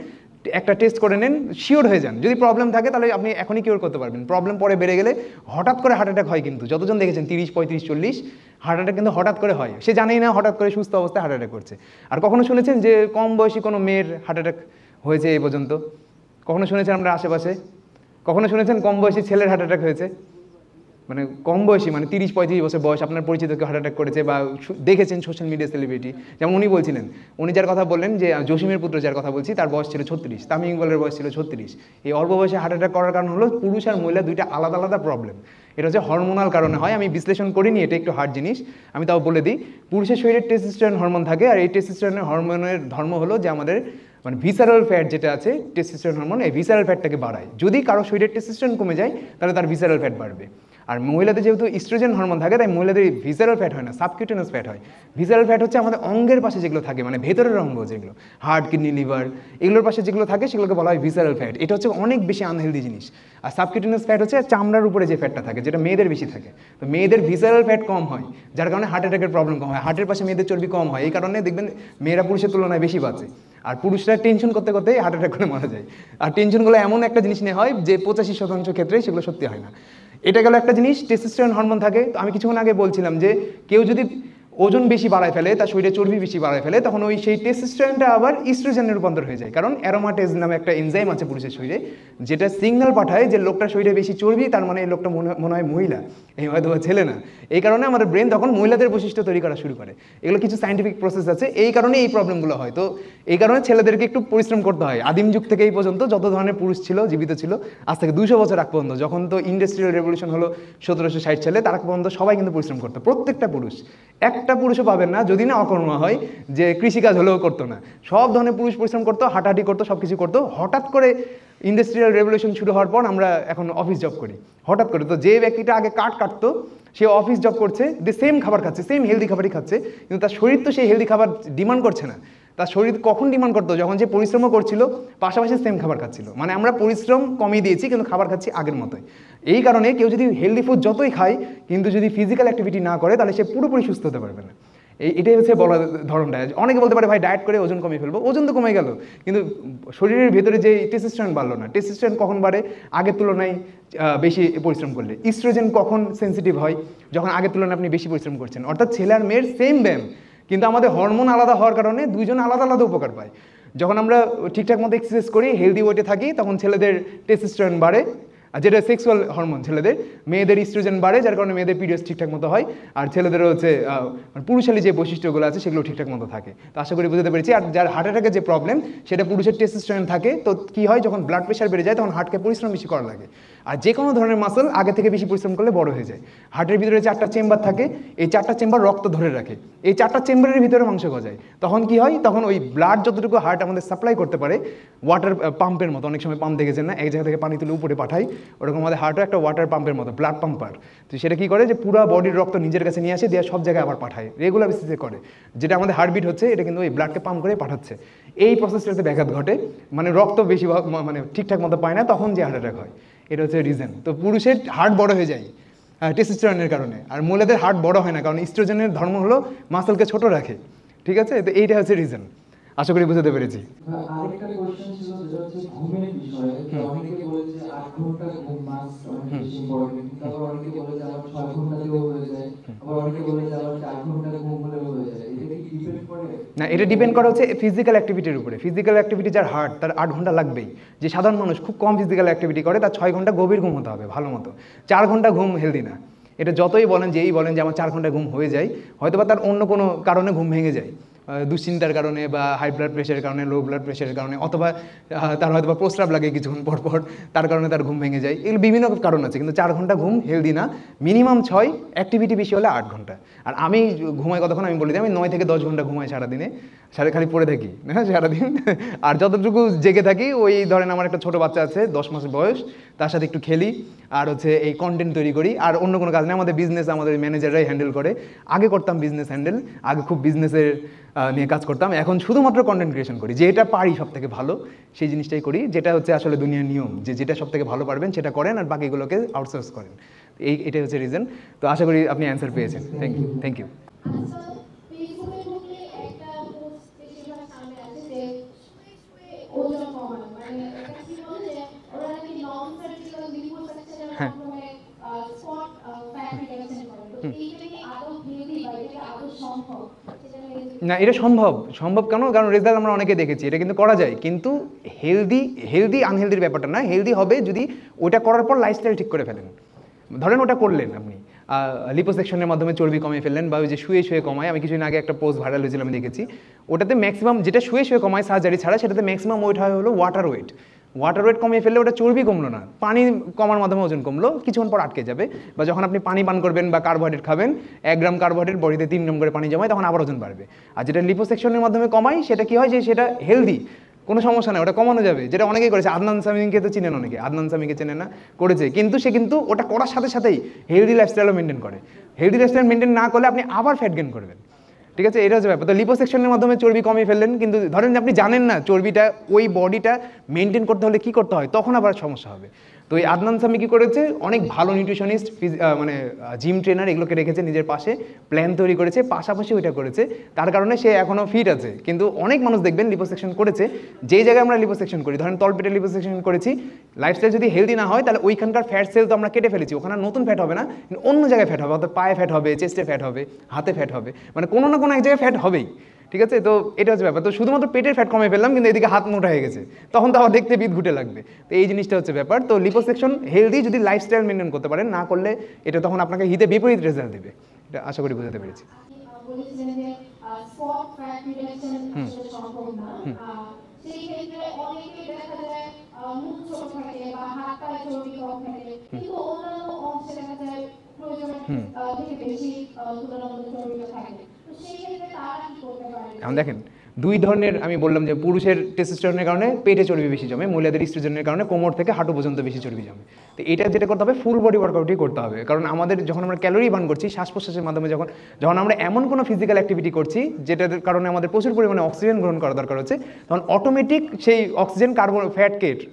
একটা টেস্ট করে নেন, শিওর হয়ে যান। যদি প্রবলেম থাকে তাহলে আপনি এখনই কিওর করতে পারবেন। প্রবলেম পরে বেড়ে গেলে হঠাৎ করে হার্ট অ্যাটাক হয়, কিন্তু যতজন দেখেছেন 30, 35, 40 হার্ট অ্যাটাক কিন্তু হঠাৎ করে হয়, সে জানেই না হঠাৎ করে সুস্থ অবস্থায় হার্ট অ্যাটাক করছে। আর কখনো শুনেছেন যে কম বয়সী কোনো মেয়ের হার্ট অ্যাটাক হয়েছে এই পর্যন্ত? কখনো শুনেছেন আমরা আশেপাশে? কখনো শুনেছেন কম বয়সী ছেলের হার্ট অ্যাটাক হয়েছে? মানে কম বয়সী, মানে 30-35 বছর বয়স আপনার পরিচিত কেউ হার্ট অ্যাটাক করেছে বা দেখেছেন সোশ্যাল মিডিয়া সেলিব্রিটি? যেমন উনি বলছিলেন, উনি যার কথা বললেন যে জসিমের পুত্র যার কথা বলছি, তার বয়স ছিল 36, তামিম ইকবালের বয়স ছিল 36। এই অল্প বয়সে হার্ট অ্যাটাক করার কারণ হলো পুরুষ আর মহিলা দুইটা আলাদা আলাদা প্রবলেম। এটা হচ্ছে হরমোনাল কারণে হয়। আমি বিশ্লেষণ করিনি, এটা একটু হার্ড জিনিস, আমি তাও বলে দিই। পুরুষের শরীরে টেস্টোস্টেরন হরমোন থাকে, আর এই টেস্টোস্টেরন হরমোনের ধর্ম হলো যে আমাদের মানে ভিসারাল ফ্যাট যেটা আছে, টেস্টোস্টেরন হরমোন এই ভিসারাল ফ্যাটটাকে বাড়ায়। যদি কারো শরীরে টেস্টোস্টেরন কমে যায় তাহলে তার ভিসারাল ফ্যাট বাড়বে। আর মহিলাদের যেহেতু ইস্ট্রোজেন হরমোন থাকে, তাই মহিলাদের ভিসারাল ফ্যাট হয় না, সাবকিউটেনাস ফ্যাট হয়। ভিসারাল ফ্যাট হচ্ছে আমাদের অঙ্গের পাশে যেগুলো থাকে, মানে ভেতরের অঙ্গ যেগুলো, হার্ট, কিডনি, লিভার, এগুলোর পাশে যেগুলো থাকে সেগুলোকে বলা হয় ভিসারাল ফ্যাট। এটা হচ্ছে অনেক বেশি আনহেলদি জিনিস। আর সাবকিউটেনাস ফ্যাট হচ্ছে চামড়ার উপরে যে ফ্যাটটা থাকে, যেটা মেয়েদের বেশি থাকে। তো মেয়েদের ভিসারাল ফ্যাট কম হয়, যার কারণে হার্ট অ্যাটাকের প্রবলেম কম হয়। হার্টের পাশে মেয়েদের চর্বি কম হয়, এই কারণে দেখবেন মেয়েরা পুরুষের তুলনায় বেশি বাঁচে। আর পুরুষরা টেনশন করতে করতেই হার্ট অ্যাটাক করে মারা যায়। আর টেনশনগুলো এমন একটা জিনিস নিয়ে হয় যে 85% ক্ষেত্রে সেগুলো সত্যি হয় না। এটা গেল একটা জিনিস, টেস্টোস্টেরন হরমোন থাকে। তো আমি কিছুক্ষণ আগে বলছিলাম যে কেউ যদি ওজন বেশি বাড়ায় ফেলে, তার শরীরে চর্বি বেশি বাড়ায় ফেলে, তখন ওই সেই টেস্টোস্টেরনটা আবার ইস্ট্রোজেনে রূপান্তর হয়ে যায়। কারণ অ্যারোমাটেজ নামে একটা এনজাইম আছে পুরুষের শরীরে, যেটা সিগন্যাল পাঠায় যে লোকটার শরীরে বেশি চর্বি, তার মানে এই লোকটা মনে হয় মহিলা, এই হয়তো ছেলে না। এই কারণে আমাদের ব্রেন তখন মহিলাদের বৈশিষ্ট্য তৈরি করা শুরু করে। এগুলো কিছু সায়েন্টিফিক প্রসেস আছে, এই কারণে এই প্রবলেমগুলো হয়। তো এই কারণে ছেলেদেরকে একটু পরিশ্রম করতে হয়। আদিম যুগ থেকে এই পর্যন্ত যত ধরনের পুরুষ ছিল, জীবিত ছিল, আজ থেকে 200 বছর আগ পর্যন্ত, যখন তো ইন্ডাস্ট্রিয়াল রেভলিউশন হলো 1760 সালে, তার আগ পর্যন্ত সবাই কিন্তু পরিশ্রম করতো, প্রত্যেকটা পুরুষ। একটা পুরুষও পাবেন না যদি না অকর্মা হয়, যে কৃষিকাজ হলেও করতো না। সব ধরনের পুরুষ পরিশ্রম করতো, হাঁটাহাঁটি করতো, সব কিছু করতো। হঠাৎ করে ইন্ডাস্ট্রিয়াল রেভলিউশন শুরু হওয়ার পর আমরা এখন অফিস জব করি হঠাৎ করে। তো যে ব্যক্তিটা আগে কাটতো সে অফিস জব করছে, সেম খাবার খাচ্ছে, সেম হেলদি খাবারই খাচ্ছে, কিন্তু তার শরীর তো সেই হেলদি খাবার ডিমান্ড করছে না। তার শরীর কখন ডিমান্ড করতো? যখন যে পরিশ্রমও করছিল, পাশাপাশি সেম খাবার খাচ্ছিল। মানে আমরা পরিশ্রম কমিয়ে দিয়েছি কিন্তু খাবার খাচ্ছি আগের মতোই। এই কারণে কেউ যদি হেলদি ফুড যতই খায়, কিন্তু যদি ফিজিক্যাল অ্যাক্টিভিটি না করে, তাহলে সে পুরোপুরি সুস্থ হতে পারবে না। এটাই হচ্ছে বলার ধরনটা। অনেকে বলতে পারে ভাই ডায়েট করে ওজন কমিয়ে ফেলবো, ওজন তো কমে গেল, কিন্তু শরীরের ভেতরে যে টেস্টোস্টেরন বাড়লো না। টেস্টোস্টেরন কখন বাড়ে? আগের তুলনায় বেশি পরিশ্রম করলে। ইস্ট্রোজেন কখন সেন্সিটিভ হয়? যখন আগের তুলনায় আপনি বেশি পরিশ্রম করছেন। অর্থাৎ ছেলে আর মেয়ের সেম ব্যায়াম, কিন্তু আমাদের হরমোন আলাদা হওয়ার কারণে দুইজন আলাদা আলাদা উপকার পায়। যখন আমরা ঠিকঠাক মতো এক্সারসাইজ করি, হেলদি ওয়েটে থাকি, তখন ছেলেদের টেস্টোস্টেরন বাড়ে, আর যেটা সেক্সুয়াল হরমোন ছেলেদের। মেয়েদের ইস্ট্রোজেন বাড়ে, যার কারণে মেয়েদের পিরিয়ডস ঠিকঠাক মতো হয়, আর ছেলেদেরও হচ্ছে পুরুষালী যে বৈশিষ্ট্যগুলো আছে সেগুলো ঠিকঠাক মতো থাকে। তো আশা করি বুঝতে পেরেছি। আর যার হার্ট অ্যাটাকের যে প্রবলেম, সেটা পুরুষের টেস্টোস্টেরন থাকে। তো কী হয়, যখন ব্লাড প্রেশার বেড়ে যায়, তখন হার্টকে পরিশ্রম বেশি করা লাগে। আর যে কোনো ধরনের মাসল আগে থেকে বেশি পরিশ্রম করলে বড় হয়ে যায়। হার্টের ভিতরে 4টা চেম্বার থাকে, এই 4টা চেম্বার রক্ত ধরে রাখে, এই 4টা চেম্বারের ভিতরে মাংস গজায়। তখন কি হয়, তখন ওই ব্লাড যতটুকু হার্ট আমাদের সাপ্লাই করতে পারে, ওয়াটার পাম্পের মতো, অনেক সময় পাম্প দেখেছেন না, এক জায়গা থেকে পানি তুলে উপরে পাঠায়, ওরকম আমাদের হার্টও একটা ওয়াটার পাম্পের মতো, ব্লাড পাম্পার। তো সেটা কী করে, যে পুরো বডির রক্ত নিজের কাছে নিয়ে আসে, দিয়ে সব জায়গায় আবার পাঠায়, রেগুলার বেসিসে করে। যেটা আমাদের হার্টবিট হচ্ছে, এটা কিন্তু ওই ব্লাডকে পাম্প করে পাঠাচ্ছে। এই প্রসেসটাতে ব্যাঘাত ঘটে, মানে রক্ত বেশি মানে ঠিকঠাক মতো পায় না, তখন যে হার্ট অ্যাটাক হয়, এটা হচ্ছে রিজন। তো পুরুষের হার্ট বড় হয়ে যায় টেস্টোস্টেরনের কারণে, আর মহিলাদের হার্ট বড় হয় না, কারণ ইস্ট্রোজেনের ধর্ম হলো মাসলকে ছোট রাখে। ঠিক আছে, তো এইটা হচ্ছে রিজন। আশা করি বুঝতে পেরেছি। আরেকটা কোশ্চেন ছিল যেটা হচ্ছে ঘুমের বিষয়ে। তো অনেকে বলে যে 8 ঘন্টা ঘুম মাস্ট অনেক বেশি ইম্পর্টেন্ট, তারপর অনেকে বলে যে আবার 6 ঘন্টাতেও হয়ে যায়, আবার অনেকে বলে যে আবার 4 ঘন্টা ঘুম হলেও হয়ে যায়। এটা কি ডিপেন্ড করে? না, এটা ডিপেন্ড করে হচ্ছে ফিজিক্যাল অ্যাক্টিভিটির উপরে। ফিজিক্যাল অ্যাক্টিভিটি যার হার্ট, তার 8 ঘন্টা লাগবেই। যে সাধারণ মানুষ খুব কম ফিজিক্যাল অ্যাক্টিভিটি করে, তার 6 ঘন্টা গভীর ঘুম হতে হবে ভালো মতো। 4 ঘন্টা ঘুম হেলদি না। এটা যতই বলেন, যেই বলেন যে আমার 4 ঘন্টা ঘুম হয়ে যায়, হয়তো বা তার অন্য কোনো কারণে ঘুম ভেঙে যায়, দুশ্চিন্তার কারণে বা হাই ব্লাড প্রেশারের কারণে, লো ব্লাড প্রেশারের কারণে, অথবা তার হয়তো বা প্রস্রাব লাগে কিছুক্ষণ পর পর, তার কারণে তার ঘুম ভেঙে যায়। এগুলো বিভিন্ন কারণ আছে, কিন্তু 4 ঘন্টা ঘুম হেলদি না। মিনিমাম 6, অ্যাক্টিভিটি বেশি হলে 8 ঘন্টা। আর আমি ঘুমাই কতক্ষণ আমি বলি দিই, আমি 9 থেকে 10 ঘন্টা ঘুমাই সারাদিনে। খালি পড়ে থাকি হ্যাঁ সারাদিন। আর যতটুকু জেগে থাকি, ওই ধরেন আমার একটা ছোটো বাচ্চা আছে 10 মাসের বয়স, তার সাথে একটু খেলি, আর হচ্ছে এই কন্টেন্ট তৈরি করি। আর অন্য কোনো কাজ নেই, আমাদের বিজনেস আমাদের ম্যানেজাররাই হ্যান্ডেল করে। আগে করতাম বিজনেস হ্যান্ডেল, আগে খুব বিজনেসের নিয়ে কাজ করতাম। এখন শুধুমাত্র কন্টেন্ট ক্রিয়েশন করি, যেটা পারি সব থেকে ভালো সেই জিনিসটাই করি, যেটা হচ্ছে আসলে দুনিয়ার নিয়ম, যে যেটা সব থেকে ভালো পারবেন সেটা করেন, আর বাকিগুলোকে আউটসোর্স করেন। এটাই হচ্ছে রিজন। তো আশা করি আপনি অ্যান্সার পেয়েছেন। Thank you. হ্যাঁ, না এটা সম্ভব কেন? কারণ রেজাল্ট আমরা অনেকে দেখেছি, এটা কিন্তু করা যায়। কিন্তু হেলদি আনহেলদির ব্যাপারটা না, হেলদি হবে যদি ওটা করার পর লাইফস্টাইল ঠিক করে ফেলেন। ধরেন ওটা করলেন আপনি, লিপোসেকশনের মাধ্যমে চর্বি কমিয়ে ফেললেন, বা ওই যে শুয়ে কমায়, আমি কিছুদিন আগে একটা পোস্ট ভাইরাল হয়েছিল আমি দেখেছি, ওটাতে ম্যাক্সিমাম যেটা শুয়ে কমায় সার্জারি ছাড়া, সেটাতে ম্যাক্সিমাম ওয়েট হয় হলো ওয়াটার ওয়েট কমিয়ে ফেললে ওটা চর্বি কমলো না, পানি কমার মাধ্যমে ওজন কমলো, কিছুক্ষণ পর আটকে যাবে। বা যখন আপনি পানি পান করবেন বা কার্বোহাইড্রেট খাবেন, 1 গ্রাম কার্বোহাইড্রেট বডিতে 3 গ্রাম করে পানি জমায়, তখন আবার ওজন বাড়বে। আর যেটা লিপোসেকশনের মাধ্যমে কমায়, সেটা কি হয় যে সেটা হেলদি, কোনো সমস্যা নেই, ওটা কমানো যাবে। যেটা অনেকেই করেছে, আদনান সামিকে তো চিনেন অনেকে, আদনান সামিকে চেনে না, করেছে, কিন্তু সে কিন্তু ওটা করার সাথে সাথেই হেলদি লাইফস্টাইলও মেনটেন করে। হেলদি লাইফস্টাইল মেনটেন না করলে আপনি আবার ফ্যাট গেইন করবেন। ঠিক আছে, এটা হচ্ছে ব্যাপার। তো লিপোসেকশনের মাধ্যমে চর্বি কমিয়ে ফেললেন, কিন্তু ধরেন আপনি জানেন না চর্বিটা, ওই বডিটা মেনটেন করতে হলে কী করতে হয়, তখন আবার সমস্যা হবে। তো এই আদনান সামি কী করেছে, অনেক ভালো নিউট্রিশনিস্ট, মানে জিম ট্রেনার এগুলোকে রেখেছে নিজের পাশে, প্ল্যান তৈরি করেছে, পাশাপাশি ওইটা করেছে, তার কারণে সে এখনও ফিট আছে। কিন্তু অনেক মানুষ দেখবেন লিপোসেকশন করেছে, যেই জায়গায় আমরা লিপোসেকশন করি, ধরেন তলপেটে লিপোসেকশন করেছি, লাইফস্টাইল যদি হেলদি না হয়, তাহলে ওইখানকার ফ্যাট সেল তো আমরা কেটে ফেলেছি, ওখানে নতুন ফ্যাট হবে না, কিন্তু অন্য জায়গায় ফ্যাট হবে, অর্থাৎ পায়ে ফ্যাট হবে, চেস্টে ফ্যাট হবে, হাতে ফ্যাট হবে, মানে কোনো না কোনো এক জায়গায় ফ্যাট হবেই। ঠিক আছে, তো এটা হচ্ছে ব্যাপার। তো শুধুমাত্র পেটের ফ্যাট কমে ফেললাম, কিন্তু এদিকে হাত মোটা হয়ে গেছে, তখন তো আবার দেখতে বিদঘুটে লাগবে। তো এই জিনিসটা হচ্ছে ব্যাপার। তো লিপোসেকশন হেলদি যদি লাইফস্টাইল মেনটেন করতে পারেন, না করলে এটা তখন আপনাকে হিতে বিপরীত রেজাল্ট দেবে। এটা আশা করি বুঝতে পেরেছি। এখন দেখেন, 2 ধরনের আমি বললাম, যে পুরুষের টেস্টোস্টেরনের কারণে পেটে চর্বি বেশি জমে, মহিলাদের ইস্ট্রোজেনের কারণে কোমর থেকে হাঁটু পর্যন্ত বেশি চর্বি জমে। তো এটা যেটা করতে হবে, ফুল বডি ওয়ার্কআউটই করতে হবে। কারণ আমাদের যখন আমরা ক্যালোরি বার্ন করছি শ্বাস প্রশ্বাসের মাধ্যমে, যখন আমরা এমন কোনো ফিজিক্যাল অ্যাক্টিভিটি করছি যেটার কারণে আমাদের প্রচুর পরিমাণে অক্সিজেন গ্রহণ করা দরকার হচ্ছে, তখন অটোমেটিক সেই অক্সিজেন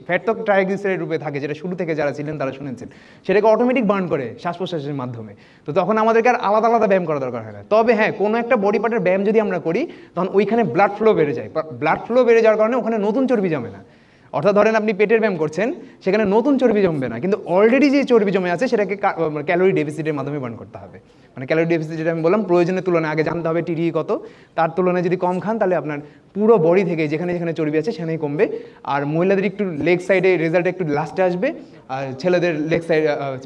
ফ্যাট তো ট্রাইগ্লিসারাইড রূপে থাকে, যেটা শুরু থেকে যারা ছিলেন তারা শুনেছেন, সেটাকে অটোমেটিক বার্ন করে শ্বাস প্রশ্বাসের মাধ্যমে। তো তখন আমাদেরকে আর আলাদা আলাদা ব্যায়াম করা দরকার হয় না। তবে হ্যাঁ, কোনো একটা বডি পার্টের ব্যায়াম যদি আমরা করি, তখন ওইখানে ব্লাড ফ্লো বেড়ে যায়। ব্লাড ফ্লো বেড়ে যাওয়ার কারণে ওখানে নতুন চর্বি জমে না। অর্থাৎ ধরেন আপনি পেটের ব্যায়াম করছেন, সেখানে নতুন চর্বি জমবে না, কিন্তু অলরেডি যে চর্বি জমে আছে সেটাকে ক্যালোরি ডেফিসিটের মাধ্যমে বার্ন করতে হবে। মানে ক্যালোরি ডেফিসিট, যেটা আমি বললাম, প্রয়োজনের তুলনায় আগে জানতে হবে টিডি কত, তার তুলনায় যদি কম খান, তাহলে আপনার পুরো বডি থেকে যেখানে যেখানে চর্বি আছে সেখানেই কমবে। আর মহিলাদের একটু লেগ সাইডে রেজাল্টটা একটু লাস্টে আসবে, আর ছেলেদের লেগ সাইড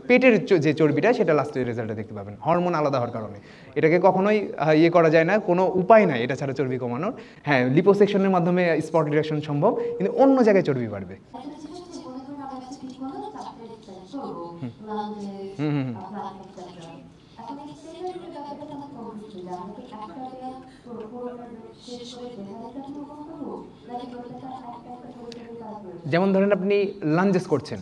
পেটের যে চর্বিটা, সেটা লাস্টে রেজাল্টটা দেখতে পাবেন, হরমোন আলাদা হওয়ার কারণে। এটাকে কখনোই ইয়ে করা যায় না, কোনো উপায় নাই এটা ছাড়া চর্বি কমানোর। হ্যাঁ, লিপোসেকশনের মাধ্যমে স্পট রিডাকশন সম্ভব, কিন্তু অন্য জায়গায় চর্বি বাড়বে। যেমন ধরেন আপনি লাঞ্জেস করছেন,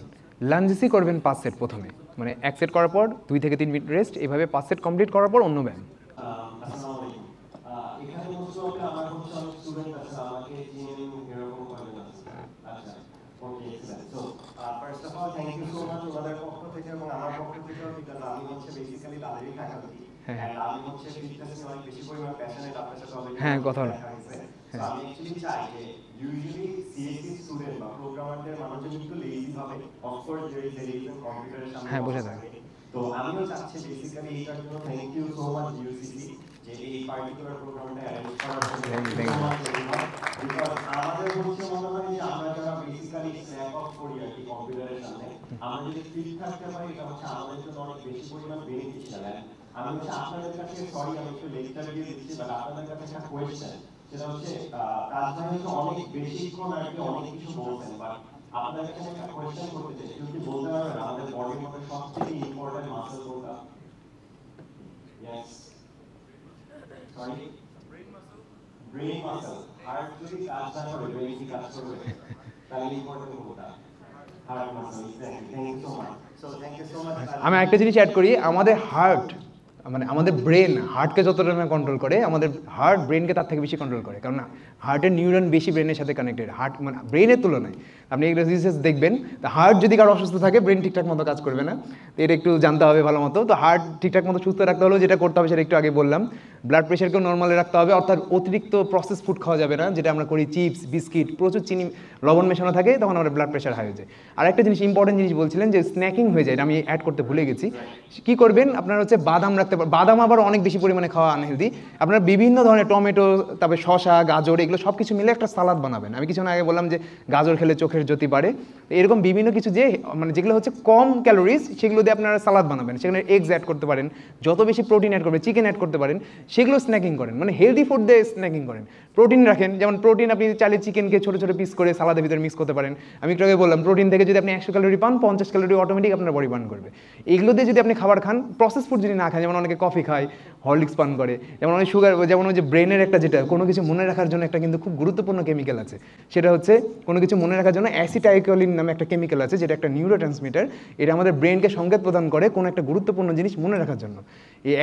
লাঞ্জেসই করবেন 5 সেট প্রথমে, মানে 1 সেট করার পর 2 থেকে 3 মিনিট রেস্ট, এভাবে 5 সেট কমপ্লিট করার পর অন্য ব্যায়াম। First of all, thank you so much ওনাদের পক্ষ থেকে এবং আমার পক্ষ থেকেও, বিকজ আমি হচ্ছে বেসিক্যালি তাদেরই ফ্যাকাল্টি, এন্ড আমি হচ্ছে ফিটনেস নিয়ে অনেক বেশি পরিমাণ প্যাশনেট, আপনার সাথে অলরেডি হ্যাঁ কথা হলো। So আমি অ্যাকচুয়ালি চাই যে ইউজুয়ালি সিএসসি স্টুডেন্ট বা প্রোগ্রামারদের মানুষজন একটু লেজি হবে, of course there is a reason কম্পিউটারের সামনে হ্যাঁ, বোঝা যায়। তো আমিও চাচ্ছি বেসিক্যালি এইটার জন্য thank you so much UCC যে এই পার্টিকুলার প্রোগ্রামটা অ্যারেঞ্জ করার জন্য। বিকজ আমাদের হচ্ছে মনে হয় যে আমরা যারা বেসিক্যালি স্ন্যাপ অফ করি আর কি কম্পিউটারের সামনে, আমরা যদি ফিট থাকতে পারি এটা হচ্ছে আমাদের জন্য অনেক বেশি পরিমাণ বেনিফিশিয়াল। আমি হচ্ছে আপনাদের কাছে সরি আমি একটু লেকচার দিয়ে দিচ্ছি, বাট আপনাদের কাছে একটা কোয়েশ্চেন, সেটা হচ্ছে কাজ হচ্ছে অনেক বেশিক্ষণ আর কি অনেক কিছু বলছেন, বাট আপনাদের কাছে একটা কোয়েশ্চেন করতে চাই, যদি বলতে পারবেন আমাদের বডির মধ্যে সবথেকে ইম্পর্টেন্ট মাসল কোনটা? Yes, sorry, brain muscle. Heart যদি কাজ না করে ব্রেন কি কাজ করবে? তাহলে ইম্পর্টেন্ট কোনটা? Heart muscle. Thank you so much. So thank you so much. আমি একটা জিনিস অ্যাড করি, আমাদের হার্ট মানে আমাদের ব্রেন হার্টকে যতটা কন্ট্রোল করে, আমাদের হার্ট ব্রেনকে তার থেকে বেশি কন্ট্রোল করে, কারণ হার্টের নিউরন বেশি ব্রেনের সাথে কানেক্টেড, হার্ট মানে ব্রেনের তুলনায়। আপনি এগুলো রিসার্চ দেখবেন, তো হার্ট যদি কারো অসুস্থ থাকে ব্রেন ঠিকঠাক মতো কাজ করবে না, তো এটা একটু জানতে হবে ভালো মতো। তো হার্ট ঠিকঠাক মতো সুস্থ রাখতে হলেও যেটা করতে হবে সেটা একটু আগে বললাম, ব্লাড প্রেশারকেও নর্মালে রাখতে হবে, অর্থাৎ অতিরিক্ত প্রসেস ফুড খাওয়া যাবে না, যেটা আমরা করি চিপস বিস্কিট, প্রচুর চিনি লবণ মেশানো থাকে, তখন আমাদের ব্লাড প্রেশার হাই হয়ে যায়। আর একটা জিনিস ইম্পর্টেন্ট জিনিস বলছিলেন যে স্ন্যাকিং হয়ে যায়, এটা আমি অ্যাড করতে ভুলে গেছি। কী করবেন আপনারা হচ্ছে বাদাম রাখতে পারেন, বাদাম আবার অনেক বেশি পরিমাণে খাওয়া আনহেলদি। আপনারা বিভিন্ন ধরনের টমেটো, তারপরে শসা, গাজর, এগুলো সব কিছু মিলে একটা সালাদ বানাবেন। আমি কিছুক্ষণ আগে বললাম যে গাজর খেলে চোখের জ্যোতি বাড়ে, এরকম বিভিন্ন কিছু যে মানে যেগুলো হচ্ছে কম ক্যালোরিজ সেগুলো দিয়ে আপনারা সালাদ বানাবেন, সেখানে এগস অ্যাড করতে পারেন, যত বেশি প্রোটিন অ্যাড করবেন, চিকেন অ্যাড করতে পারেন, সেগুলো স্ন্যাকিং করেন, মানে হেলদি ফুড দিয়ে স্ন্যাকিং করেন। প্রোটিন রাখেন, যেমন প্রোটিন আপনি চাইলে চিকেনকে ছোটো ছোটো পিস করে সালাদের ভিতরে মিক্স করতে পারেন। আমি একটু আগে বললাম প্রোটিন থেকে যদি আপনি 100 ক্যালোরি পান, 50 ক্যালোরি অটোমেটিক আপনার বডি বার্ন করবে। এগুলো দিয়ে যদি আপনি খাবার খান, প্রসেস ফুড যদি না খান, যেমন অনেকে কফি খায়, হরলিক্স পান করে, যেমন অনেক সুগার, যেমন ওই যে ব্রেনের একটা যেটা কোনো কিছু মনে রাখার জন্য একটা কিন্তু খুব গুরুত্বপূর্ণ কেমিক্যাল আছে, সেটা হচ্ছে কোনো কিছু মনে রাখার জন্য অ্যাসিটাইলকোলিন নামে একটা কেমিক্যাল আছে, যেটা একটা নিউরোট্রান্সমিটার। এটা আমাদের ব্রেনকে সংকেত প্রদান করে কোনো একটা গুরুত্বপূর্ণ জিনিস মনে রাখার জন্য। এই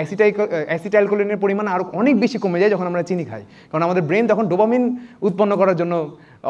অ্যাসিটাইলকোলিনের পরিমাণ আরও অনেক বেশি কমে যায় যখন আমরা চিনি খাই, কারণ আমাদের ব্রেন তখন ডোপামিন উৎপন্ন করার জন্য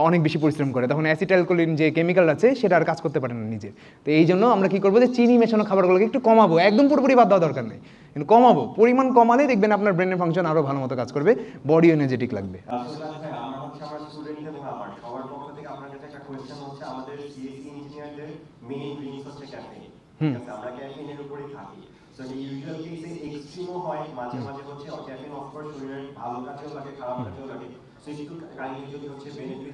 অনেক বেশি পরিশ্রম করে, তখন অ্যাসিটাইলকোলিন যে কেমিক্যাল আছে সেটা আর কাজ করতে পারে না নিজে। তো এই জন্য আমরা কী করবো, যে চিনি মেশানো খাবারগুলোকে একটু কমাবো, একদম পুরোপুরি বাদ দেওয়া দরকার নেই, কিন্তু কমাবো, পরিমাণ কমালে দেখবেন আপনার ব্রেনের ফাংশন আরও ভালো মতো কাজ করবে, বডি এনার্জেটিক লাগবে। আমরা হচ্ছে আমার স্টুডেন্ট এবং আমার সবার পক্ষ থেকে আপনার কাছে একটা কোয়েশ্চেন হচ্ছে, আমাদের সিএসসি ইঞ্জিনিয়ারদের মেইন ড্রিঙ্কস হচ্ছে ক্যাফেইন, ঠিক আছে? আমরা ক্যাফেইনের উপরেই থাকি। সো ইউজুয়াল কেসে এক্সট্রিমও হয়, মাঝে মাঝে হচ্ছে ক্যাফেইন অফকোর্স শরীরের ভালো কাজেও লাগে, খারাপ কাজেও লাগে। সো একটু কাইন্ডলি যদি হচ্ছে বেনিফিট।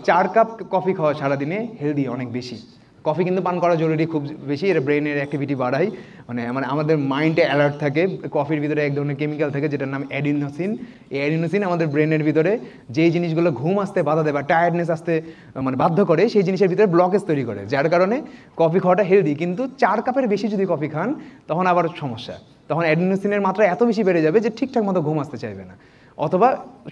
4 কাপ কফি খাওয়া সারাদিনে হেলদি অনেক বেশি। কফি কিন্তু পান করা জরুরি খুব বেশি, এটা ব্রেনের অ্যাক্টিভিটি বাড়ায়, মানে আমাদের মাইন্ডে অ্যালার্ট থাকে। কফির ভিতরে এক ধরনের কেমিক্যাল থাকে যেটার নাম অ্যাডিনোসিন। এই অ্যাডিনোসিন আমাদের ব্রেনের ভিতরে যেই জিনিসগুলো ঘুম আসতে বাধা দেয় বা টায়ার্ডনেস আসতে মানে বাধ্য করে, সেই জিনিসের ভিতরে ব্লকেজ তৈরি করে, যার কারণে কফি খাওয়াটা হেলদি। কিন্তু 4 কাপের বেশি যদি কফি খান তখন আবার সমস্যা, তখন অ্যাডিনোসিনের মাত্রা এত বেশি বেড়ে যাবে যে ঠিকঠাক মতো ঘুম আসতে চাইবে না, অথবা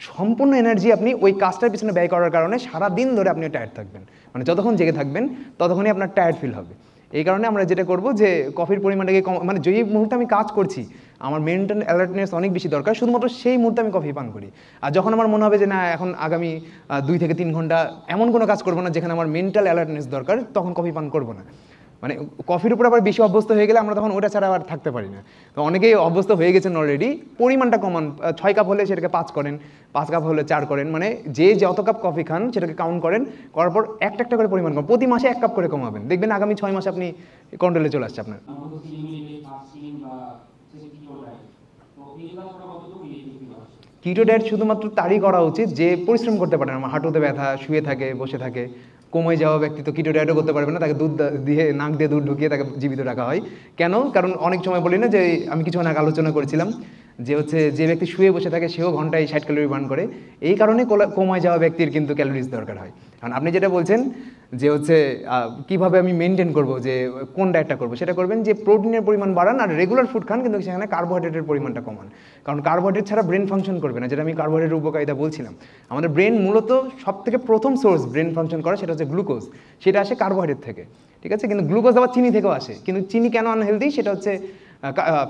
সম্পূর্ণ এনার্জি আপনি ওই কাজটার পিছনে ব্যয় করার কারণে সারা দিন ধরে আপনি টায়ার্ড থাকবেন, মানে যতক্ষণ জেগে থাকবেন ততক্ষণই আপনার টায়ার্ড ফিল হবে। এই কারণে আমরা যেটা করব যে কফির পরিমাণটাকে কম, মানে যেই মুহূর্তে আমি কাজ করছি আমার মেন্টাল অ্যালার্টনেস অনেক বেশি দরকার, শুধুমাত্র সেই মুহূর্তে আমি কফি পান করি। আর যখন আমার মনে হবে যে না এখন আগামী 2 থেকে 3 ঘন্টা এমন কোনো কাজ করবো না যেখানে আমার মেন্টাল অ্যালার্টনেস দরকার, তখন কফি পান করবো না। মানে কফির উপর আবার বেশি অভ্যস্ত হয়ে গেলে আমরা তখন ওটা ছাড়া আবার থাকতে পারি না। তো অনেকেই অভ্যস্ত হয়ে গেছেন অলরেডি, পরিমাণটা কমান, 6 কাপ হলে সেটাকে 5 করেন, 5 কাপ হলে 4 করেন, মানে যে যত কাপ কফি খান সেটাকে কাউন্ট করেন, করার পর একটা করে পরিমাণ কম, প্রতি মাসে 1 কাপ করে কমাবেন, দেখবেন আগামী 6 মাসে আপনি কন্ট্রোলে চলে আসছে আপনার। কিটো ডায়েট শুধুমাত্র তারই করা উচিত যে পরিশ্রম করতে পারে না, আমার হাঁটুতে ব্যথা, শুয়ে থাকে, বসে থাকে, কমে যাওয়া ব্যক্তি তো কিটো ডায়েটও করতে পারবে না, তাকে দুধ দিয়ে নাক দিয়ে দুধ ঢুকিয়ে তাকে জীবিত রাখা হয়। কেন? কারণ অনেক সময় বলি না যে আমি কিছুক্ষণ আগে আলোচনা করেছিলাম যে হচ্ছে যে ব্যক্তি শুয়ে বসে থাকে সেও ঘন্টায় 60 ক্যালোরি বার্ন করে, এই কারণে কমে যাওয়া ব্যক্তির কিন্তু ক্যালোরিজ দরকার হয়। কারণ আপনি যেটা বলছেন যে হচ্ছে কীভাবে আমি মেনটেন করবো যে কোন ডায়েটটা করবো, সেটা করবেন যে প্রোটিনের পরিমাণ বাড়ান আর রেগুলার ফুড খান, কিন্তু সেখানে কার্বোহাইড্রেটের পরিমাণটা কমান, কারণ কার্বোহাইড্রেট ছাড়া ব্রেন ফাংশন করবে না, যেটা আমি কার্বোহাইড্রেটের উপকারিতা বলছিলাম। আমাদের ব্রেন মূলত সবথেকে প্রথম সোর্স ব্রেন ফাংশন করা সেটা হচ্ছে গ্লুকোজ, সেটা আসে কার্বোহাইড্রেট থেকে, ঠিক আছে? কিন্তু গ্লুকোজ আবার চিনি থেকেও আসে, কিন্তু চিনি কেন আনহেলদি, সেটা হচ্ছে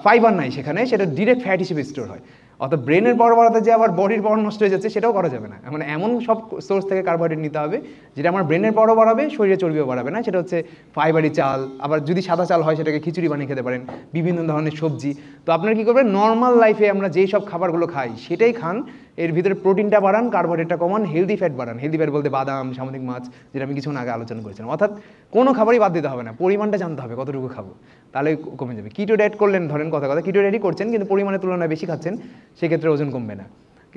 ফাইবার নাই সেখানে, সেটা ডিরেক্ট ফ্যাট হিসেবে স্টোর হয়। অর্থাৎ ব্রেনের পাওয়ার বাড়াতে যে আবার বডির পাওয়ার নষ্ট হয়ে যাচ্ছে সেটাও করা যাবে না, মানে এমন সব সোর্স থেকে কার্বোহাইড্রেট নিতে হবে যেটা আমার ব্রেনের পাওয়ারও বাড়াবে, শরীরে চর্বিও বাড়াবে না, সেটা হচ্ছে ফাইবারি চাল, আবার যদি সাদা চাল হয় সেটাকে খিচুড়ি বানিয়ে খেতে পারেন, বিভিন্ন ধরনের সবজি। তো আপনারা কী করবেন, নর্মাল লাইফে আমরা যেই সব খাবারগুলো খাই সেটাই খান, এর ভিতরে প্রোটিনটা বাড়ান, কার্বোহাইড্রেটটা কমান, হেলদি ফ্যাট বাড়ান। হেলদি ফ্যাট বলতে বাদাম, সামুদ্রিক মাছ, যেটা আমি কিছুক্ষণ আগে আলোচনা করেছিলাম। অর্থাৎ কোনো খাবারই বাদ দিতে হবে না, পরিমাণটা জানতে হবে কতটুকু খাবো, তাহলে কমে যাবে। কিটো ডায়েট করলেন, ধরেন কথা কিটো ডায়েটই করছেন কিন্তু পরিমাণের তুলনায় বেশি খাচ্ছেন, সেক্ষেত্রে ওজন কমবে না,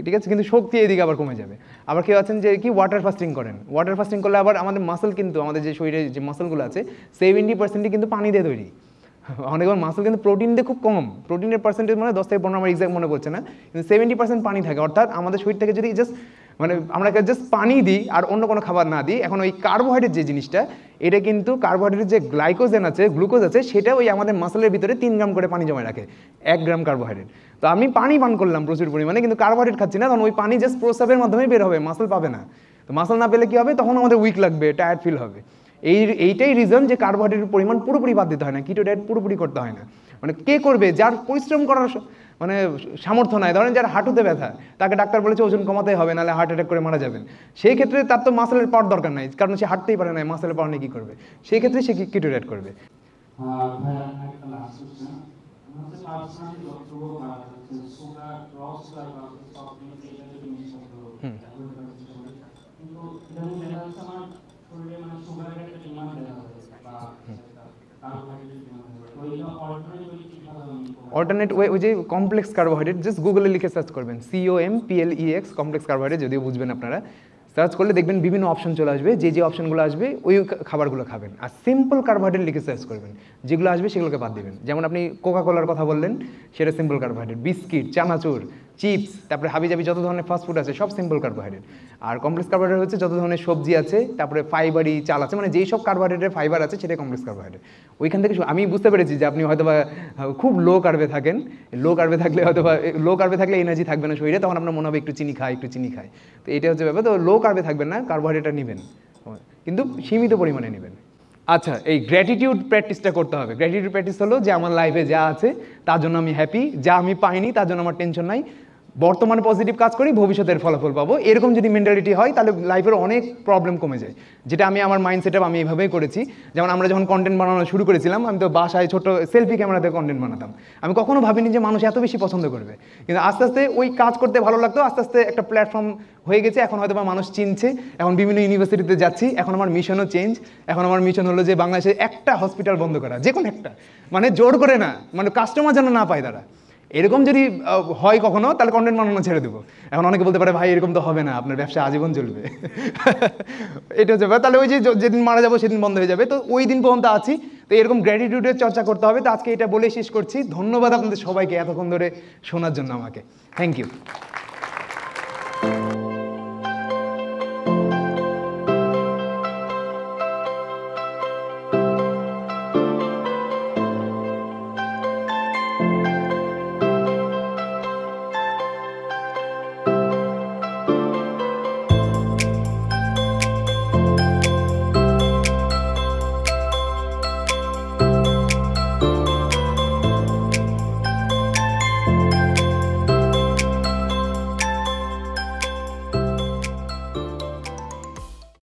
ঠিক আছে, কিন্তু শক্তি এদিকে আবার কমে যাবে। আবার কেউ আছেন যে কি ওয়াটার ফাস্টিং করেন, ওয়াটার ফাস্টিং করলে আবার আমাদের মাসল কিন্তু, আমাদের যে শরীরে যে মাসলগুলো আছে 70% কিন্তু পানি দিয়ে তৈরি। অনেকবার মাসল কিন্তু প্রোটিন দিয়ে খুব কম, প্রোটিনের পার্সেন্টেজ মানে 10 থেকে 15 আমার এক্সাক্ট মনে পড়ছে না, কিন্তু 70% পানি থাকে। অর্থাৎ আমাদের শরীর থেকে যদি জাস্ট মানে আমরা জাস্ট পানি দিই আর অন্য কোনো খাবার না দিই, এখন ওই কার্বোহাইড্রেট যে জিনিসটা, এটা কিন্তু কার্বোহাইড্রেটের যে গ্লাইকোজেন আছে, গ্লুকোজ আছে, সেটা ওই আমাদের মাসলের ভিতরে 3 গ্রাম করে পানি জমা রাখে, 1 গ্রাম কার্বোহাইড্রেট। তো আমি পানি পান করলাম প্রচুর পরিমাণে, কিন্তু কার্বোহাইড্রেট খাচ্ছি না, কারণ ওই পানি জাস্ট প্রস্রাবের মাধ্যমে বের হবে, মাসল পাবে না। তো মাসল না পেলে কী হবে, তখন আমাদের উইক লাগবে, টায়ার্ড ফিল হবে। এইটাই রিজন যে কার্বোহাইড্রেটের পরিমাণ পুরোপুরি বাদ দিতে হয় না, কিটো ডায়েট পুরোপুরি করতে হয় না। মানে কে করবে, যার পরিশ্রম করার মানে সামর্থ্য নাই, ধরেন যার হাঁটুতে ব্যথা, তাকে ডাক্তার বলেছে ওজন কমাতে হবে, নাহলে হার্ট অ্যাটাক করে মারা যাবেন, সেই ক্ষেত্রে তার তো মাসলের পাওয়ার দরকার নাই, কারণ সে হাঁটতেই পারে না, মাসলের পাওয়ার নিয়ে কী করবে, সেই ক্ষেত্রে সে কিটো ডায়েট করবে। অল্টারনেট ওয়ে, ওই যে কমপ্লেক্স কার্বোহাইড্রেট, জাস্ট গুগলে লিখে সার্চ করবেন COMPLEX কমপ্লেক্স কার্বোহাইড্রেট, যদিও বুঝবেন আপনারা, সার্চ করলে দেখবেন বিভিন্ন অপশন চলে আসবে, যে অপশনগুলো আসবে ওই খাবারগুলো খাবেন। আর সিম্পল কার্বোহাইড্রেট লিখে সার্চ করবেন, যেগুলো আসবে সেগুলোকে বাদ দেবেন। যেমন আপনি কোকা কোলার কথা বললেন, সেটা সিম্পল কার্বোহাইড্রেট, বিস্কিট, চানাচুর, চিপস, তারপরে হাবিজাবি যত ধরনের ফাস্টফুড আছে সব সিম্পল কার্বোহাইড্রেট। আর কমপ্লেক্স কার্বোহাইড্রেট হচ্ছে যত ধরনের সবজি আছে, তারপরে ফাইবারই চাল আছে, মানে যেই সব কার্বোহাইড্রেটের ফাইবার আছে সেটাই কমপ্লেক্স কার্বোহাইড্রেট। ওইখান থেকে আমি বুঝতে পেরেছি যে আপনি হয়তো বা খুব লো কার্বে থাকেন, লো কার্বে থাকলে হয়তো বা লো কার্বে থাকলে এনার্জি থাকবে না শরীরে, তখন আপনার মনে হবে একটু চিনি খাই। তো এটা হচ্ছে ব্যাপার। তো লো কার্বে থাকবেন না, কার্বোহাইড্রেটটা নেবেন, কিন্তু সীমিত পরিমাণে নেবেন। আচ্ছা, এই গ্র্যাটিটিউড প্র্যাকটিসটা করতে হবে। গ্র্যাটিটিউড প্র্যাকটিস হলো যে আমার লাইফে যা আছে তার জন্য আমি হ্যাপি, যা আমি পাইনি তার জন্য আমার টেনশন নাই, বর্তমানে পজিটিভ কাজ করি, ভবিষ্যতের ফলাফল পাবো। এরকম যদি মেন্টালিটি হয় তাহলে লাইফের অনেক প্রবলেম কমে যায়, যেটা আমি আমার মাইন্ড সেট আপ আমি এইভাবেই করেছি। যেমন আমরা যখন কন্টেন্ট বানানো শুরু করেছিলাম, আমি তো বাসায় ছোট সেলফি ক্যামেরাতে কন্টেন্ট বানাতাম, আমি কখনো ভাবিনি যে মানুষ এত বেশি পছন্দ করবে, কিন্তু আস্তে আস্তে ওই কাজ করতে ভালো লাগতো, আস্তে আস্তে একটা প্ল্যাটফর্ম হয়ে গেছে, এখন হয়তো বা মানুষ চিনছে, এখন বিভিন্ন ইউনিভার্সিটিতে যাচ্ছি, এখন আমার মিশনও চেঞ্জ। এখন আমার মিশন হলো যে বাংলাদেশে একটা হসপিটাল বন্ধ করা, যে কোনো একটা, মানে জোর করে না, মানে কাস্টমার যেন না পায় তারা। এরকম যদি হয় কখনো, তাহলে কন্টেন্ট বানানো ছেড়ে দেবো। এখন অনেকে বলতে পারে ভাই এরকম তো হবে না, আপনার ব্যবসা আজীবন চলবে, এটা হচ্ছে ব্যাপার। তাহলে ওই যে যেদিন মারা যাবো সেদিন বন্ধ হয়ে যাবে, তো ওই দিন পর্যন্ত আছি। তো এরকম গ্র্যাটিটিউডের চর্চা করতে হবে। তো আজকে এটা বলে শেষ করছি। ধন্যবাদ আপনাদের সবাইকে এতক্ষণ ধরে শোনার জন্য আমাকে। Thank you.